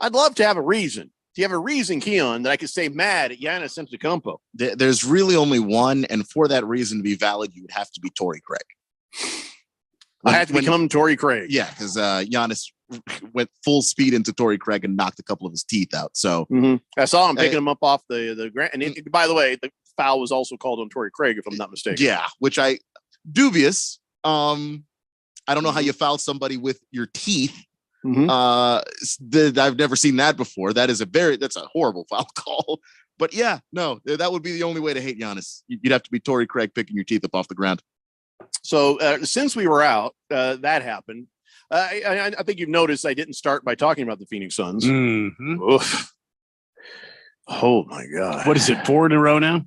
Speaker 8: I'd love to have a reason. Do you have a reason, Keon, that I could stay mad at Giannis Antetokounmpo?
Speaker 11: There's really only one, and for that reason to be valid, you would have to be Torrey Craig.
Speaker 8: I had to become Torrey Craig.
Speaker 11: Yeah, because Giannis went full speed into Torrey Craig and knocked a couple of his teeth out. So
Speaker 8: I saw him picking him up off the ground. And by the way, the foul was also called on Torrey Craig, if I'm not mistaken.
Speaker 11: Yeah, which dubious. I don't know how you foul somebody with your teeth. I've never seen that before. That's a horrible foul call. But yeah, no, that would be the only way to hate Giannis. You'd have to be Torrey Craig picking your teeth up off the ground.
Speaker 8: So since we were out, that happened. I think you've noticed I didn't start by talking about the Phoenix Suns.
Speaker 10: Mm-hmm.
Speaker 8: Oh my God.
Speaker 10: What is it, 4 in a row now?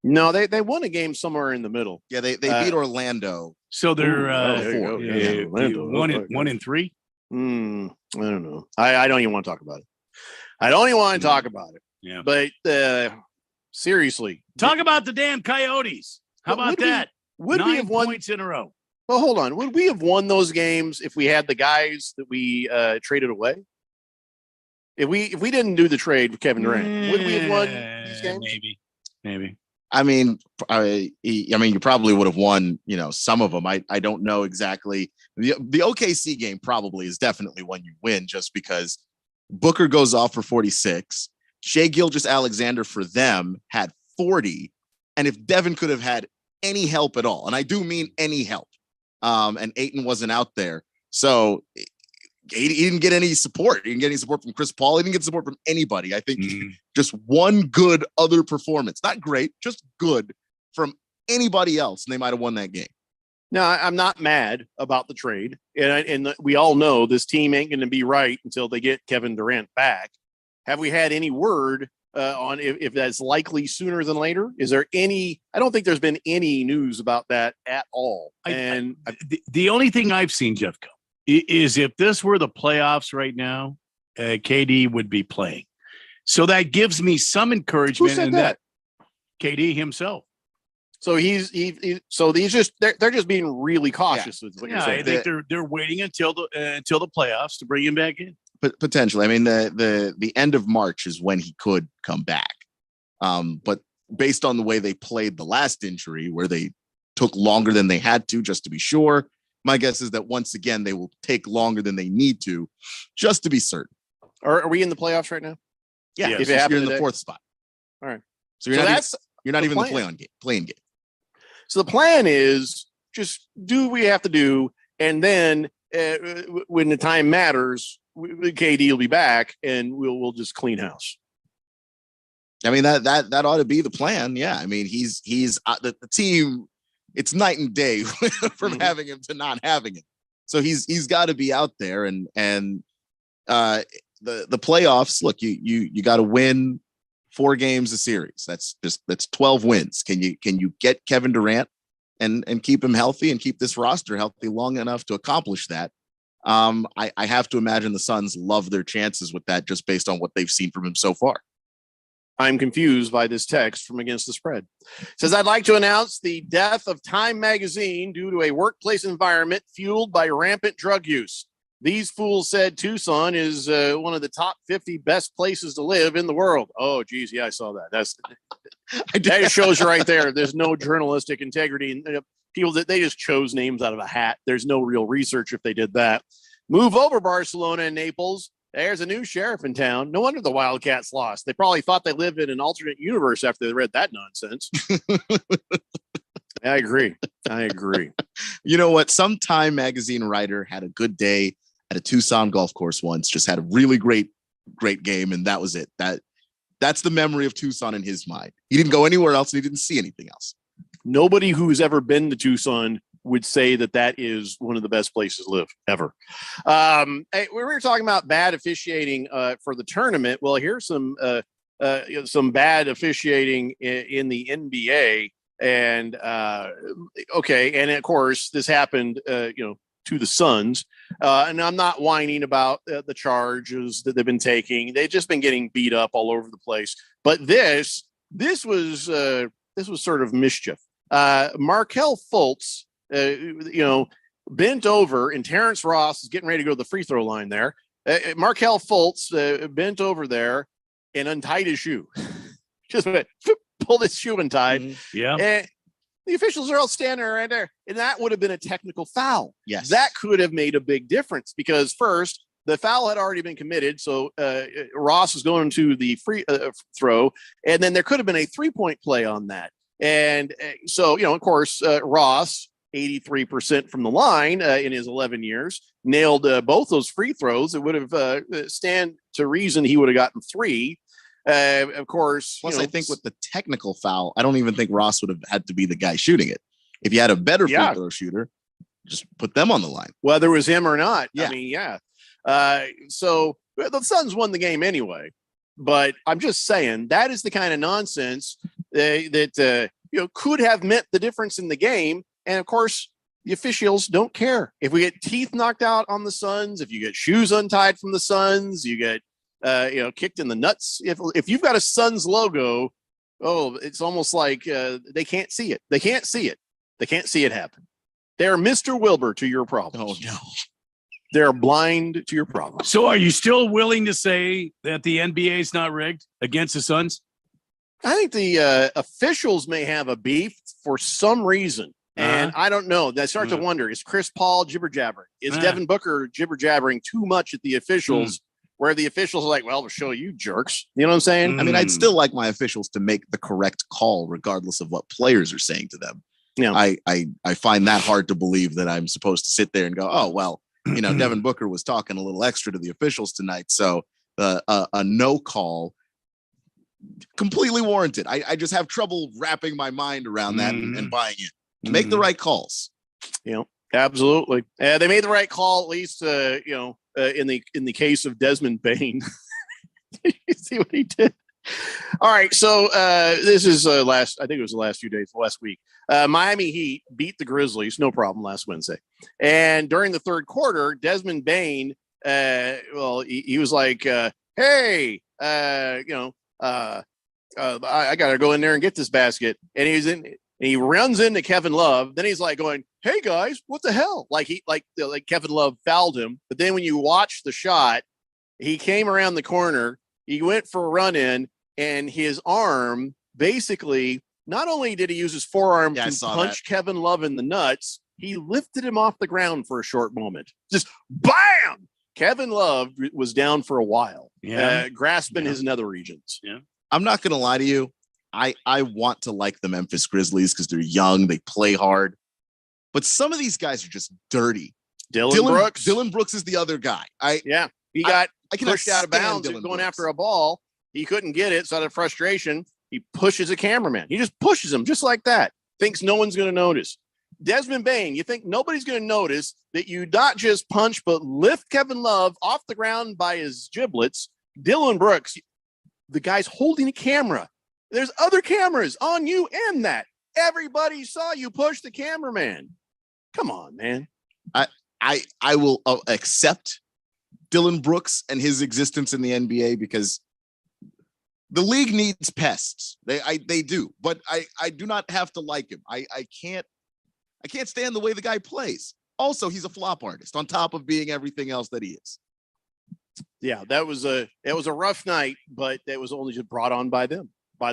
Speaker 8: No, they won a game somewhere in the middle.
Speaker 11: Yeah, they beat Orlando.
Speaker 10: So they're
Speaker 8: Orlando.
Speaker 10: 1-3.
Speaker 8: I don't know. I don't even want to talk about it. I don't even want to talk about it.
Speaker 10: Yeah.
Speaker 8: But seriously,
Speaker 10: talk about the damn Coyotes. How about that?
Speaker 8: Would we have
Speaker 10: 9
Speaker 8: won
Speaker 10: points in a row?
Speaker 8: Well, hold on. Would we have won those games if we had the guys that we traded away? If we didn't do the trade with Kevin Durant, would we have won these games?
Speaker 10: Maybe.
Speaker 11: I mean, you probably would have won, some of them. I don't know exactly. The OKC game probably is definitely one you win just because Booker goes off for 46. Shai Gilgeous-Alexander for them had 40. And if Devin could have had any help at all, and I do mean any help, and Ayton wasn't out there. So he didn't get any support. He didn't get any support from Chris Paul. He didn't get support from anybody. I think just one good other performance, not great, just good from anybody else. And they might've won that game.
Speaker 8: No, I'm not mad about the trade. And we all know this team ain't going to be right until they get Kevin Durant back. Have we had any word on if that's likely sooner than later? Is there any? I don't think there's been any news about that at all.
Speaker 10: The only thing I've seen, Jeffco, is if this were the playoffs right now, KD would be playing. So that gives me some encouragement.
Speaker 8: Who said
Speaker 10: in
Speaker 8: that?
Speaker 10: KD himself.
Speaker 8: So they're just being really cautious with what you're saying.
Speaker 10: I think they're waiting until the playoffs to bring him back in.
Speaker 11: But potentially, I mean, the end of March is when he could come back. But based on the way they played the last injury, where they took longer than they had to, just to be sure, my guess is that once again they will take longer than they need to, just to be certain.
Speaker 8: Are we in the playoffs right now?
Speaker 11: Yeah,
Speaker 8: if
Speaker 11: you're in the
Speaker 8: today?
Speaker 11: fourth spot.
Speaker 8: All right.
Speaker 11: So you're not even in the playing game.
Speaker 8: So the plan is just do what we have to do, and then when the time matters, KD will be back, and we'll just clean house.
Speaker 11: I mean that ought to be the plan. Yeah, I mean he's the team. It's night and day from having him to not having him. So he's got to be out there, and the playoffs. Look, you got to win 4 games a series. That's 12 wins. Can you get Kevin Durant and keep him healthy and keep this roster healthy long enough to accomplish that? I have to imagine the Suns love their chances with that just based on what they've seen from him so far.
Speaker 8: I'm confused by this text from Against the Spread. It says, I'd like to announce the death of Time magazine due to a workplace environment fueled by rampant drug use. These fools said Tucson is one of the top 50 best places to live in the world. Oh, geez. Yeah, I saw that. That shows you right there. There's no journalistic integrity. And people that they just chose names out of a hat. There's no real research if they did that. Move over Barcelona and Naples. There's a new sheriff in town. No wonder the Wildcats lost. They probably thought they lived in an alternate universe after they read that nonsense. I agree.
Speaker 11: You know what? Some Time magazine writer had a good day at a Tucson golf course once, just had a really great game. And that was it. That's the memory of Tucson in his mind. He didn't go anywhere else. And he didn't see anything else.
Speaker 8: Nobody who's ever been to Tucson would say that is one of the best places to live ever. Hey, we were talking about bad officiating for the tournament. Well, here's some bad officiating in the NBA. And and of course, this happened, to the Suns. And I'm not whining about the charges that they've been taking. They've just been getting beat up all over the place. But this was sort of mischief. Markelle Fultz, bent over, and Terrence Ross is getting ready to go to the free throw line there. Markelle Fultz bent over there and untied his shoe. Just pulled his shoe untied.
Speaker 10: Yeah.
Speaker 8: And the officials are all standing right there. And that would have been a technical foul.
Speaker 11: Yes.
Speaker 8: That could have made a big difference because first, the foul had already been committed. So Ross was going to the free throw. And then there could have been a 3-point play on that. And so, of course, Ross, 83% from the line in his 11 years, nailed both those free throws. It would have stand to reason he would have gotten 3. Of course.
Speaker 11: Plus, I think with the technical foul, I don't even think Ross would have had to be the guy shooting it. If you had a better free throw shooter, just put them on the line.
Speaker 8: Whether it was him or not.
Speaker 11: Yeah.
Speaker 8: I mean, so the Suns won the game anyway. But I'm just saying that is the kind of nonsense that could have meant the difference in the game. And of course, the officials don't care. If we get teeth knocked out on the Suns, if you get shoes untied from the Suns, you get kicked in the nuts. If you've got a Suns logo, it's almost like they can't see it. They can't see it. They can't see it happen. They're Mr. Wilbur to your problems. Oh no. They're blind to your problems.
Speaker 10: So are you still willing to say that the NBA is not rigged against the Suns?
Speaker 8: I think the officials may have a beef for some reason. And I don't know. I start to wonder, is Chris Paul jibber-jabbering? Is Devin Booker jibber-jabbering too much at the officials where the officials are like, well, we'll show you jerks. You know what I'm saying?
Speaker 11: I mean, I'd still like my officials to make the correct call regardless of what players are saying to them.
Speaker 8: Yeah.
Speaker 11: I find that hard to believe that I'm supposed to sit there and go, oh, well, Devin Booker was talking a little extra to the officials tonight. So a no call completely warranted. I just have trouble wrapping my mind around that and buying it. Make the right calls.
Speaker 8: Absolutely. They made the right call, at least, in the case of Desmond Bain. You see what he did? All right. So this is I think it was the last few days, last week. Miami Heat beat the Grizzlies, no problem, last Wednesday. And during the third quarter, Desmond Bain, he was like, hey, I got to go in there and get this basket. And he runs into Kevin Love. Then he's like going, hey guys, what the hell? Like Kevin Love fouled him. But then when you watch the shot, he came around the corner, he went for a run in, and his arm basically, not only did he use his forearm to punch Kevin Love in the nuts, he lifted him off the ground for a short moment. Just bam! Kevin Love was down for a while, grasping his nether regions.
Speaker 10: Yeah.
Speaker 11: I'm not going to lie to you. I want to like the Memphis Grizzlies because they're young, they play hard, but some of these guys are just dirty. Dylan Brooks is the other guy.
Speaker 8: He got pushed out of bounds going after a ball. He couldn't get it, so out of frustration, he pushes a cameraman. He just pushes him just like that. Thinks no one's going to notice. Desmond Bain, you think nobody's going to notice that you not just punch but lift Kevin Love off the ground by his giblets. Dylan Brooks, the guy's holding a camera. There's other cameras on you and that. Everybody saw you push the cameraman. Come on, man.
Speaker 11: I will accept Dylan Brooks and his existence in the NBA because the league needs pests. They do, but I do not have to like him. I can't stand the way the guy plays. Also, he's a flop artist on top of being everything else that he is.
Speaker 8: Yeah, it was a rough night, but it was only just brought on by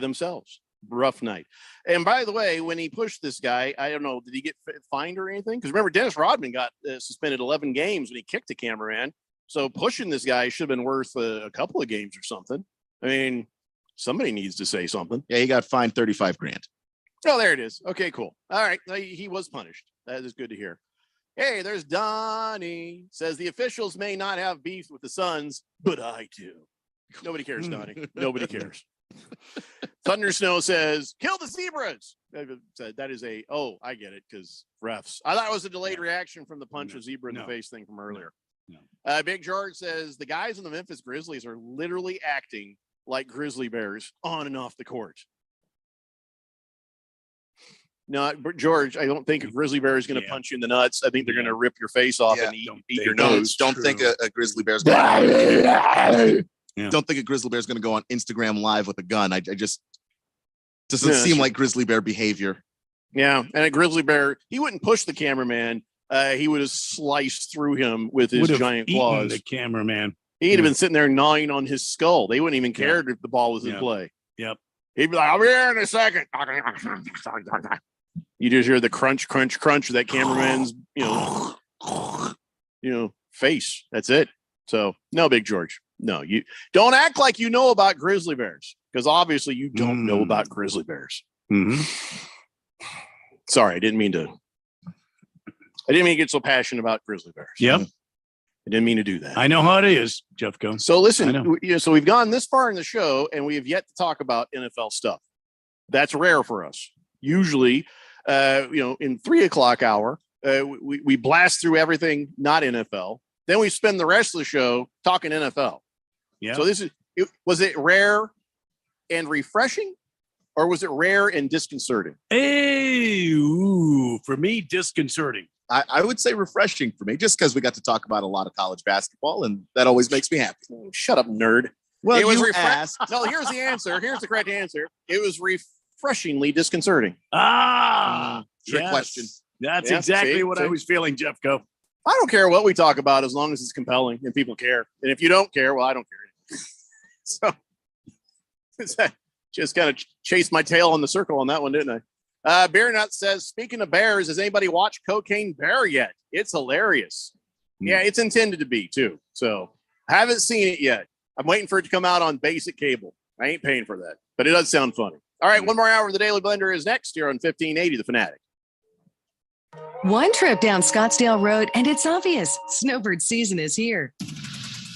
Speaker 8: themselves. Rough night. And by the way, when he pushed this guy, I don't know, did he get fined or anything? Because remember, Dennis Rodman got suspended 11 games when he kicked the cameraman. So pushing this guy should have been worth a couple of games or something. I mean, somebody needs to say something.
Speaker 11: Yeah, he got fined $35,000.
Speaker 8: Oh, there it is. Okay, cool. All right, he was punished. That is good to hear. Hey, there's Donnie. Says the officials may not have beef with the Suns, but I do. Nobody cares, Donnie. Nobody cares. Thunder Snow says, kill the zebras. That is I get it, because refs. I thought it was a delayed reaction from the punch of zebra in the face thing from earlier. No. Big George says the guys in the Memphis Grizzlies are literally acting like grizzly bears on and off the court. No, George, I don't think a grizzly bear is going to punch you in the nuts. I think they're going to rip your face off and eat your nose.
Speaker 11: Don't think a grizzly bear's going to Don't think a grizzly bear is going to go on Instagram Live with a gun. I just doesn't seem like grizzly bear behavior.
Speaker 8: Yeah, and a grizzly bear, he wouldn't push the cameraman. He would have sliced through him with his giant claws.
Speaker 10: The cameraman.
Speaker 8: He'd have been sitting there gnawing on his skull. They wouldn't even care if the ball was in play.
Speaker 10: Yep.
Speaker 8: He'd be like, "I'll be here in a second." You just hear the crunch, crunch, crunch of that cameraman's, face. That's it. So no, Big George. No, you don't act like you know about grizzly bears, because obviously you don't know about grizzly bears.
Speaker 10: Mm-hmm.
Speaker 8: Sorry, I didn't mean to get so passionate about grizzly bears.
Speaker 10: Yep.
Speaker 8: I didn't mean to do that.
Speaker 10: I know how it is, Jeff Combs.
Speaker 8: So listen, so we've gone this far in the show and we have yet to talk about NFL stuff. That's rare for us. Usually, in 3 o'clock hour, we blast through everything not NFL. Then we spend the rest of the show talking NFL.
Speaker 10: Yeah.
Speaker 8: So was it rare and refreshing, or was it rare and disconcerting?
Speaker 10: Hey, ooh, for me, disconcerting.
Speaker 11: I would say refreshing for me, just because we got to talk about a lot of college basketball, and that always makes me happy.
Speaker 8: Shut up, nerd.
Speaker 11: Well,
Speaker 8: it was
Speaker 11: you asked.
Speaker 8: No, here's the answer. Here's the correct answer. It was refreshingly disconcerting.
Speaker 11: Trick question.
Speaker 10: That's
Speaker 8: Yeah,
Speaker 10: exactly
Speaker 8: see,
Speaker 10: what I
Speaker 8: see.
Speaker 10: was feeling, Jeffco.
Speaker 8: I don't care what we talk about as long as it's compelling and people care. And if you don't care, well, I don't care. So just kind of chased my tail on the circle on that one, didn't I? Bear Nut says, speaking of bears, has anybody watched Cocaine Bear yet? It's hilarious. Yeah, it's intended to be too. So I haven't seen it yet. I'm waiting for it to come out on basic cable. I ain't paying for that, but it does sound funny. All right, one more hour of the Daily Blender is next here on 1580 The Fanatic.
Speaker 2: One trip down Scottsdale Road, and it's obvious snowbird season is here.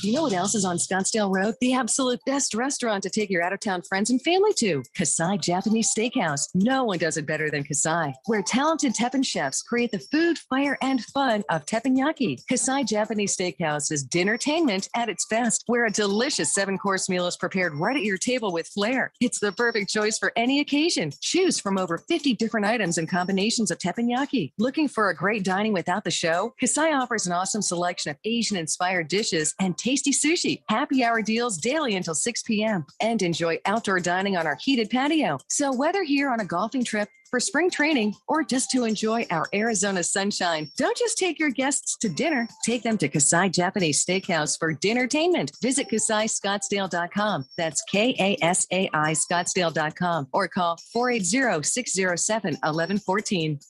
Speaker 2: You know what else is on Scottsdale Road? The absolute best restaurant to take your out-of-town friends and family to. Kasai Japanese Steakhouse. No one does it better than Kasai, where talented Teppan chefs create the food, fire, and fun of teppanyaki. Kasai Japanese Steakhouse is dinnertainment at its best, where a delicious 7-course meal is prepared right at your table with flair. It's the perfect choice for any occasion. Choose from over 50 different items and combinations of teppanyaki. Looking for a great dining without the show? Kasai offers an awesome selection of Asian-inspired dishes and tasty sushi. Happy hour deals daily until 6 p.m. And enjoy outdoor dining on our heated patio. So whether here on a golfing trip, for spring training, or just to enjoy our Arizona sunshine, don't just take your guests to dinner. Take them to Kasai Japanese Steakhouse for dinnertainment. Visit KasaiScottsdale.com. That's KASAI Scottsdale.com or call 480-607-1114.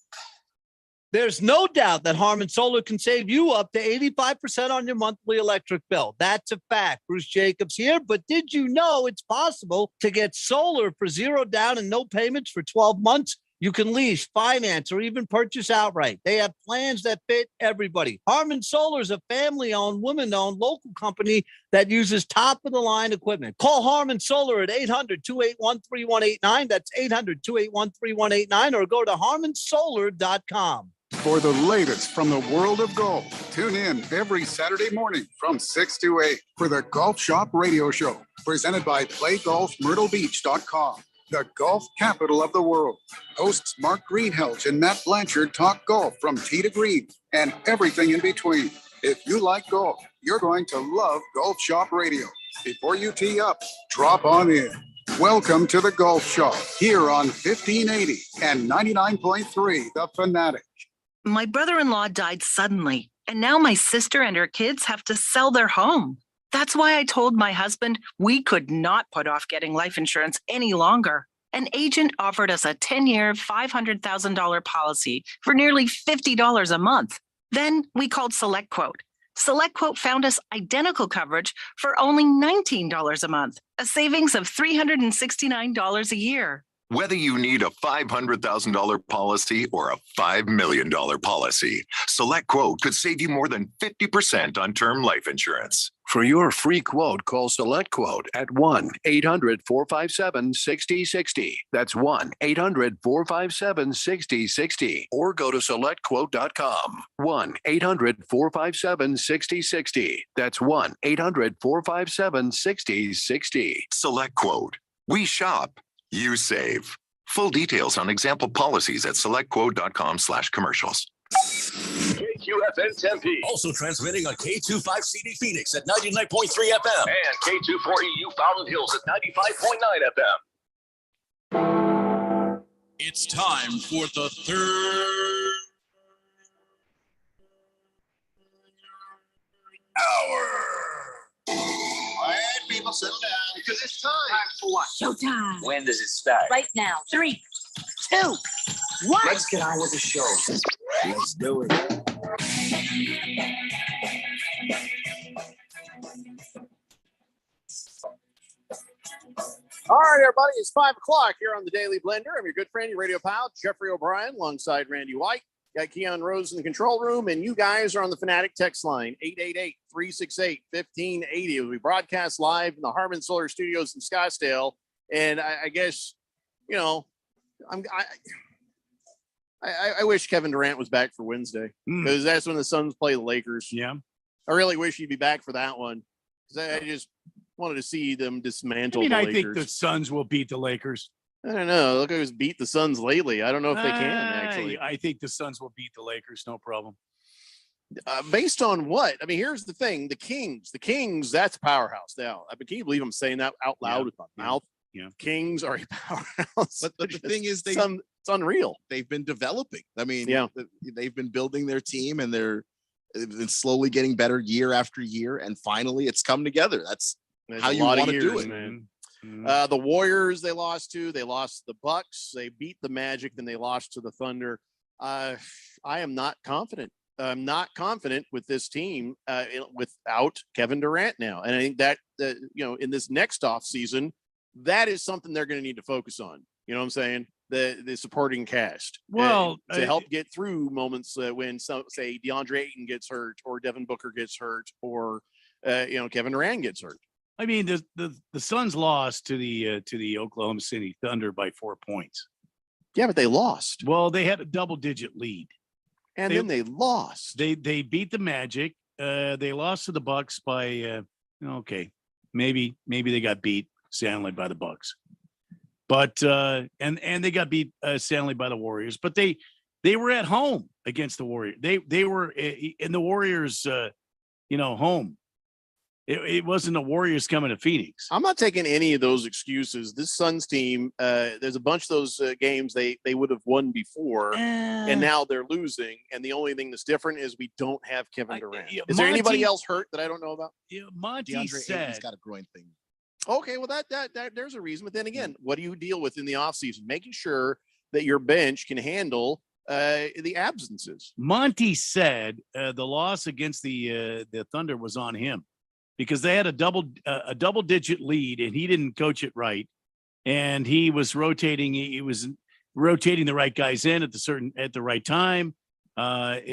Speaker 6: There's no doubt that Harmon Solar can save you up to 85% on your monthly electric bill. That's a fact. Bruce Jacobs here. But did you know it's possible to get solar for zero down and no payments for 12 months? You can lease, finance, or even purchase outright. They have plans that fit everybody. Harmon Solar is a family-owned, woman-owned local company that uses top-of-the-line equipment. Call Harmon Solar at 800-281-3189. That's 800-281-3189, or go to harmonsolar.com.
Speaker 14: For the latest from the world of golf, tune in every Saturday morning from 6 to 8 for the Golf Shop Radio Show, presented by PlayGolfMyrtleBeach.com, the golf capital of the world. Hosts Mark Greenhelch and Matt Blanchard talk golf from tee to green and everything in between. If you like golf, you're going to love Golf Shop Radio. Before you tee up, drop on in. Welcome to the Golf Shop here on 1580 and 99.3 The Fanatic.
Speaker 22: My brother-in-law died suddenly, and now my sister and her kids have to sell their home. That's why I told my husband we could not put off getting life insurance any longer. An agent offered us a 10-year, $500,000 policy for nearly $50 a month. Then we called SelectQuote. SelectQuote found us identical coverage for only $19 a month, a savings of $369 a year.
Speaker 23: Whether you need a $500,000 policy or a $5 million policy, SelectQuote could save you more than 50% on term life insurance.
Speaker 24: For your free quote, call SelectQuote at 1-800-457-6060. That's 1-800-457-6060. Or go to SelectQuote.com. 1-800-457-6060. That's 1-800-457-6060.
Speaker 23: SelectQuote. We shop. You save. Full details on example policies at selectquote.com/commercials.
Speaker 7: KQFN Tempe. Also transmitting on K25CD Phoenix at 99.3 FM and K24EU Fountain Hills at 95.9 FM.
Speaker 25: It's time for the third
Speaker 9: hour. Quiet, people, sit down because it's time. Time for what?
Speaker 3: Showtime.
Speaker 9: When does it start?
Speaker 3: Right now. 3, 2, 1.
Speaker 9: Let's get on with the show. Let's do it.
Speaker 8: All right, everybody, it's 5 o'clock here on the Daily Blender. I'm your good friend, your radio pal, Jeffrey O'Brien, alongside Randy White. Got Keon Rose in the control room, and you guys are on the Fanatic text line, 888-368-1580. We broadcast live in the Harmon Solar Studios in Scottsdale, and I guess, you know, I wish Kevin Durant was back for Wednesday, because that's when the Suns play the Lakers.
Speaker 10: Yeah.
Speaker 8: I really wish he'd be back for that one, because I just wanted to see them dismantle the
Speaker 10: I
Speaker 8: Lakers.
Speaker 10: think the Suns will beat the Lakers.
Speaker 8: I don't know. Look who's beat the Suns lately. I don't know if they can actually.
Speaker 10: I think the Suns will beat the Lakers, no problem.
Speaker 8: Based on what? I mean, here's the thing: the Kings. That's a powerhouse now. I mean, can you believe I'm saying that out loud with my mouth?
Speaker 10: Yeah,
Speaker 8: Kings are a powerhouse.
Speaker 11: But the thing is,
Speaker 8: it's unreal.
Speaker 11: They've been developing. I mean,
Speaker 8: Yeah.
Speaker 11: they've been building their team, and they've been slowly getting better year after year, and finally, it's come together. That's
Speaker 8: There's
Speaker 11: how
Speaker 8: a
Speaker 11: you
Speaker 8: lot of
Speaker 11: want to do
Speaker 8: years,
Speaker 11: it.
Speaker 8: man.
Speaker 10: Mm-hmm.
Speaker 8: The Warriors they lost to the Bucks. They beat the Magic, then they lost to the Thunder. I am not confident. I'm not confident with this team without Kevin Durant now, and I think that in this next off season, that is something they're going to need to focus on. You know what I'm saying? The supporting cast.
Speaker 10: Well,
Speaker 8: to help get through moments when say DeAndre Ayton gets hurt, or Devin Booker gets hurt, or Kevin Durant gets hurt.
Speaker 10: I mean, the Suns lost to the Oklahoma City Thunder by 4 points.
Speaker 8: Yeah, but they lost.
Speaker 10: Well, they had a double-digit lead,
Speaker 8: and then they lost.
Speaker 10: They beat the Magic. They lost to the Bucks by okay, maybe they got beat soundly by the Bucks, but and they got beat soundly by the Warriors. But they were at home against the Warriors. They were in the Warriors, home. It wasn't the Warriors coming to Phoenix.
Speaker 8: I'm not taking any of those excuses. This Suns team, there's a bunch of those games they would have won before, and now they're losing. And the only thing that's different is we don't have Kevin Durant. Is there anybody else hurt that I don't know about?
Speaker 10: Yeah, Monty
Speaker 11: DeAndre Ayton's got a groin thing.
Speaker 8: Okay, well that there's a reason. But then again, what do you deal with in the offseason? Making sure that your bench can handle the absences.
Speaker 10: Monty said the loss against the Thunder was on him, because they had a double-digit lead and he didn't coach it right, and he was rotating. He was rotating the right guys in at the right time.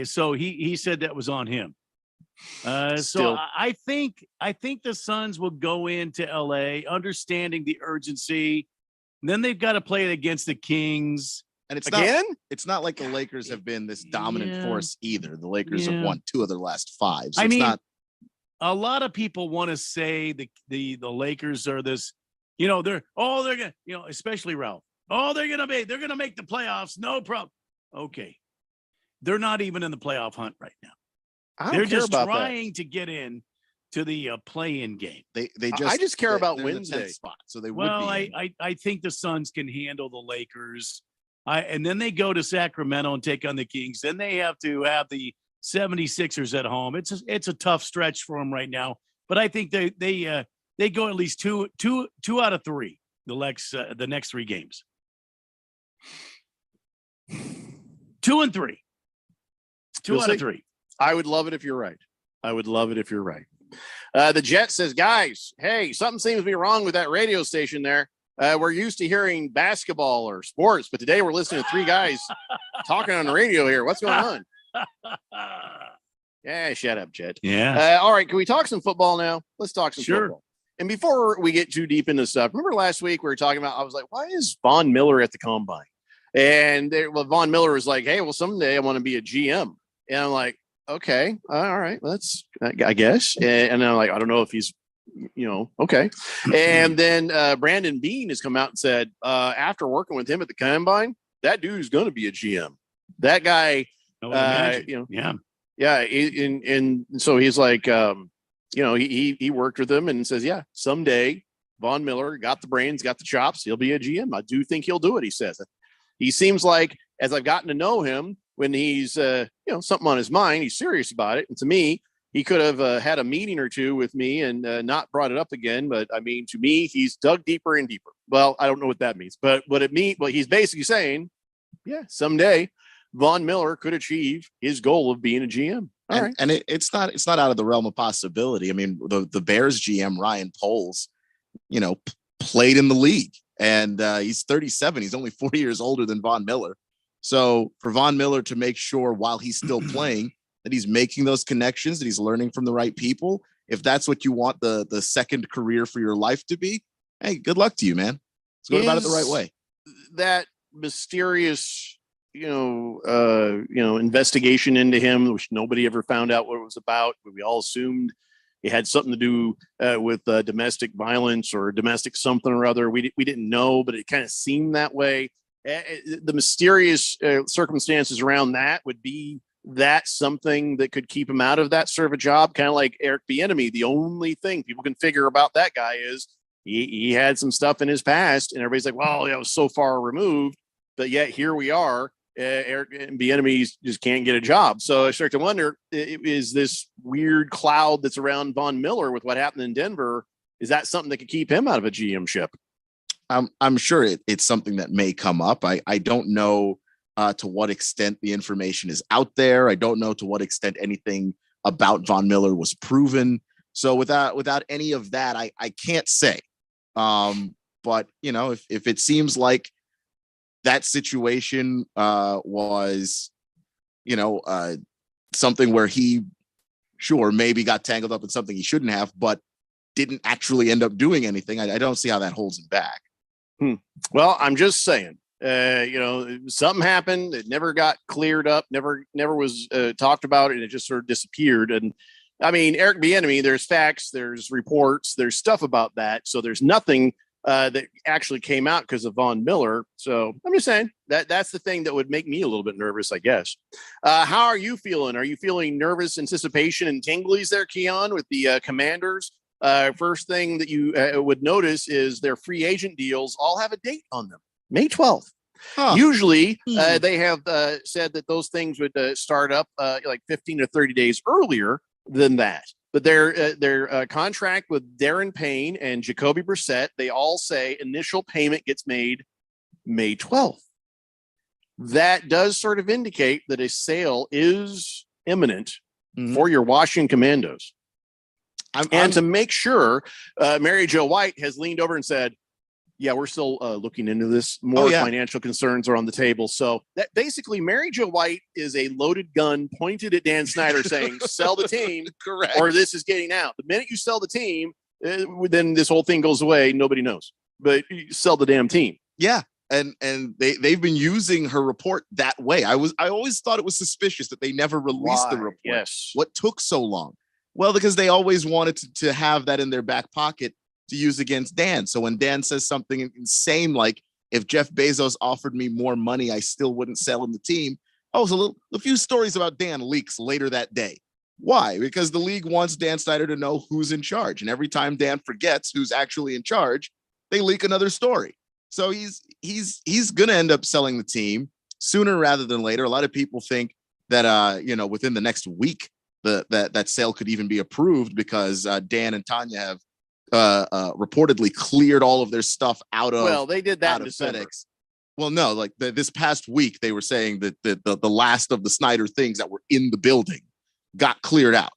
Speaker 10: So he said that was on him. So I think the Suns will go into LA understanding the urgency. And then they've got to play it against the Kings.
Speaker 11: And it's not like the Lakers have been this dominant force either. The Lakers have won 2 of their last 5. So
Speaker 10: a lot of people want to say the Lakers are this, they're gonna, especially Ralph. They're gonna make the playoffs, no problem. Okay, they're not even in the playoff hunt right now. They're just trying to get in to the play-in game.
Speaker 8: I just care about Wednesday
Speaker 11: spot, so they
Speaker 10: would
Speaker 11: be.
Speaker 10: I think the Suns can handle the Lakers. And then they go to Sacramento and take on the Kings. Then they have to have the 76ers at home. It's a tough stretch for them right now, but I think they go at least two out of 3 the next 3 games. 2 and 3. 2 out of 3.
Speaker 8: I would love it if you're right. The Jet says, guys, hey, something seems to be wrong with that radio station there. We're used to hearing basketball or sports, but today we're listening to 3 guys talking on the radio here. What's going on? Yeah, shut up, Jet.
Speaker 10: Yeah.
Speaker 8: All right, can we talk some football now? Let's talk some football. And before we get too deep into stuff, remember last week we were talking about, I was like, why is Von Miller at the Combine? And Von Miller was like, hey, well, someday I want to be a GM. And I'm like, okay, all right, that's, I guess. And I'm like, I don't know if he's, okay. And then Brandon Beane has come out and said, after working with him at the Combine, that dude's going to be a GM. That guy, yeah. And so he's like, he worked with him and says, yeah, someday Von Miller got the brains, got the chops. He'll be a GM. I do think he'll do it. He says he seems like, as I've gotten to know him, when he's, something on his mind, he's serious about it. And to me, he could have had a meeting or 2 with me and not brought it up again. But I mean, to me, he's dug deeper and deeper. Well, I don't know what that means, but he's basically saying, yeah, someday Von Miller could achieve his goal of being a GM. All right.
Speaker 11: And it's not out of the realm of possibility. I mean, the Bears GM, Ryan Poles, played in the league, and he's 37. He's only 4 years older than Von Miller. So for Von Miller to make sure while he's still playing that he's making those connections, that he's learning from the right people, if that's what you want the second career for your life to be, hey, good luck to you, man. Let's go about it the right way.
Speaker 8: That mysterious, investigation into him, which nobody ever found out what it was about, but we all assumed, it had something to do with domestic violence or domestic something or other. We didn't know, but it kind of seemed that way. The mysterious circumstances around that would be that something that could keep him out of that sort of a job, kind of like Eric Bieniemy. The only thing people can figure about that guy is he had some stuff in his past, and everybody's like, well, it was so far removed, but yet here we are. Eric Bieniemy just can't get a job. So I start to wonder, is this weird cloud that's around Von Miller with what happened in Denver, is that something that could keep him out of a GM ship?
Speaker 11: I'm sure it's something that may come up. I don't know to what extent the information is out there. I don't know to what extent anything about Von Miller was proven. So without any of that, I can't say. But if it seems like that situation was, something where he maybe got tangled up in something he shouldn't have, but didn't actually end up doing anything, I don't see how that holds him back.
Speaker 8: Well, I'm just saying, something happened. It never got cleared up, never was talked about, and it just sort of disappeared. And I mean, Eric Bieniemy, there's facts, there's reports, there's stuff about that. So there's nothing that actually came out because of Von Miller. So I'm just saying that's the thing that would make me a little bit nervous, I guess. How are you feeling? Are you feeling nervous, anticipation, and tinglies there, Keon, with the Commanders? First thing that you would notice is their free agent deals all have a date on them, May 12th. Usually they have said that those things would start up like 15 to 30 days earlier than that. But their contract with Darren Payne and Jacoby Brissett, they all say initial payment gets made May 12th. That does sort of indicate that a sale imminent for your Washington Commandos. And to make sure, Mary Jo White has leaned over and said, yeah, we're still looking into this. More financial concerns are on the table. So that basically Mary Jo White is a loaded gun pointed at Dan Snyder saying, sell the team,
Speaker 11: correct,
Speaker 8: or this is getting out. The minute you sell the team, then this whole thing goes away. Nobody knows, but you sell the damn team.
Speaker 11: Yeah. And they've been using her report that way. I always thought it was suspicious that they never released the report.
Speaker 8: Yes.
Speaker 11: What took so long? Well, because they always wanted to have that in their back pocket to use against Dan. So when Dan says something insane like, if Jeff Bezos offered me more money, I still wouldn't sell him the team. Oh, so a few stories about Dan leaks later that day. Why? Because the league wants Dan Snyder to know who's in charge. And every time Dan forgets who's actually in charge, they leak another story. So he's going to end up selling the team sooner rather than later. A lot of people think that, within the next week, that sale could even be approved because Dan and Tanya have reportedly cleared all of their stuff out of.
Speaker 8: Well, they did that in December.
Speaker 11: FedEx. Well, no, like this past week, they were saying that the last of the Snyder things that were in the building got cleared out.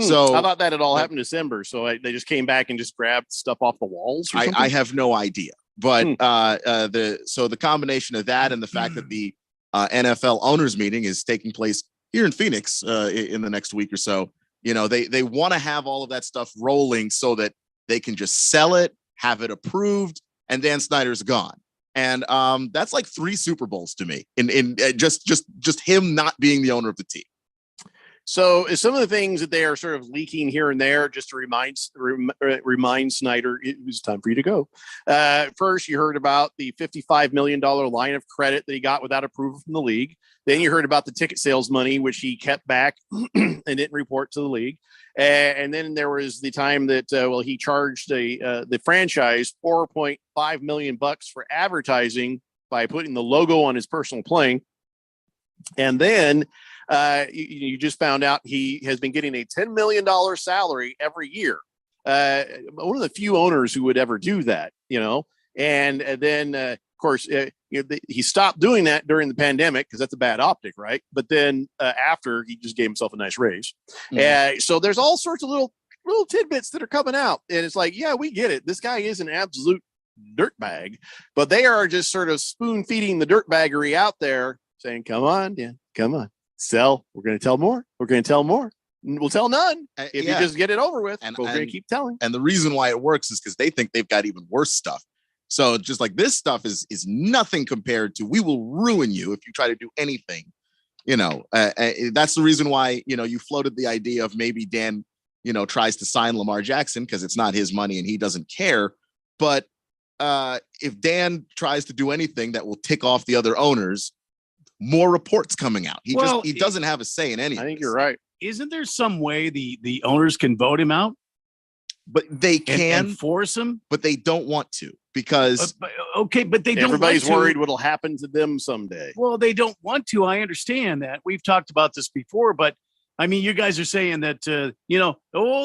Speaker 11: So
Speaker 8: I thought that had all happened in December. So they just came back and just grabbed stuff off the walls.
Speaker 11: I have no idea, but the combination of that and the fact that the NFL owners meeting is taking place here in Phoenix in the next week or so, they want to have all of that stuff rolling so that they can just sell it, have it approved, and Dan Snyder's gone. And that's like 3 Super Bowls to me in just him not being the owner of the team.
Speaker 8: So some of the things that they are sort of leaking here and there, just to remind Snyder, it was time for you to go. First, you heard about the $55 million line of credit that he got without approval from the league. Then you heard about the ticket sales money, which he kept back and didn't report to the league. And then there was the time that, he charged the franchise $4.5 million for advertising by putting the logo on his personal plane. And then you just found out he has been getting a $10 million salary every year. One of the few owners who would ever do that, and then of course, he stopped doing that during the pandemic because that's a bad optic, right? But then after, he just gave himself a nice raise. So there's all sorts of little tidbits that are coming out, and it's like, yeah, we get it. This guy is an absolute dirtbag, but they are just sort of spoon feeding the dirtbaggery out there, saying, "Come on, Dan, come on, sell. We're going to tell more. We're going to tell more. We'll tell none if you just get it over with." And we're going to keep telling.
Speaker 11: And the reason why it works is because they think they've got even worse stuff. So just like this stuff is nothing compared to, we will ruin you if you try to do anything. That's the reason why, you floated the idea of maybe Dan tries to sign Lamar Jackson because it's not his money and he doesn't care. But if Dan tries to do anything that will tick off the other owners, more reports coming out. He doesn't have a say in any.
Speaker 8: I think you're right.
Speaker 10: Isn't there some way the owners can vote him out?
Speaker 11: But they can
Speaker 10: and force him,
Speaker 11: but they don't want to because
Speaker 10: but they don't.
Speaker 8: Everybody's
Speaker 10: want to.
Speaker 8: worried what'll happen to them someday.
Speaker 10: Well, they don't want to. I understand that. We've talked about this before, but I mean, you guys are saying that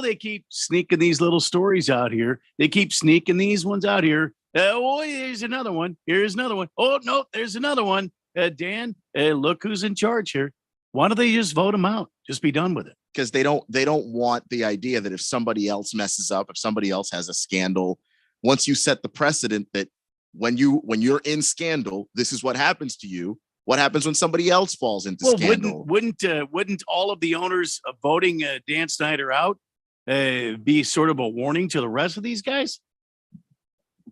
Speaker 10: they keep sneaking these little stories out here. They keep sneaking these ones out here. Here's another one. Here's another one. Oh no, there's another one. Dan, look who's in charge here. Why don't they just vote him out? Just be done with it.
Speaker 11: Because they don't want the idea that if somebody else messes up, if somebody else has a scandal, once you set the precedent that when you're in scandal, this is what happens to you. What happens when somebody else falls into scandal?
Speaker 10: Wouldn't all of the owners voting Dan Snyder out be sort of a warning to the rest of these guys?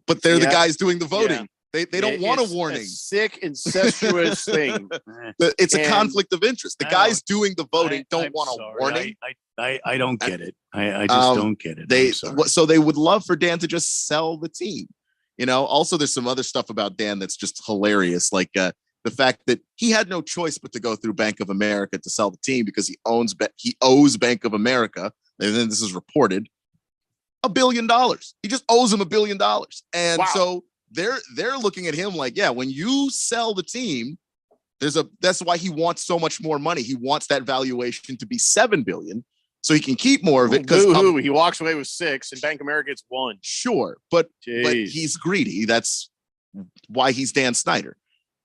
Speaker 11: But they're the guys doing the voting.
Speaker 8: Yeah.
Speaker 11: They don't want a warning.
Speaker 8: A sick, incestuous thing.
Speaker 11: It's a conflict of interest. The guys doing the voting don't want a warning.
Speaker 10: I don't get it. I just don't get it.
Speaker 11: So they would love for Dan to just sell the team. Also there's some other stuff about Dan that's just hilarious. Like the fact that he had no choice but to go through Bank of America to sell the team because he owes Bank of America. And then this is reported $1 billion. He just owes him $1 billion. And so they're looking at him like, yeah, when you sell the team, that's why he wants so much more money. He wants that valuation to be $7 billion so he can keep more of it. Because
Speaker 8: he walks away with 6 and Bank of America gets 1.
Speaker 11: Sure, but he's greedy. That's why he's Dan Snyder.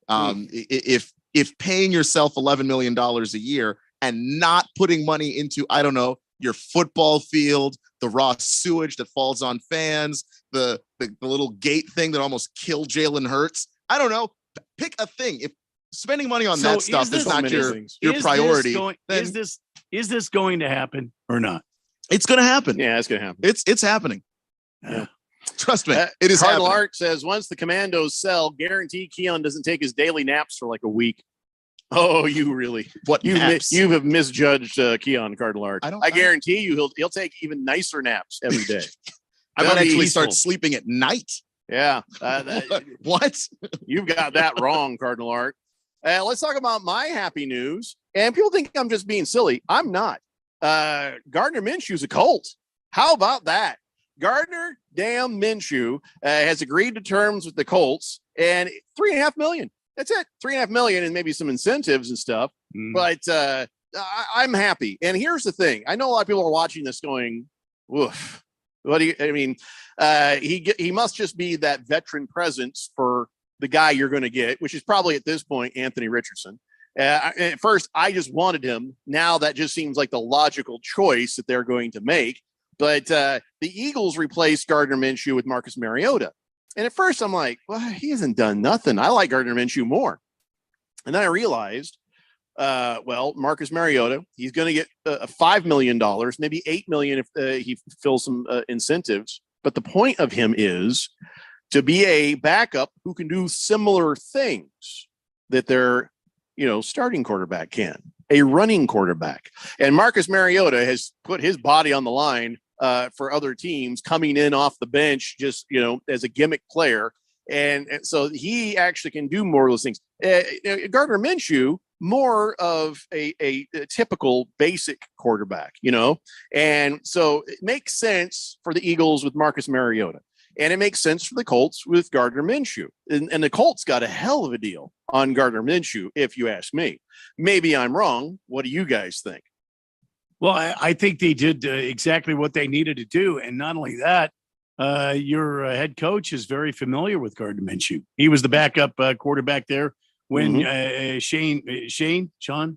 Speaker 11: If paying yourself $11 million a year and not putting money into, I don't know, your football field, the raw sewage that falls on fans, the little gate thing that almost killed Jalen Hurts. I don't know. Pick a thing. If spending money on that stuff is not your priority,
Speaker 10: is this going to happen or not?
Speaker 11: It's going to happen.
Speaker 8: Yeah, it's going to happen.
Speaker 11: It's happening.
Speaker 8: Yeah.
Speaker 11: Trust me. It is
Speaker 8: Cardinal
Speaker 11: happening.
Speaker 8: Art says once the Commandos sell, guarantee Keon doesn't take his daily naps for like a week. Oh, you really?
Speaker 11: What
Speaker 8: you
Speaker 11: naps?
Speaker 8: You have misjudged Keon, Cardinal Art. I guarantee you he'll take even nicer naps every day.
Speaker 11: I might actually start sleeping at night.
Speaker 8: Yeah.
Speaker 11: What?
Speaker 8: You've got that wrong, Cardinal Art. Let's talk about my happy news. And people think I'm just being silly. I'm not. Gardner Minshew's a Colt. How about that? Gardner damn Minshew has agreed to terms with the Colts and $3.5 million. That's it. $3.5 million and maybe some incentives and stuff. But I'm happy. And here's the thing. I know a lot of people are watching this going, woof. What do you, I mean, he must just be that veteran presence for the guy you're going to get, which is probably at this point, Anthony Richardson. At first, I just wanted him. Now that just seems like the logical choice that they're going to make. But the Eagles replaced Gardner Minshew with Marcus Mariota. And at first I'm like, well, he hasn't done nothing. I like Gardner Minshew more. And then I realized, Marcus Mariota, he's going to get $5 million, maybe $8 million if he fulfills some incentives. But the point of him is to be a backup who can do similar things that their, starting quarterback can, a running quarterback. And Marcus Mariota has put his body on the line for other teams coming in off the bench, just, as a gimmick player. And so he actually can do more of those things. Gardner Minshew, more of a typical basic quarterback, and so it makes sense for the Eagles with Marcus Mariota. And it makes sense for the Colts with Gardner Minshew. And the Colts got a hell of a deal on Gardner Minshew, if you ask me. Maybe I'm wrong. What do you guys think?
Speaker 10: Well, I think they did exactly what they needed to do. And not only that, your head coach is very familiar with Gardner Minshew. He was the backup quarterback there when Shane Steichen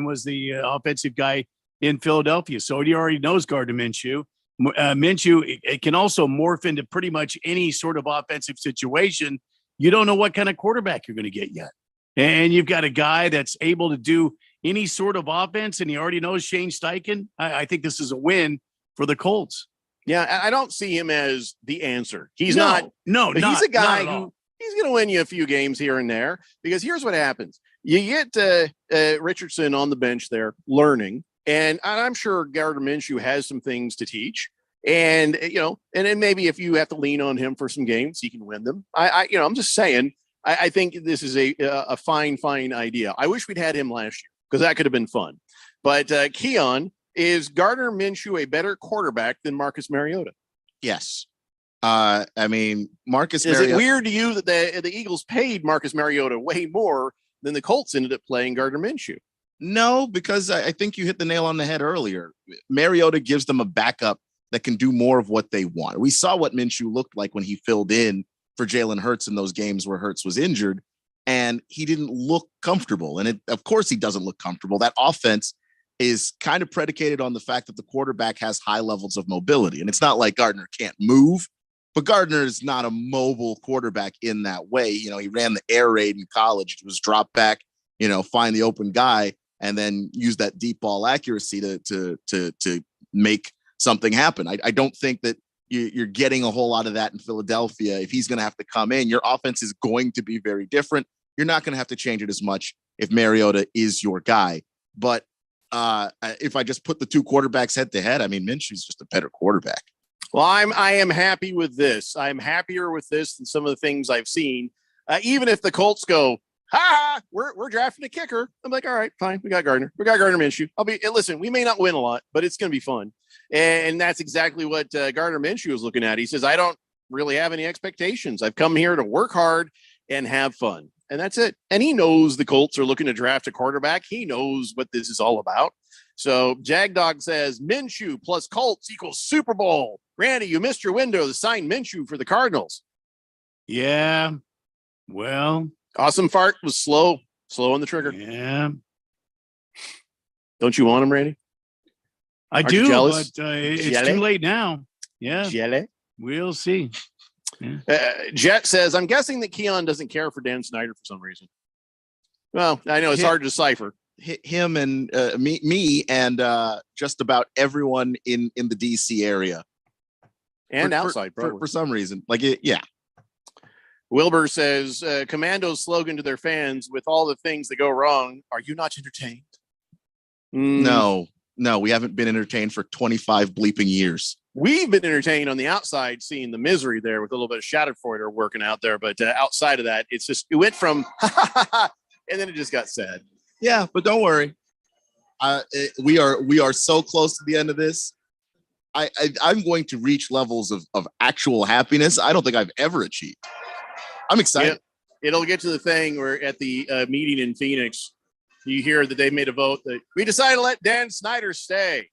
Speaker 10: was the offensive guy in Philadelphia. So he already knows Gardner Minshew. Minshew, it can also morph into pretty much any sort of offensive situation. You don't know what kind of quarterback you're going to get yet. And you've got a guy that's able to do any sort of offense, and he already knows Shane Steichen. I think this is a win for the Colts.
Speaker 8: Yeah, I don't see him as the answer. He's not.
Speaker 10: No,
Speaker 8: he's a guy who he's going to win you a few games here and there, because here's what happens. You get Richardson on the bench there learning, and I'm sure Gardner Minshew has some things to teach. And, and then maybe if you have to lean on him for some games, he can win them. I'm just saying, I think this is a fine idea. I wish we'd had him last year because that could have been fun. But Keon, is Gardner Minshew a better quarterback than Marcus Mariota?
Speaker 11: Yes. Marcus
Speaker 8: Is
Speaker 11: Mariota.
Speaker 8: it weird to you that the Eagles paid Marcus Mariota way more than the Colts ended up playing Gardner Minshew?
Speaker 11: No, because I think you hit the nail on the head earlier. Mariota gives them a backup that can do more of what they want. We saw what Minshew looked like when he filled in for Jalen Hurts in those games where Hurts was injured, and he didn't look comfortable. And of course he doesn't look comfortable. That offense is kind of predicated on the fact that the quarterback has high levels of mobility. And it's not like Gardner can't move, but Gardner is not a mobile quarterback in that way. He ran the air raid in college. It was drop back, find the open guy and then use that deep ball accuracy to make something happen. I don't think that you're getting a whole lot of that in Philadelphia. If he's going to have to come in, your offense is going to be very different. You're not going to have to change it as much if Mariota is your guy. But if I just put the two quarterbacks head to head, Minshew's just a better quarterback.
Speaker 8: Well, I am happy with this. I'm happier with this than some of the things I've seen. Even if the Colts go, we're drafting a kicker. I'm like, all right, fine. We got Gardner. We got Gardner Minshew. Listen, we may not win a lot, but it's going to be fun. And that's exactly what Gardner Minshew was looking at. He says, I don't really have any expectations. I've come here to work hard and have fun. And that's it. And he knows the Colts are looking to draft a quarterback. He knows what this is all about. So Jagdog says Minshew plus Colts equals Super Bowl. Randy, you missed your window to sign Minshew for the Cardinals.
Speaker 10: Yeah. Well,
Speaker 8: Awesome Fart was slow on the trigger.
Speaker 10: Yeah.
Speaker 8: Don't you want him, Randy?
Speaker 10: I
Speaker 8: Aren't you
Speaker 10: do,
Speaker 8: jealous?
Speaker 10: but it's
Speaker 8: Jelly?
Speaker 10: too late now. Yeah.
Speaker 8: Jelly?
Speaker 10: We'll see. Yeah.
Speaker 8: Jet says, I'm guessing that Keon doesn't care for Dan Snyder for some reason. Well, I know it's hard to decipher.
Speaker 11: Him and me and just about everyone in the DC area.
Speaker 8: And outside, probably.
Speaker 11: For some reason. Yeah.
Speaker 8: Wilbur says, Commando's slogan to their fans, with all the things that go wrong, are you not entertained?
Speaker 11: No, we haven't been entertained for 25 bleeping years.
Speaker 8: We've been entertained on the outside, seeing the misery there with a little bit of Schadenfreude working out there. But outside of that, it's just, it went from, and then it just got sad.
Speaker 11: Yeah, but don't worry. We are so close to the end of this. I'm going to reach levels of actual happiness I don't think I've ever achieved. I'm excited.
Speaker 8: Yeah, it'll get to the thing where at the meeting in Phoenix, you hear that they made a vote that we decided to let Dan Snyder stay.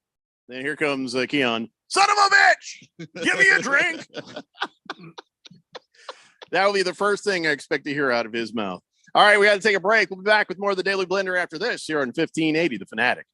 Speaker 8: Then here comes Keon. Son of a bitch! Give me a drink. That will be the first thing I expect to hear out of his mouth. All right, we got to take a break. We'll be back with more of the Daily Blender after this here on 1580 The Fanatic.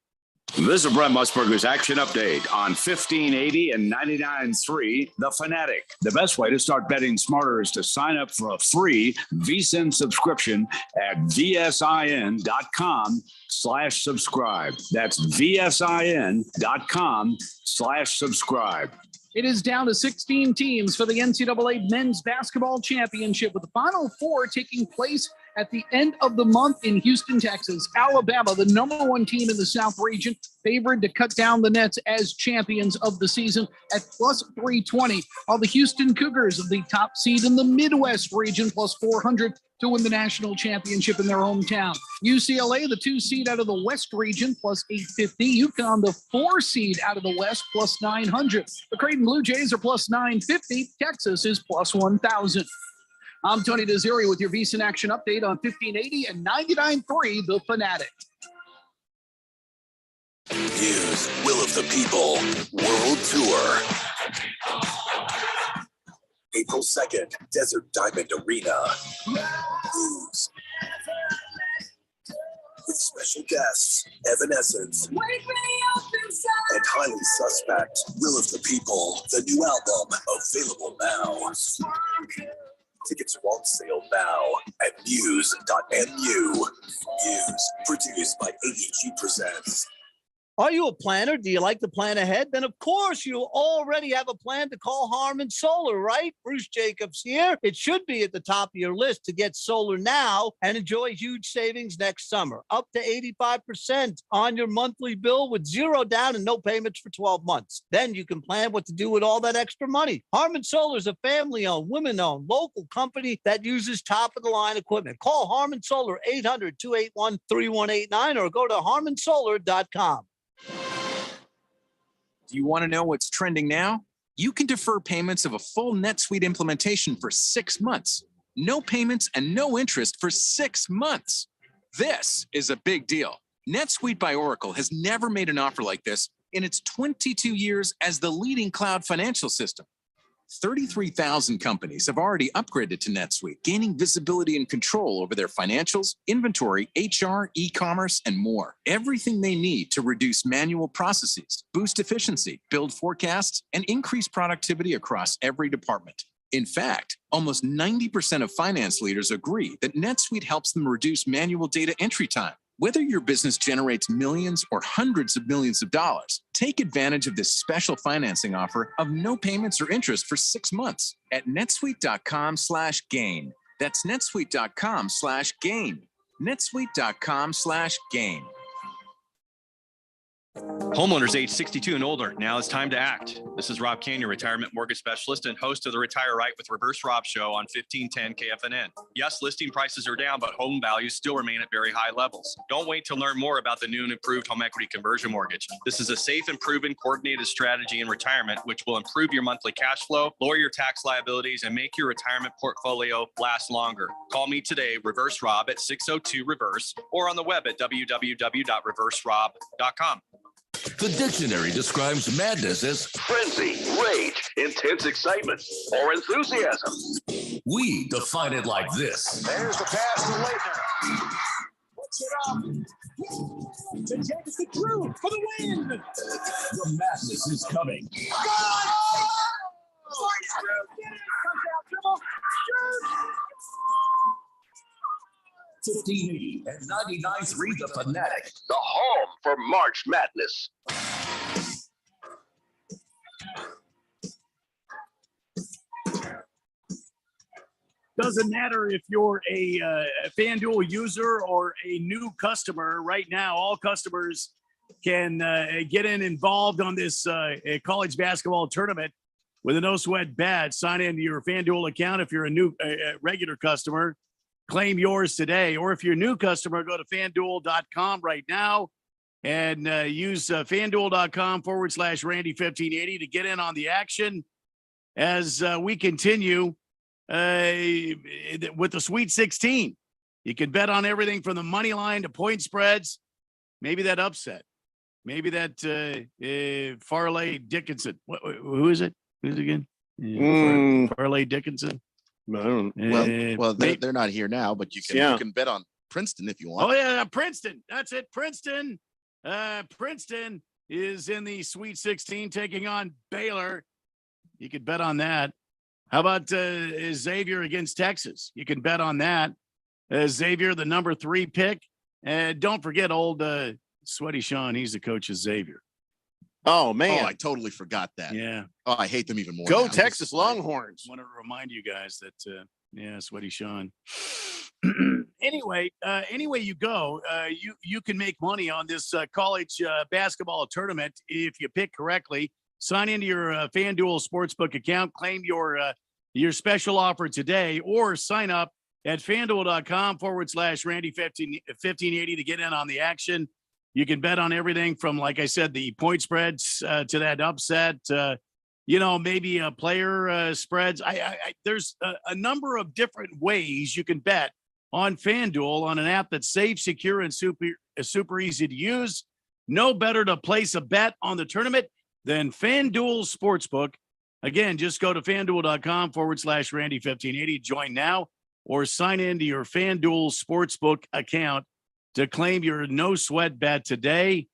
Speaker 1: This is Brent Musburger's Action Update on 1580 and 99.3 The Fanatic. The best way to start betting smarter is to sign up for a free VSiN subscription at vsin.com/subscribe. That's vsin.com/subscribe.
Speaker 12: It is down to 16 teams for the NCAA Men's Basketball Championship, with the Final Four taking place at the end of the month in Houston, Texas. Alabama, the #1 team in the South region, favored to cut down the nets as champions of the season at plus 320, while the Houston Cougars of the top seed in the Midwest region plus 400 to win the national championship in their hometown. UCLA, the 2 seed out of the West region, plus 850. UConn, the 4 seed out of the West, plus 900. The Creighton Blue Jays are plus 950. Texas is plus 1,000. I'm Tony Desiri with your VSiN Action Update on 1580 and 99.3 The Fanatic.
Speaker 24: News, Will of the People, World Tour. April 2nd, Desert Diamond Arena. News. With special guests, Evanescence, and Highly Suspect, Will of the People, the new album, available now. Tickets are on sale now at muse.mu. Muse, produced by AEG Presents.
Speaker 6: Are you a planner? Do you like to plan ahead? Then, of course, you already have a plan to call Harmon Solar, right? Bruce Jacobs here. It should be at the top of your list to get solar now and enjoy huge savings next summer, up to 85% on your monthly bill with zero down and no payments for 12 months. Then you can plan what to do with all that extra money. Harmon Solar is a family-owned, women-owned, local company that uses top-of-the-line equipment. Call Harmon Solar 800-281-3189 or go to harmonsolar.com.
Speaker 4: Do you want to know what's trending now? You can defer payments of a full NetSuite implementation for 6 months. No payments and no interest for 6 months. This is a big deal. NetSuite by Oracle has never made an offer like this in its 22 years as the leading cloud financial system. 33,000 companies have already upgraded to NetSuite, gaining visibility and control over their financials, inventory, HR, e-commerce, and more. Everything they need to reduce manual processes, boost efficiency, build forecasts, and increase productivity across every department. In fact, almost 90% of finance leaders agree that NetSuite helps them reduce manual data entry time. Whether your business generates millions or hundreds of millions of dollars, take advantage of this special financing offer of no payments or interest for 6 months at netsuite.com/gain. That's netsuite.com/gain. netsuite.com/gain.
Speaker 5: Homeowners age 62 and older, now it's time to act. This is Rob Canyon, retirement mortgage specialist and host of the Retire Right with Reverse Rob show on 1510 KFNN. Yes, listing prices are down, but home values still remain at very high levels. Don't wait to learn more about the new and improved home equity conversion mortgage. This is a safe and proven coordinated strategy in retirement, which will improve your monthly cash flow, lower your tax liabilities, and make your retirement portfolio last longer. Call me today, Reverse Rob, at 602-REVERSE, or on the web at www.reverserob.com.
Speaker 7: The dictionary describes madness as
Speaker 23: Frenzy, rage, intense excitement, or enthusiasm.
Speaker 7: we define it like this.
Speaker 9: There's the pass to Leitner. Puts it up. The Jacobs the through for the win.
Speaker 7: The madness is coming. 1580 and 99.3 The Fanatic.
Speaker 23: The home for March Madness.
Speaker 10: Doesn't matter if you're a FanDuel user or a new customer. Right now, all customers can get involved on this college basketball tournament with a no sweat bet. Sign into your FanDuel account if you're a new regular customer. Claim yours today. Or if you're a new customer, go to FanDuel.com right now and use FanDuel.com/Randy1580 to get in on the action as we continue with the Sweet 16. You can bet on everything from the money line to point spreads. Maybe that upset. Maybe that Farley Dickinson. Who is it? Who's it again? Farley Dickinson.
Speaker 11: Well, they're not here now, but you can bet on Princeton if you want.
Speaker 10: Oh yeah, Princeton. That's it. Princeton. Princeton is in the Sweet 16 taking on Baylor. You could bet on that. How about Xavier against Texas? You can bet on that. Xavier, the number 3 pick. And don't forget old Sweaty Sean. He's the coach of Xavier.
Speaker 8: Oh, man.
Speaker 11: Oh, I totally forgot that.
Speaker 10: Yeah.
Speaker 11: Oh, I hate them even more.
Speaker 8: Go
Speaker 11: now.
Speaker 8: Texas Longhorns.
Speaker 10: I want to remind you guys that, Sweaty Sean. Anyway you go, you can make money on this college basketball tournament if you pick correctly. Sign into your FanDuel Sportsbook account, claim your special offer today, or sign up at FanDuel.com/Randy1580 to get in on the action. You can bet on everything from, like I said, the point spreads to that upset, maybe player spreads. There's a number of different ways you can bet on FanDuel on an app that's safe, secure, and super easy to use. No better to place a bet on the tournament than FanDuel Sportsbook. Again, just go to FanDuel.com/Randy1580. Join now or sign into your FanDuel Sportsbook account to claim your no sweat bet today.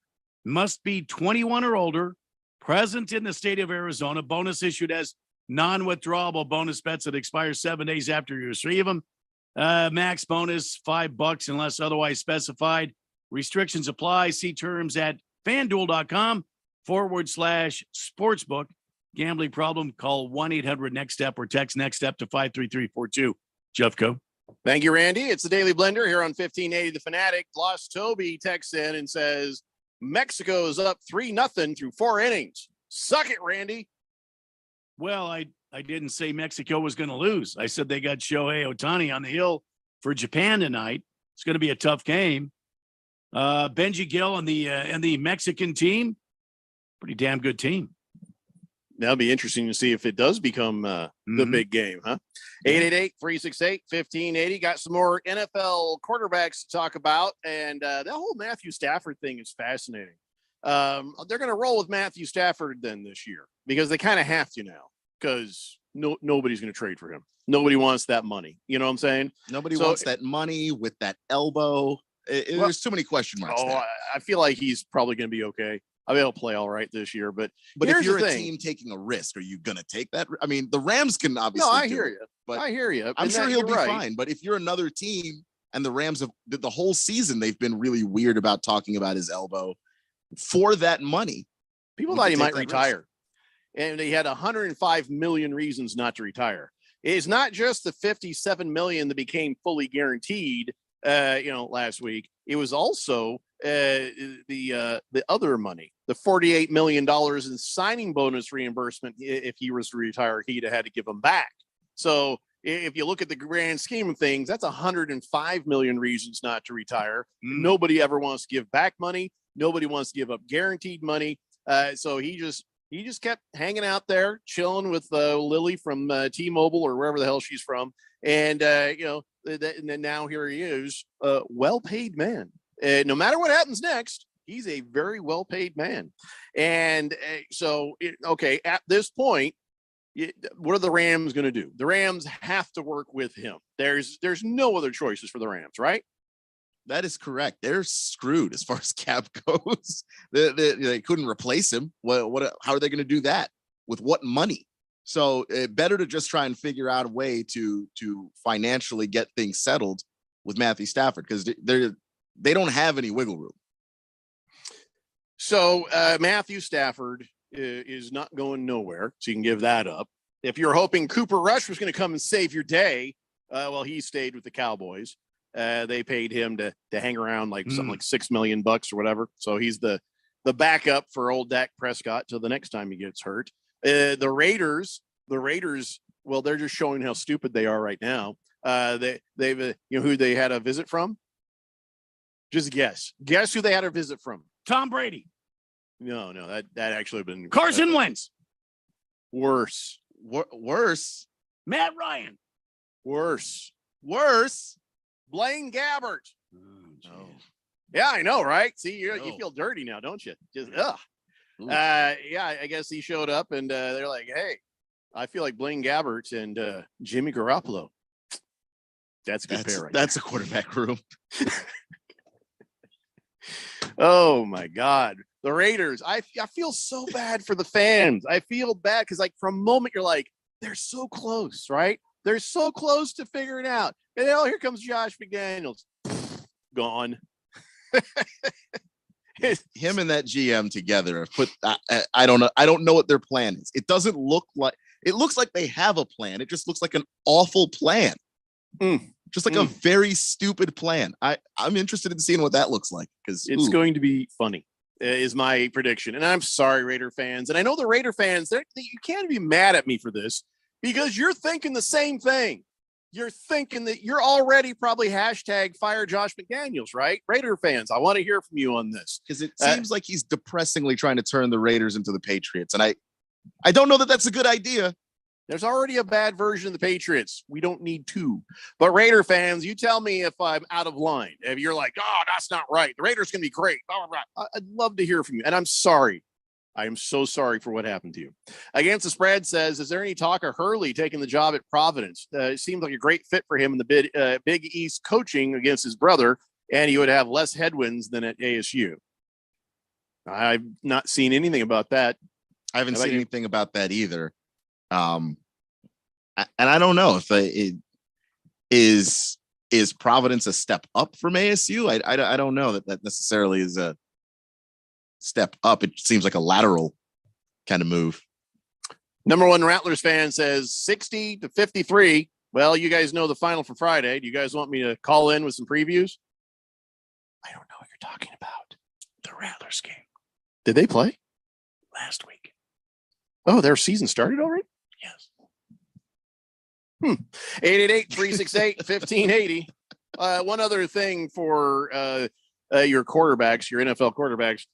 Speaker 10: Must be 21 or older, present in the state of Arizona. Bonus issued as non-withdrawable bonus bets that expire 7 days after you receive them. Max bonus $5 unless otherwise specified. Restrictions apply. See terms at FanDuel.com/sportsbook. Gambling problem? Call 1-800-NEXT-STEP or text NEXT STEP to 53342. Jeffco.
Speaker 8: Thank you, Randy. It's the Daily Blender here on 1580 The Fanatic. Lost Toby texts in and says, Mexico is up 3-0 through 4 innings. Suck it, Randy.
Speaker 10: Well, I didn't say Mexico was going to lose. I said they got Shohei Ohtani on the hill for Japan tonight. It's going to be a tough game. Benji Gill and the Mexican team, pretty damn good team.
Speaker 8: That'll be interesting to see if it does become the big game, huh? 888-368-1580. Got some more NFL quarterbacks to talk about. And that whole Matthew Stafford thing is fascinating. They're going to roll with Matthew Stafford then this year because they kind of have to now because nobody's going to trade for him. Nobody wants that money. You know what I'm saying?
Speaker 11: Nobody wants that money with that elbow. There's too many question marks.
Speaker 8: I feel like he's probably going to be okay. I mean, he'll play all right this year, but
Speaker 11: if you're a team taking a risk, are you going to take that? I mean, the Rams can obviously.
Speaker 8: No, I hear you. But I hear you.
Speaker 11: I'm sure he'll be fine. But if you're another team and the Rams have the whole season, they've been really weird about talking about his elbow for that money.
Speaker 8: People thought he might retire, and he had 105 million reasons not to retire. It's not just the 57 million that became fully guaranteed, last week. It was also the other money, the $48 million in signing bonus reimbursement. If he was to retire, he'd have had to give them back. So if you look at the grand scheme of things, that's 105 million reasons not to retire. Nobody ever wants to give back money. Nobody wants to give up guaranteed money. So he just kept hanging out there, chilling with Lily from T-Mobile or wherever the hell she's from. And, and then now here he is, well-paid man. No matter what happens next, he's a very well-paid man. And at this point, what are the Rams going to do? The Rams have to work with him. There's no other choices for the Rams, right?
Speaker 11: That is correct. They're screwed as far as cap goes. They couldn't replace him. How are they going to do that? With what money? So better to just try and figure out a way to financially get things settled with Matthew Stafford because they don't have any wiggle room.
Speaker 8: So Matthew Stafford is not going nowhere. So you can give that up. If you're hoping Cooper Rush was going to come and save your day, well, he stayed with the Cowboys. They paid him to hang around something like $6 million or whatever. So he's the backup for old Dak Prescott till the next time he gets hurt. The Raiders, well, they're just showing how stupid they are right now. They've who they had a visit from? Just guess who they had a visit from?
Speaker 10: Tom Brady.
Speaker 8: No, that actually have been
Speaker 10: Carson Wentz.
Speaker 8: Worse.
Speaker 10: Matt Ryan.
Speaker 8: Worse. Blaine Gabbert.
Speaker 10: Oh.
Speaker 8: Yeah, I know, right? See, you feel dirty now, don't you? Just ugh. I guess he showed up and they're like, hey, I feel like Blaine Gabbert and Jimmy Garoppolo. That's a good pair, right?
Speaker 11: That's a quarterback room.
Speaker 8: Oh my God. The Raiders. I feel so bad for the fans. I feel bad because from a moment you're like, they're so close, right? They're so close to figuring out. And here comes Josh McDaniels. Gone.
Speaker 11: Him and that GM together have put I don't know what their plan is. It doesn't look like it looks like they have a plan. It just looks like an awful plan. Just like a very stupid plan. I'm interested in seeing what that looks like because
Speaker 8: it's going to be funny, is my prediction. And I'm sorry, Raider fans. And I know the Raider fans, you can't be mad at me for this because you're thinking the same thing. You're thinking that you're already probably hashtag fire Josh McDaniels, right? Raider fans, I want to hear from you on this.
Speaker 11: Because it seems like he's depressingly trying to turn the Raiders into the Patriots. And I don't know that that's a good idea.
Speaker 8: There's already a bad version of the Patriots. We don't need two. But Raider fans, you tell me if I'm out of line. If you're like, oh, that's not right. The Raiders can be great. I'd love to hear from you. And I'm sorry. I am so sorry for what happened to you. Against the Spread says, is there any talk of Hurley taking the job at Providence? It seems like a great fit for him in the Big East coaching against his brother, and he would have less headwinds than at ASU. I've not seen anything about that.
Speaker 11: I haven't seen anything about that either. And I don't know if it is Providence a step up from ASU. I don't know that necessarily is step up. It seems like a lateral kind of move.
Speaker 8: Number one Rattlers fan says 60-53. Well, you guys know the final for Friday. Do you guys want me to call in with some previews?
Speaker 10: I don't know what you're talking about. The Rattlers game
Speaker 8: Did they play
Speaker 10: last week.
Speaker 8: Oh, their season started already?
Speaker 10: Yes.
Speaker 8: 888-368-1580. One other thing for your quarterbacks, your NFL quarterbacks.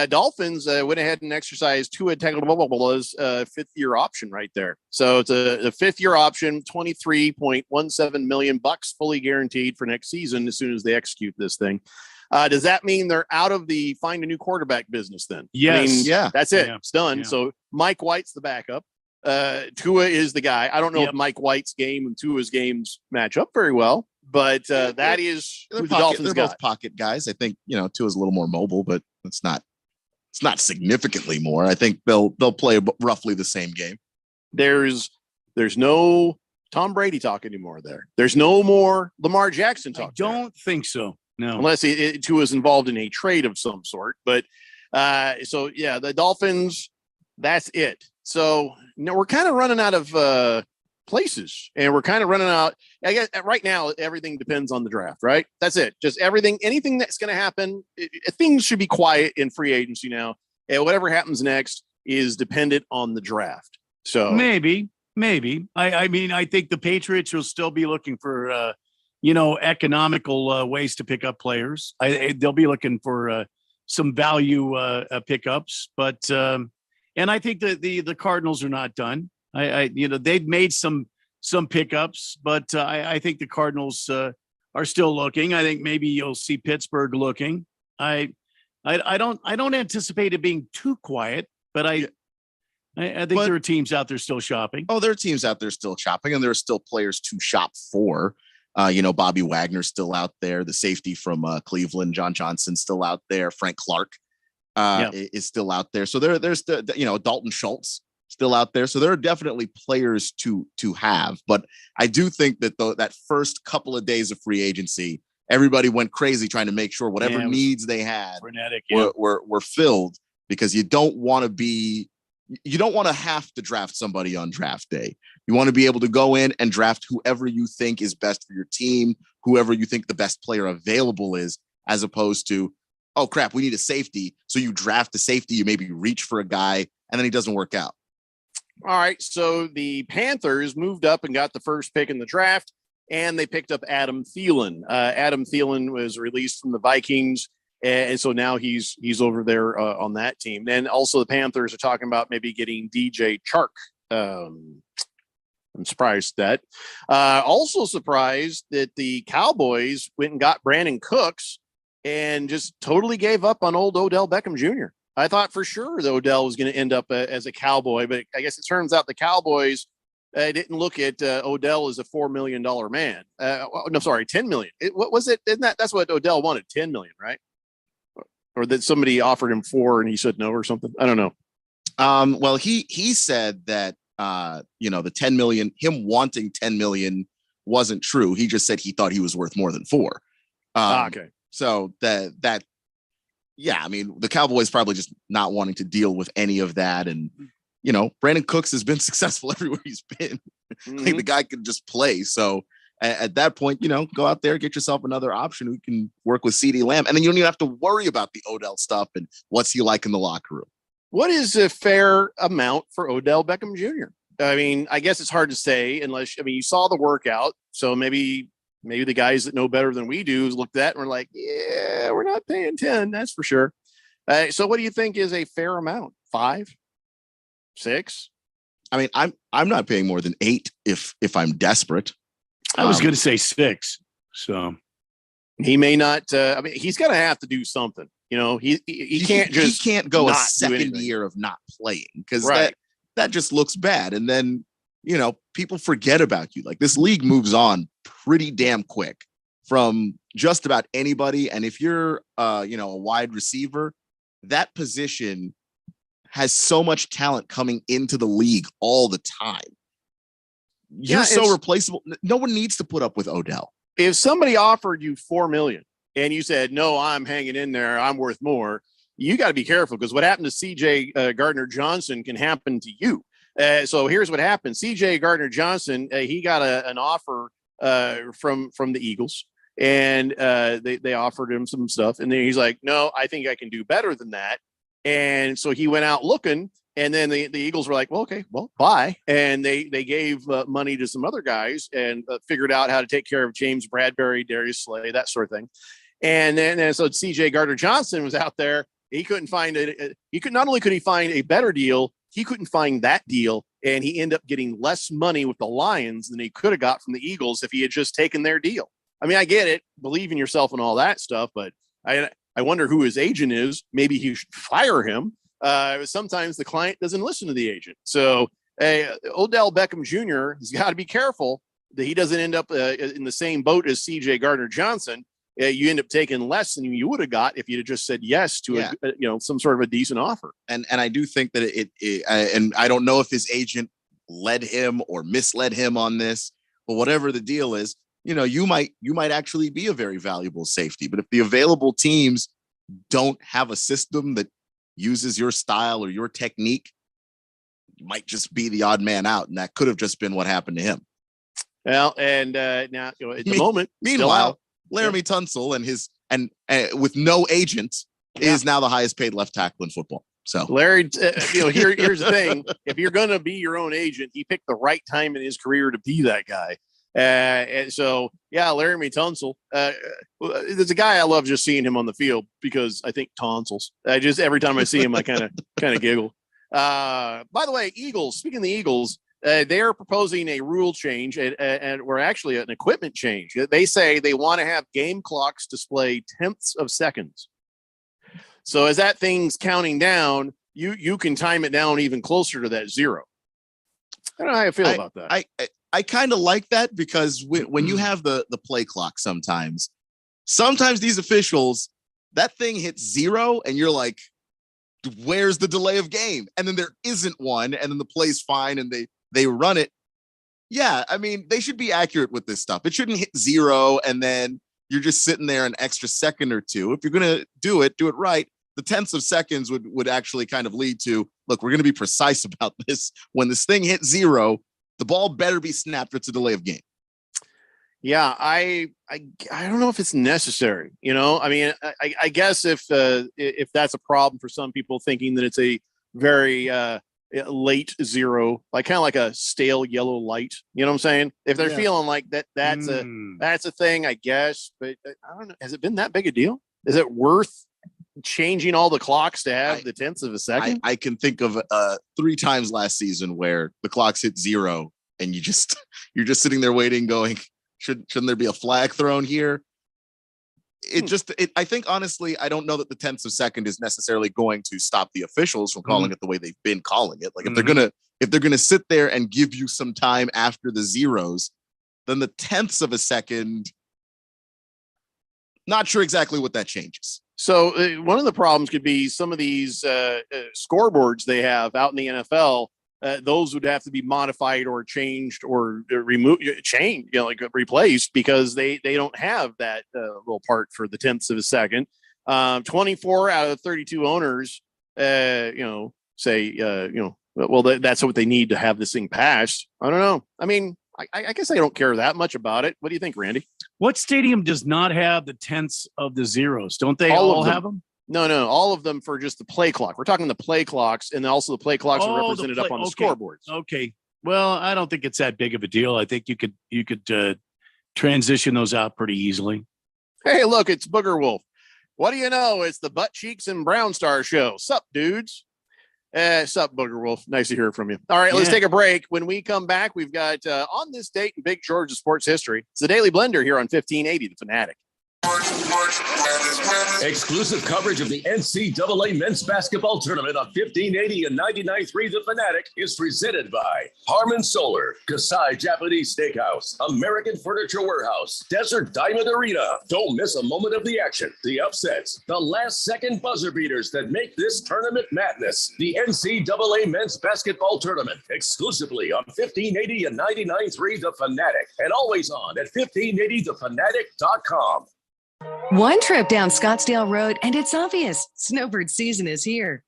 Speaker 8: Dolphins went ahead and exercised Tua Tagovailoa's fifth-year option right there. So it's a fifth-year option, $23.17 million fully guaranteed for next season as soon as they execute this thing. Does that mean they're out of the find a new quarterback business then?
Speaker 10: Yes.
Speaker 8: I mean,
Speaker 11: Yeah.
Speaker 8: That's it.
Speaker 10: Yeah.
Speaker 8: It's done.
Speaker 10: Yeah.
Speaker 8: So Mike White's the backup. Tua is the guy. I don't know if Mike White's game and Tua's games match up very well, but that is who the Dolphins
Speaker 11: They're
Speaker 8: got.
Speaker 11: both pocket guys. I think, Tua's a little more mobile, but it's not significantly more. I think they'll play roughly the same game.
Speaker 8: There's no Tom Brady talk anymore there. There's no more Lamar Jackson talk.
Speaker 10: I don't think so. No.
Speaker 8: Unless Tua is involved in a trade of some sort. But the Dolphins, that's it. So we're kind of running out of places, and we're kind of running out. I guess right now everything depends on the draft, right? That's it. Just anything that's going to happen. Things should be quiet in free agency now, and whatever happens next is dependent on the draft. So
Speaker 10: maybe. I mean, I think the Patriots will still be looking for economical ways to pick up players. They'll be looking for some value pickups, but and I think that the Cardinals are not done. They've made some pickups, but I think the Cardinals are still looking. I think maybe you'll see Pittsburgh looking. I don't anticipate it being too quiet, but I think there are teams out there still shopping.
Speaker 11: Oh, there are teams out there still shopping, and there are still players to shop for. Bobby Wagner's still out there. The safety from Cleveland, John Johnson's still out there. Frank Clark is still out there. So there's Dalton Schultz still out there. So there are definitely players to have. But I do think that that first couple of days of free agency, everybody went crazy trying to make sure whatever needs they had were filled, because you don't want to have to draft somebody on draft day. You want to be able to go in and draft whoever you think is best for your team, whoever you think the best player available is, as opposed to, oh crap, we need a safety. So you draft a safety, you maybe reach for a guy, and then he doesn't work out.
Speaker 8: All right. So the Panthers moved up and got the first pick in the draft, and they picked up Adam Thielen. Adam Thielen was released from the Vikings, and so now he's over there on that team. And also the Panthers are talking about maybe getting DJ Chark. I'm surprised at that. Also surprised that the Cowboys went and got Brandon Cooks and just totally gave up on old Odell Beckham Jr. I thought for sure that Odell was going to end up as a Cowboy, but I guess it turns out the Cowboys didn't look at Odell as a $4 million man. No, sorry, $10 million. What was it? That's what Odell wanted, $10 million, right? Or that somebody offered him $4 million and he said no or something. I don't know.
Speaker 11: Well, he said that the 10 million, him wanting 10 million wasn't true. He just said he thought he was worth more than 4.
Speaker 8: Okay.
Speaker 11: So that I mean, the Cowboys probably just not wanting to deal with any of that. And, Brandon Cooks has been successful everywhere he's been. Like, the guy can just play. So at that point, go out there, get yourself another option who can work with CeeDee Lamb. And then you don't even have to worry about the Odell stuff and what's he like in the locker room.
Speaker 8: What is a fair amount for Odell Beckham Jr.? I mean, I guess it's hard to say you saw the workout. So maybe the guys that know better than we do looked at that and were like, yeah, we're not paying 10. That's for sure. So what do you think is a fair amount? 5, 6?
Speaker 11: I mean, I'm not paying more than 8 if I'm desperate.
Speaker 10: I was going to say 6. So
Speaker 8: he may not. He's going to have to do something. He can't
Speaker 11: go a second year of not playing, because that just looks bad. And then, people forget about you. Like, this league moves on pretty damn quick from just about anybody. And if you're, a wide receiver, that position has so much talent coming into the league all the time. You're so replaceable. No one needs to put up with Odell.
Speaker 8: If somebody offered you $4 million and you said, no, I'm hanging in there, I'm worth more, you got to be careful, because what happened to CJ Gardner Johnson can happen to you. So here's what happened. CJ Gardner Johnson, he got an offer from the Eagles, and they offered him some stuff. And then he's like, no, I think I can do better than that. And so he went out looking, and then the Eagles were like, well, okay, well, bye. And they gave money to some other guys and figured out how to take care of James Bradbury, Darius Slay, that sort of thing. And then so CJ Gardner Johnson was out there. He couldn't find it. Not only could he find a better deal, he couldn't find that deal. And he ended up getting less money with the Lions than he could have got from the Eagles if he had just taken their deal. I mean, I get it, believe in yourself and all that stuff, but I wonder who his agent is. Maybe he should fire him. Sometimes the client doesn't listen to the agent. So Odell Beckham Jr. has got to be careful that he doesn't end up in the same boat as CJ Gardner Johnson. You end up taking less than you would have got if you'd have just said yes to some sort of a decent offer.
Speaker 11: And I do think that and I don't know if his agent led him or misled him on this, but whatever the deal is, you might actually be a very valuable safety. But if the available teams don't have a system that uses your style or your technique, you might just be the odd man out. And that could have just been what happened to him.
Speaker 8: Well, and now at the moment,
Speaker 11: meanwhile, Laramie Tunsil and with no agent is now the highest paid left tackle in football. So
Speaker 8: Larry, here's the thing: if you're going to be your own agent, he picked the right time in his career to be that guy. And so, Laramie Tunsil. There's a guy I love just seeing him on the field because I think tonsils. Every time I see him, I kind of giggle. By the way, Eagles. Speaking of the Eagles. They are proposing a rule change or actually an equipment change. They say they want to have game clocks display tenths of seconds. So as that thing's counting down, you can time it down even closer to that zero. I don't know how you feel about that.
Speaker 11: I kind of like that because when you have the play clock, sometimes these officials, that thing hits zero and you're like, where's the delay of game? And then there isn't one. And then the play's fine and they run it. Yeah, I mean, they should be accurate with this stuff. It shouldn't hit zero and then you're just sitting there an extra second or two. If you're going to do it right. The tenths of seconds would actually kind of lead to, look, we're going to be precise about this. When this thing hits zero, the ball better be snapped or it's a delay of game.
Speaker 8: Yeah, I don't know if it's necessary. I mean, I guess if that's a problem for some people, thinking that it's a very late zero, like kind of like a stale yellow light. You know what I'm saying? If they're feeling like that's a thing, I guess. But I don't know. Has it been that big a deal? Is it worth changing all the clocks to have the tenths of a second?
Speaker 11: I can think of 3 times last season where the clocks hit zero and you're just sitting there waiting, going, shouldn't there be a flag thrown here? I think honestly, I don't know that the tenths of second is necessarily going to stop the officials from calling it the way they've been calling it. Like if they're gonna sit there and give you some time after the zeros, then the tenths of a second, not sure exactly what that changes.
Speaker 8: So one of the problems could be some of these scoreboards they have out in the NFL. Those would have to be modified or changed or replaced because they don't have that little part for the tenths of a second. 24 out of 32 owners, say, well, that's what they need to have this thing passed. I don't know. I mean, I guess I don't care that much about it. What do you think, Randy?
Speaker 10: What stadium does not have the tenths of the zeros? Don't they all have them?
Speaker 8: No, all of them for just the play clock. We're talking the play clocks, and also the play clocks are represented up on the scoreboards.
Speaker 10: Okay. Well, I don't think it's that big of a deal. I think you could transition those out pretty easily.
Speaker 8: Hey, look, it's Booger Wolf. What do you know? It's the Butt Cheeks and Brown Star show. Sup, dudes? Sup, Booger Wolf. Nice to hear from you. All right, let's take a break. When we come back, we've got on this date in Big Georgia sports history. It's the Daily Blender here on 1580 The Fanatic.
Speaker 7: Exclusive coverage of the NCAA men's basketball tournament on 1580 and 99.3 The Fanatic is presented by Harmon Solar, Kasai Japanese Steakhouse, American Furniture Warehouse, Desert Diamond Arena. Don't miss a moment of the action, the upsets, the last-second buzzer beaters that make this tournament madness. The NCAA men's basketball tournament, exclusively on 1580 and 99.3 The Fanatic, and always on at 1580thefanatic.com.
Speaker 2: One trip down Scottsdale Road, and it's obvious snowbird season is here.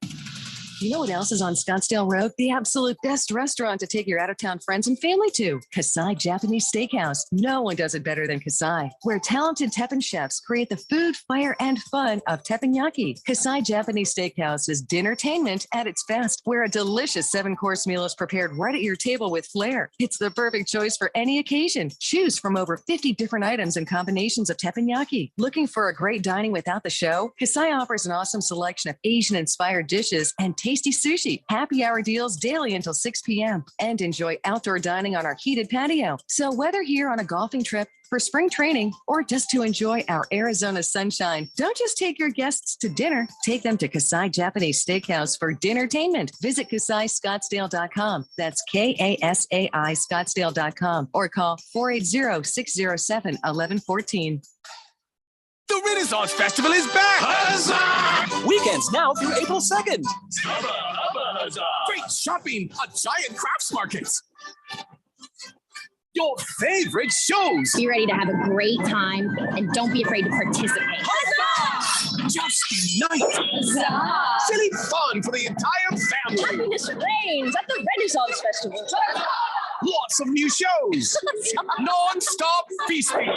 Speaker 2: You know what else is on Scottsdale Road? The absolute best restaurant to take your out-of-town friends and family to. Kasai Japanese Steakhouse. No one does it better than Kasai, where talented Teppan chefs create the food, fire, and fun of teppanyaki. Kasai Japanese Steakhouse is dinnertainment at its best, where a delicious 7-course meal is prepared right at your table with flair. It's the perfect choice for any occasion. Choose from over 50 different items and combinations of teppanyaki. Looking for a great dining without the show? Kasai offers an awesome selection of Asian-inspired dishes and tasty sushi. Happy hour deals daily until 6 p.m. And enjoy outdoor dining on our heated patio. So whether here on a golfing trip, for spring training, or just to enjoy our Arizona sunshine, don't just take your guests to dinner. Take them to Kasai Japanese Steakhouse for dinnertainment. Visit KasaiScottsdale.com. That's KASAI Scottsdale.com or call 480-607-1114.
Speaker 9: The Renaissance Festival is back! Huzzah! Weekends now through April 2nd. Great shopping, a giant crafts market. Your favorite shows.
Speaker 13: Be ready to have a great time and don't be afraid to participate.
Speaker 9: Huzzah! Just night.
Speaker 13: Huzzah!
Speaker 9: Silly fun for the entire family.
Speaker 13: Happiness reigns at the Renaissance Festival.
Speaker 9: Lots of new shows. Non-stop feasting.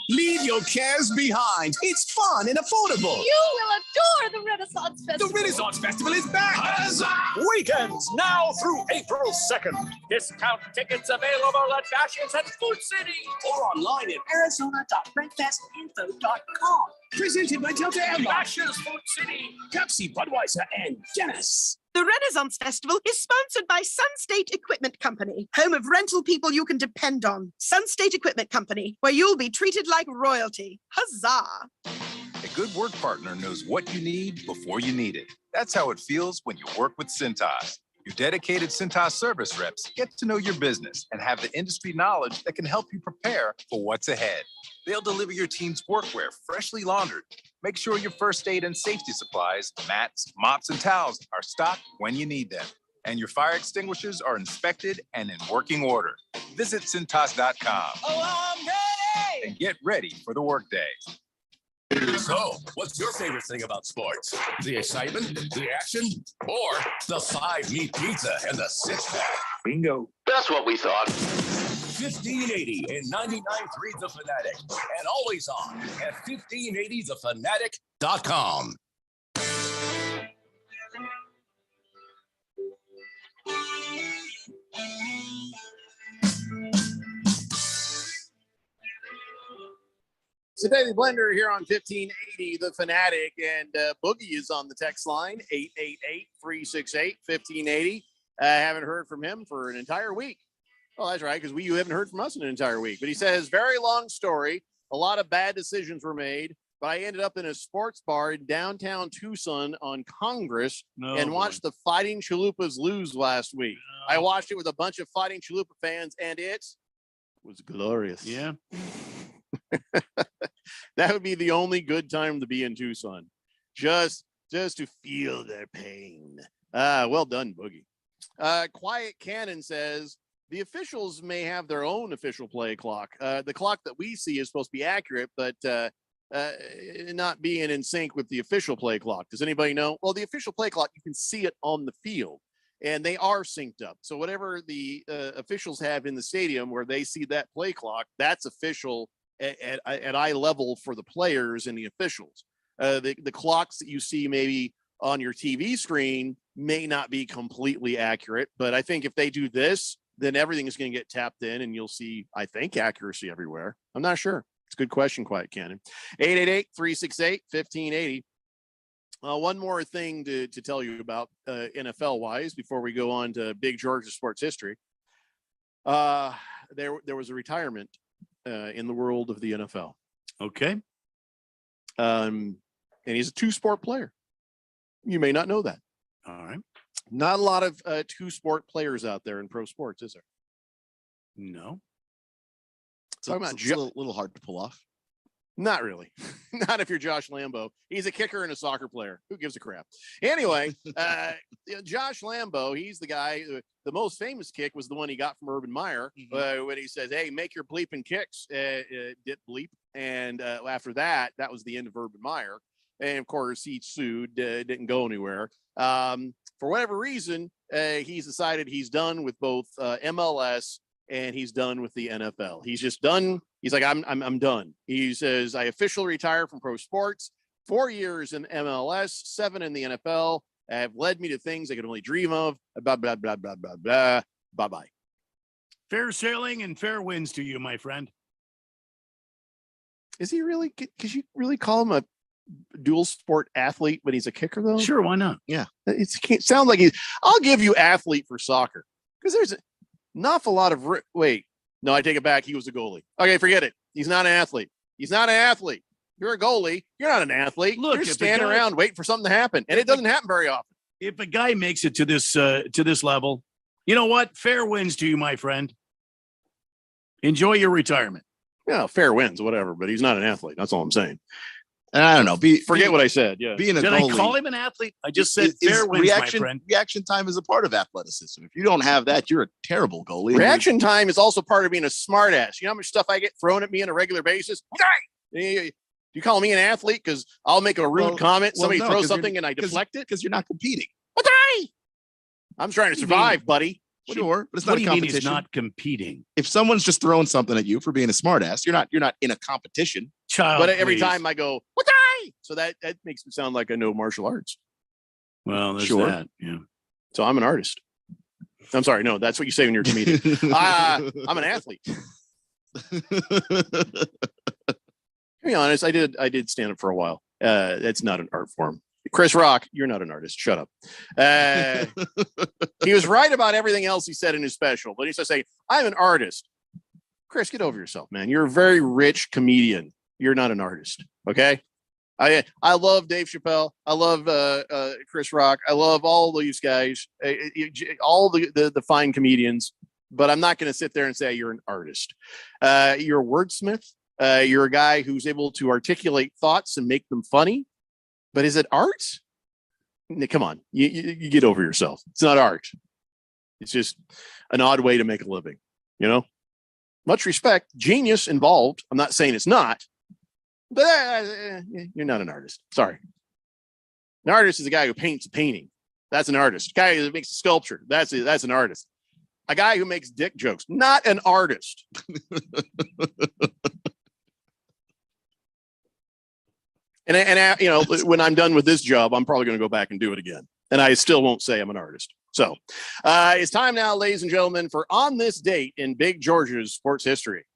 Speaker 9: Leave your cares behind. It's fun and affordable.
Speaker 13: You will adore the Renaissance Festival.
Speaker 9: The Renaissance Festival is back. Huzzah! Weekends now through April 2nd. Discount tickets available at Bashes at Food City or online at arizona.redfestinfo.com. Presented by Delta Airlines, Bashes, Food City, Pepsi, Budweiser, and Guinness.
Speaker 16: The Renaissance Festival is sponsored by Sun State Equipment Company, home of rental people you can depend on. Sun State Equipment Company, where you'll be treated like royalty. Huzzah!
Speaker 4: A good work partner knows what you need before you need it. That's how it feels when you work with Cintas. Your dedicated Cintas service reps get to know your business and have the industry knowledge that can help you prepare for what's ahead. They'll deliver your team's workwear freshly laundered. Make sure your first aid and safety supplies, mats, mops, and towels are stocked when you need them. And your fire extinguishers are inspected and in working order. Visit Cintas.com.
Speaker 9: Oh, I'm ready!
Speaker 4: And get ready for the workday.
Speaker 7: So, what's your favorite thing about sports? The excitement, the action, or the 5-meat pizza and the 6-pack?
Speaker 9: Bingo.
Speaker 7: That's what we thought. 1580 and 99.3 The Fanatic, and always on at 1580thefanatic.com.
Speaker 8: It's the Daily Blender here on 1580 The Fanatic, and Boogie is on the text line, 888-368-1580. I haven't heard from him for an entire week. Well, that's right, because you haven't heard from us in an entire week. But he says, very long story. A lot of bad decisions were made, but I ended up in a sports bar in downtown Tucson on Congress and watched the Fighting Chalupas lose last week. I watched it with a bunch of Fighting Chalupa fans, and it was glorious.
Speaker 10: Yeah.
Speaker 8: That would be the only good time to be in Tucson. Just to feel their pain. Well done, Boogie. Quiet Cannon says, the officials may have their own official play clock. The clock that we see is supposed to be accurate, but not being in sync with the official play clock. Does anybody know? Well, the official play clock, you can see it on the field, and they are synced up. So whatever the officials have in the stadium where they see that play clock, that's official at eye level for the players and the officials. The clocks that you see maybe on your TV screen may not be completely accurate, but I think if they do this, then everything is going to get tapped in and you'll see, I think, accuracy everywhere. I'm not sure. It's a good question, Quiet Cannon. 888-368-1580. One more thing to tell you about NFL-wise before we go on to Big Georgia sports history. There was a retirement in the world of the NFL.
Speaker 10: Okay.
Speaker 8: And he's a two-sport player. You may not know that.
Speaker 10: All right.
Speaker 8: Not a lot of two-sport players out there in pro sports, is there?
Speaker 10: No.
Speaker 11: Talking about a little hard to pull off.
Speaker 8: Not really. Not if you're Josh Lambo. He's a kicker and a soccer player. Who gives a crap? Anyway, Josh Lambo, he's the guy. The most famous kick was the one he got from Urban Meyer when he says, "Hey, make your bleeping kicks, dip bleep." And after that was the end of Urban Meyer. And of course, he sued, didn't go anywhere. For whatever reason, he's decided he's done with both MLS and he's done with the NFL. He's just done. He's like, I'm done. He says, I officially retire from pro sports. 4 years in MLS, 7 in the NFL have led me to things I could only dream of. Blah, blah, blah, blah, blah, blah. Bye-bye.
Speaker 10: Fair sailing and fair winds to you, my friend.
Speaker 8: Is he really? Could you really call him a dual sport athlete when he's a kicker, though?
Speaker 10: Sure, why not?
Speaker 8: Yeah. It can't sound like I'll give you athlete for soccer because there's an awful lot of wait. No, I take it back. He was a goalie. Okay, forget it. He's not an athlete. He's not an athlete. You're a goalie. You're not an athlete.
Speaker 10: Look,
Speaker 8: you're just standing around waiting for something to happen, and it doesn't happen very often.
Speaker 10: If a guy makes it to this level, you know what? Fair winds to you, my friend. Enjoy your retirement.
Speaker 8: Yeah, fair wins, whatever. But he's not an athlete. That's all I'm saying.
Speaker 11: And I don't know.
Speaker 8: Forget what I said. Yeah.
Speaker 11: Being a
Speaker 10: Did
Speaker 11: goalie,
Speaker 10: I call him an athlete? I just said fair winds,
Speaker 11: reaction,
Speaker 10: my friend.
Speaker 11: Reaction time is a part of athleticism. If you don't have that, you're a terrible goalie.
Speaker 8: Reaction time is also part of being a smart ass. You know how much stuff I get thrown at me on a regular basis? You call me an athlete because I'll make a rude comment. Somebody throws something and I deflect it
Speaker 11: because you're not competing.
Speaker 8: I'm trying to survive, buddy.
Speaker 11: Sure, but it's not
Speaker 10: What do
Speaker 11: a
Speaker 10: you mean
Speaker 11: competition.
Speaker 10: he's not competing?
Speaker 11: If someone's just throwing something at you for being a smartass, you're not in a competition.
Speaker 10: Child,
Speaker 8: but every
Speaker 10: please.
Speaker 8: time I go, so that makes me sound like I know martial arts.
Speaker 10: Well, there's
Speaker 8: Sure.
Speaker 10: that. Yeah.
Speaker 8: So I'm an artist. I'm sorry. No, that's what you say when you're a comedian. I'm an athlete. To be honest, I did stand up for a while. That's not an art form. Chris Rock, you're not an artist. Shut up. He was right about everything else he said in his special, but he starts saying, I'm an artist. Chris, get over yourself, man. You're a very rich comedian. You're not an artist. Okay. I love Dave Chappelle. I love Chris Rock. I love all these guys, all the fine comedians, but I'm not going to sit there and say you're an artist. You're a wordsmith. You're a guy who's able to articulate thoughts and make them funny. But is it art? Come on, you get over yourself. It's not art. It's just an odd way to make a living, you know? Much respect, genius involved. I'm not saying it's not, but you're not an artist. Sorry. An artist is a guy who paints a painting. That's an artist. A guy who makes a sculpture. That's an artist. A guy who makes dick jokes. Not an artist. And you know, when I'm done with this job, I'm probably going to go back and do it again. And I still won't say I'm an artist. So it's time now, ladies and gentlemen, for On This Date in Big Georgia's sports history.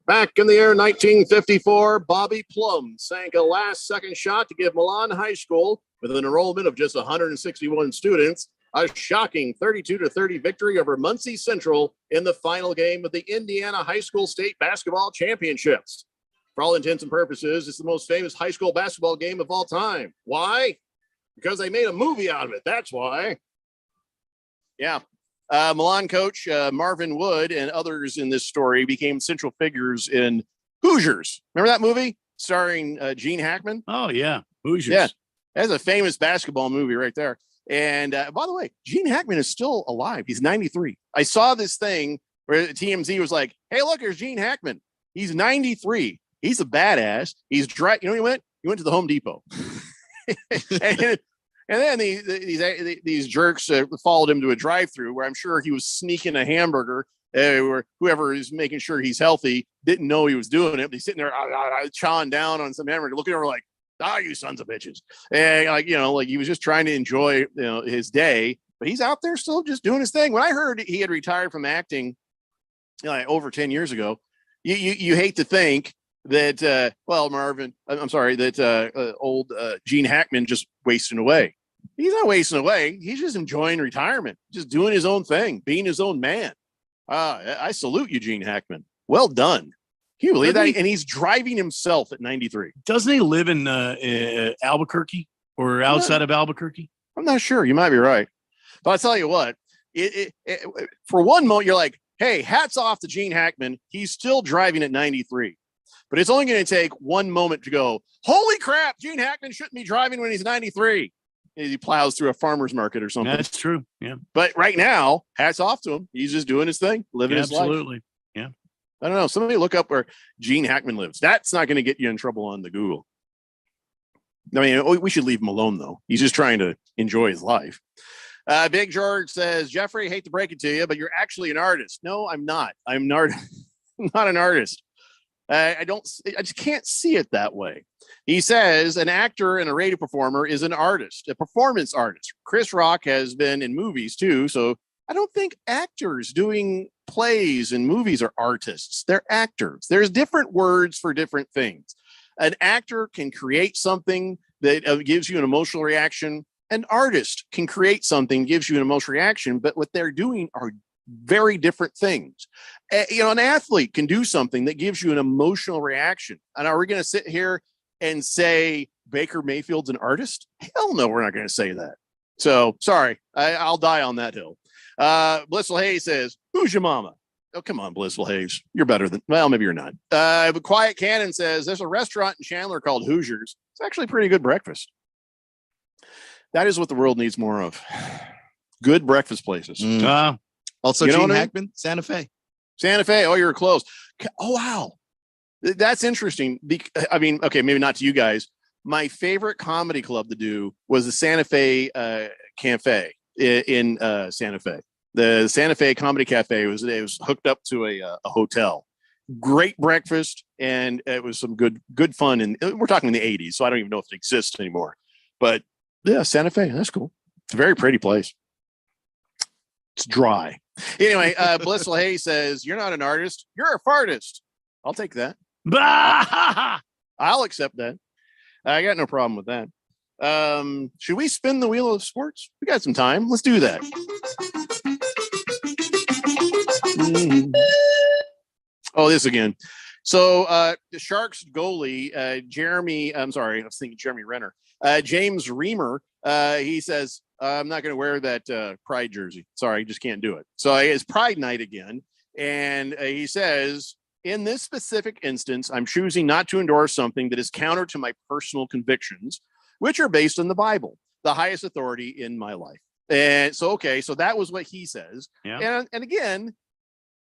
Speaker 8: Back in the year 1954, Bobby Plum sank a last-second shot to give Milan High School, with an enrollment of just 161 students, a shocking 32-30 victory over Muncie Central in the final game of the Indiana High School State Basketball Championships. For all intents and purposes, it's the most famous high school basketball game of all time. Why? Because they made a movie out of it. That's why. Yeah. Milan coach Marvin Wood and others in this story became central figures in Hoosiers. Remember that movie starring Gene Hackman?
Speaker 10: Oh, yeah. Hoosiers.
Speaker 8: Yeah. That's a famous basketball movie right there. And by the way, Gene Hackman is still alive. He's 93. I saw this thing where TMZ was like, hey, look, there's Gene Hackman. He's 93. He's a badass. He's dry. You know, he went to the Home Depot. and then these jerks followed him to a drive-through where I'm sure he was sneaking a hamburger. Or whoever is making sure he's healthy didn't know he was doing it. But he's sitting there chawing down on some hamburger, looking over like, you sons of bitches. And like he was just trying to enjoy his day. But he's out there still just doing his thing. When I heard he had retired from acting over 10 years ago, you hate to think that Marvin, I'm sorry, that old Gene Hackman just wasting away. He's not wasting away. He's just enjoying retirement, just doing his own thing, being his own man. I salute you, Gene Hackman. Well done. Can you believe that? And he's driving himself at 93.
Speaker 10: Doesn't he live in Albuquerque or outside of Albuquerque?
Speaker 8: I'm not sure. You might be right. But I'll tell you what, for one moment, you're like, hey, hats off to Gene Hackman. He's still driving at 93. But it's only going to take one moment to go, holy crap, Gene Hackman shouldn't be driving when he's 93. And he plows through a farmer's market or something.
Speaker 10: That's true. Yeah.
Speaker 8: But right now, hats off to him. He's just doing his thing, living his life.
Speaker 10: Absolutely. Yeah.
Speaker 8: I don't know. Somebody look up where Gene Hackman lives. That's not going to get you in trouble on the Google. I mean, we should leave him alone, though. He's just trying to enjoy his life. Big George says, Jeffrey, hate to break it to you, but you're actually an artist. No, I'm not. I'm not an artist. I just can't see it that way. He says an actor and a radio performer is an artist, a performance artist. Chris Rock has been in movies too. So I don't think actors doing plays and movies are artists. They're actors. There's different words for different things. An actor can create something that gives you an emotional reaction. An artist can create something, gives you an emotional reaction, but what they're doing are very different things. An athlete can do something that gives you an emotional reaction. And are we going to sit here and say Baker Mayfield's an artist? Hell no, we're not going to say that. So sorry, I'll die on that hill. Blissful Hayes says, who's your mama? Oh, come on, Blissful Hayes. You're better than, well, maybe you're not. But Quiet Cannon says, there's a restaurant in Chandler called Hoosiers. It's actually a pretty good breakfast. That is what the world needs more of. Good breakfast places.
Speaker 11: Also,
Speaker 8: You know
Speaker 11: Gene
Speaker 8: what I mean?
Speaker 11: Hackman, Santa Fe.
Speaker 8: Santa Fe. Oh, you're close. Oh, wow. That's interesting. I mean, okay, maybe not to you guys. My favorite comedy club to do was the Santa Fe Cafe in Santa Fe. The Santa Fe Comedy Cafe was hooked up to a hotel. Great breakfast, and it was some good fun. And we're talking in the 80s, so I don't even know if it exists anymore. But yeah, Santa Fe, that's cool. It's a very pretty place. It's dry. Anyway, Blissful Hayes says, you're not an artist, you're a fartist. I'll take that. I'll accept that. I got no problem with that. Should we spin the wheel of sports? We got some time. Let's do that. Oh, this again. So the Sharks goalie, Jeremy, I'm sorry, I was thinking Jeremy Renner. James Reamer, he says, I'm not going to wear that Pride jersey. Sorry, just can't do it. So it's Pride night again. And he says, in this specific instance, I'm choosing not to endorse something that is counter to my personal convictions, which are based on the Bible, the highest authority in my life. And so, okay, so that was what he says.
Speaker 10: Yeah.
Speaker 8: And again,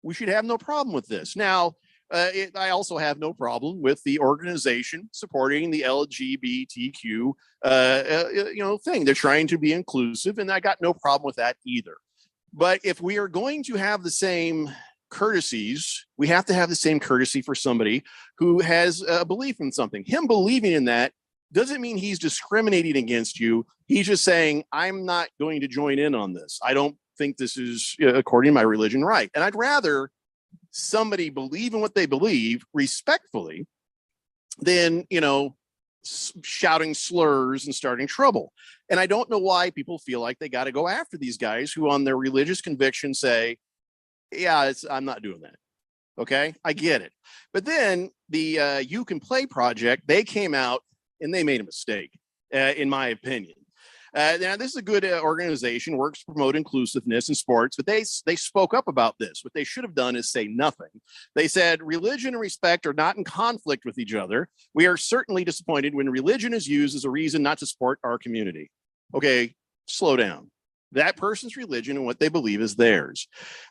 Speaker 8: we should have no problem with this. Now, I also have no problem with the organization supporting the LGBTQ, thing. They're trying to be inclusive, and I got no problem with that either. But if we are going to have the same courtesies, we have to have the same courtesy for somebody who has a belief in something. Him believing in that doesn't mean he's discriminating against you. He's just saying, I'm not going to join in on this. I don't think this is according to my religion right. And I'd rather somebody believe in what they believe respectfully than, shouting slurs and starting trouble. And I don't know why people feel like they got to go after these guys who on their religious conviction say, yeah, I'm not doing that. Okay, I get it. But then the You Can Play project, they came out and they made a mistake, in my opinion. Now, this is a good organization, works to promote inclusiveness in sports, but they spoke up about this. What they should have done is say nothing. They said, religion and respect are not in conflict with each other. We are certainly disappointed when religion is used as a reason not to support our community. Okay, slow down. That person's religion and what they believe is theirs.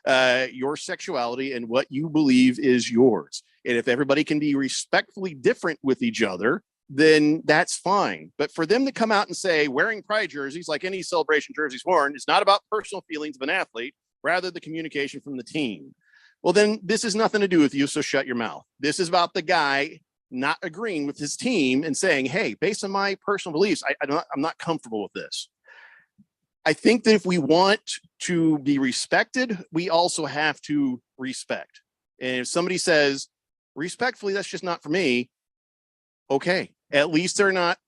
Speaker 8: Your sexuality and what you believe is yours. And if everybody can be respectfully different with each other, then that's fine. But for them to come out and say wearing Pride jerseys, like any celebration jerseys worn, is not about personal feelings of an athlete, rather the communication from the team. Well, then this has nothing to do with you, so shut your mouth. This is about the guy not agreeing with his team and saying, hey, based on my personal beliefs, I'm not comfortable with this. I think that if we want to be respected, we also have to respect. And if somebody says, respectfully, that's just not for me, okay, at least they're not,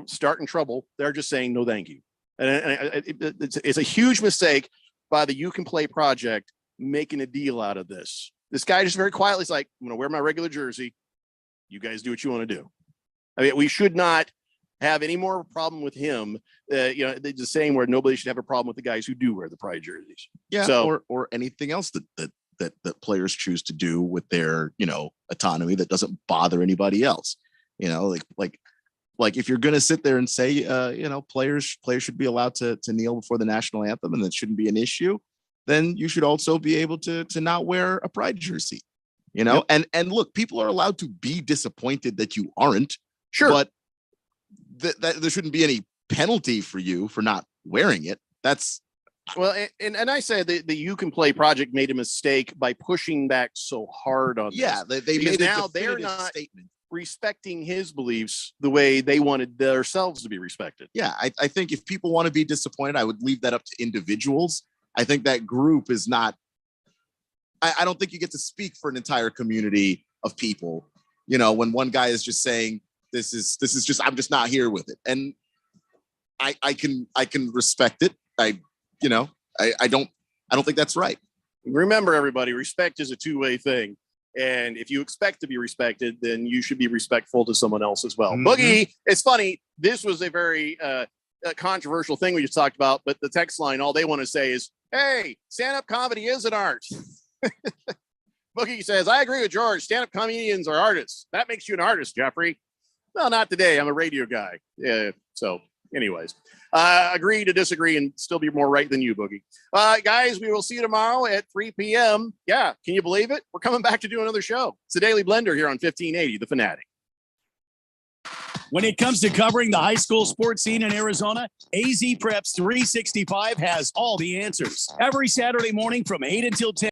Speaker 8: starting trouble. They're just saying, no, thank you. And it's a huge mistake by the You Can Play project making a deal out of this. This guy just very quietly is like, I'm going to wear my regular jersey. You guys do what you want to do. I mean, we should not have any more problem with him. They're just saying where nobody should have a problem with the guys who do wear the Pride jerseys.
Speaker 11: Yeah,
Speaker 8: so,
Speaker 11: or anything else that that players choose to do with their, autonomy that doesn't bother anybody else. Like if you're going to sit there and say, players should be allowed to kneel before the national anthem and that shouldn't be an issue, then you should also be able to not wear a pride jersey,
Speaker 8: Yep.
Speaker 11: and look, people are allowed to be disappointed that you aren't.
Speaker 8: Sure.
Speaker 11: But that there shouldn't be any penalty for you for not wearing it. That's
Speaker 8: Well, and I said the You Can Play project made a mistake by pushing back so hard on
Speaker 11: Yeah,
Speaker 8: this.
Speaker 11: they
Speaker 8: Because
Speaker 11: made a
Speaker 8: now they're
Speaker 11: definitive
Speaker 8: not
Speaker 11: statement.
Speaker 8: respecting his beliefs the way they wanted themselves to be respected.
Speaker 11: Yeah, I think if people want to be disappointed, I would leave that up to individuals. I think that group is not. I don't think you get to speak for an entire community of people. When one guy is just saying this is just I'm just not here with it, and I can respect it. I don't think that's right.
Speaker 8: Remember, everybody, respect is a two-way thing. And if you expect to be respected, then you should be respectful to someone else as well.
Speaker 11: Mhm.
Speaker 8: Boogie, it's funny. This was a very controversial thing we just talked about, but the text line, all they want to say is, hey, stand-up comedy is an art. Boogie says, I agree with George. Stand-up comedians are artists. That makes you an artist, Jeffrey. Well, not today. I'm a radio guy. Yeah. So anyways, agree to disagree and still be more right than you, Boogie. Guys, we will see you tomorrow at 3 p.m. Yeah. Can you believe it? We're coming back to do another show. It's the Daily Blender here on 1580, The Fanatic.
Speaker 9: When it comes to covering the high school sports scene in Arizona, AZ Preps 365 has all the answers. Every Saturday morning from 8 until 10.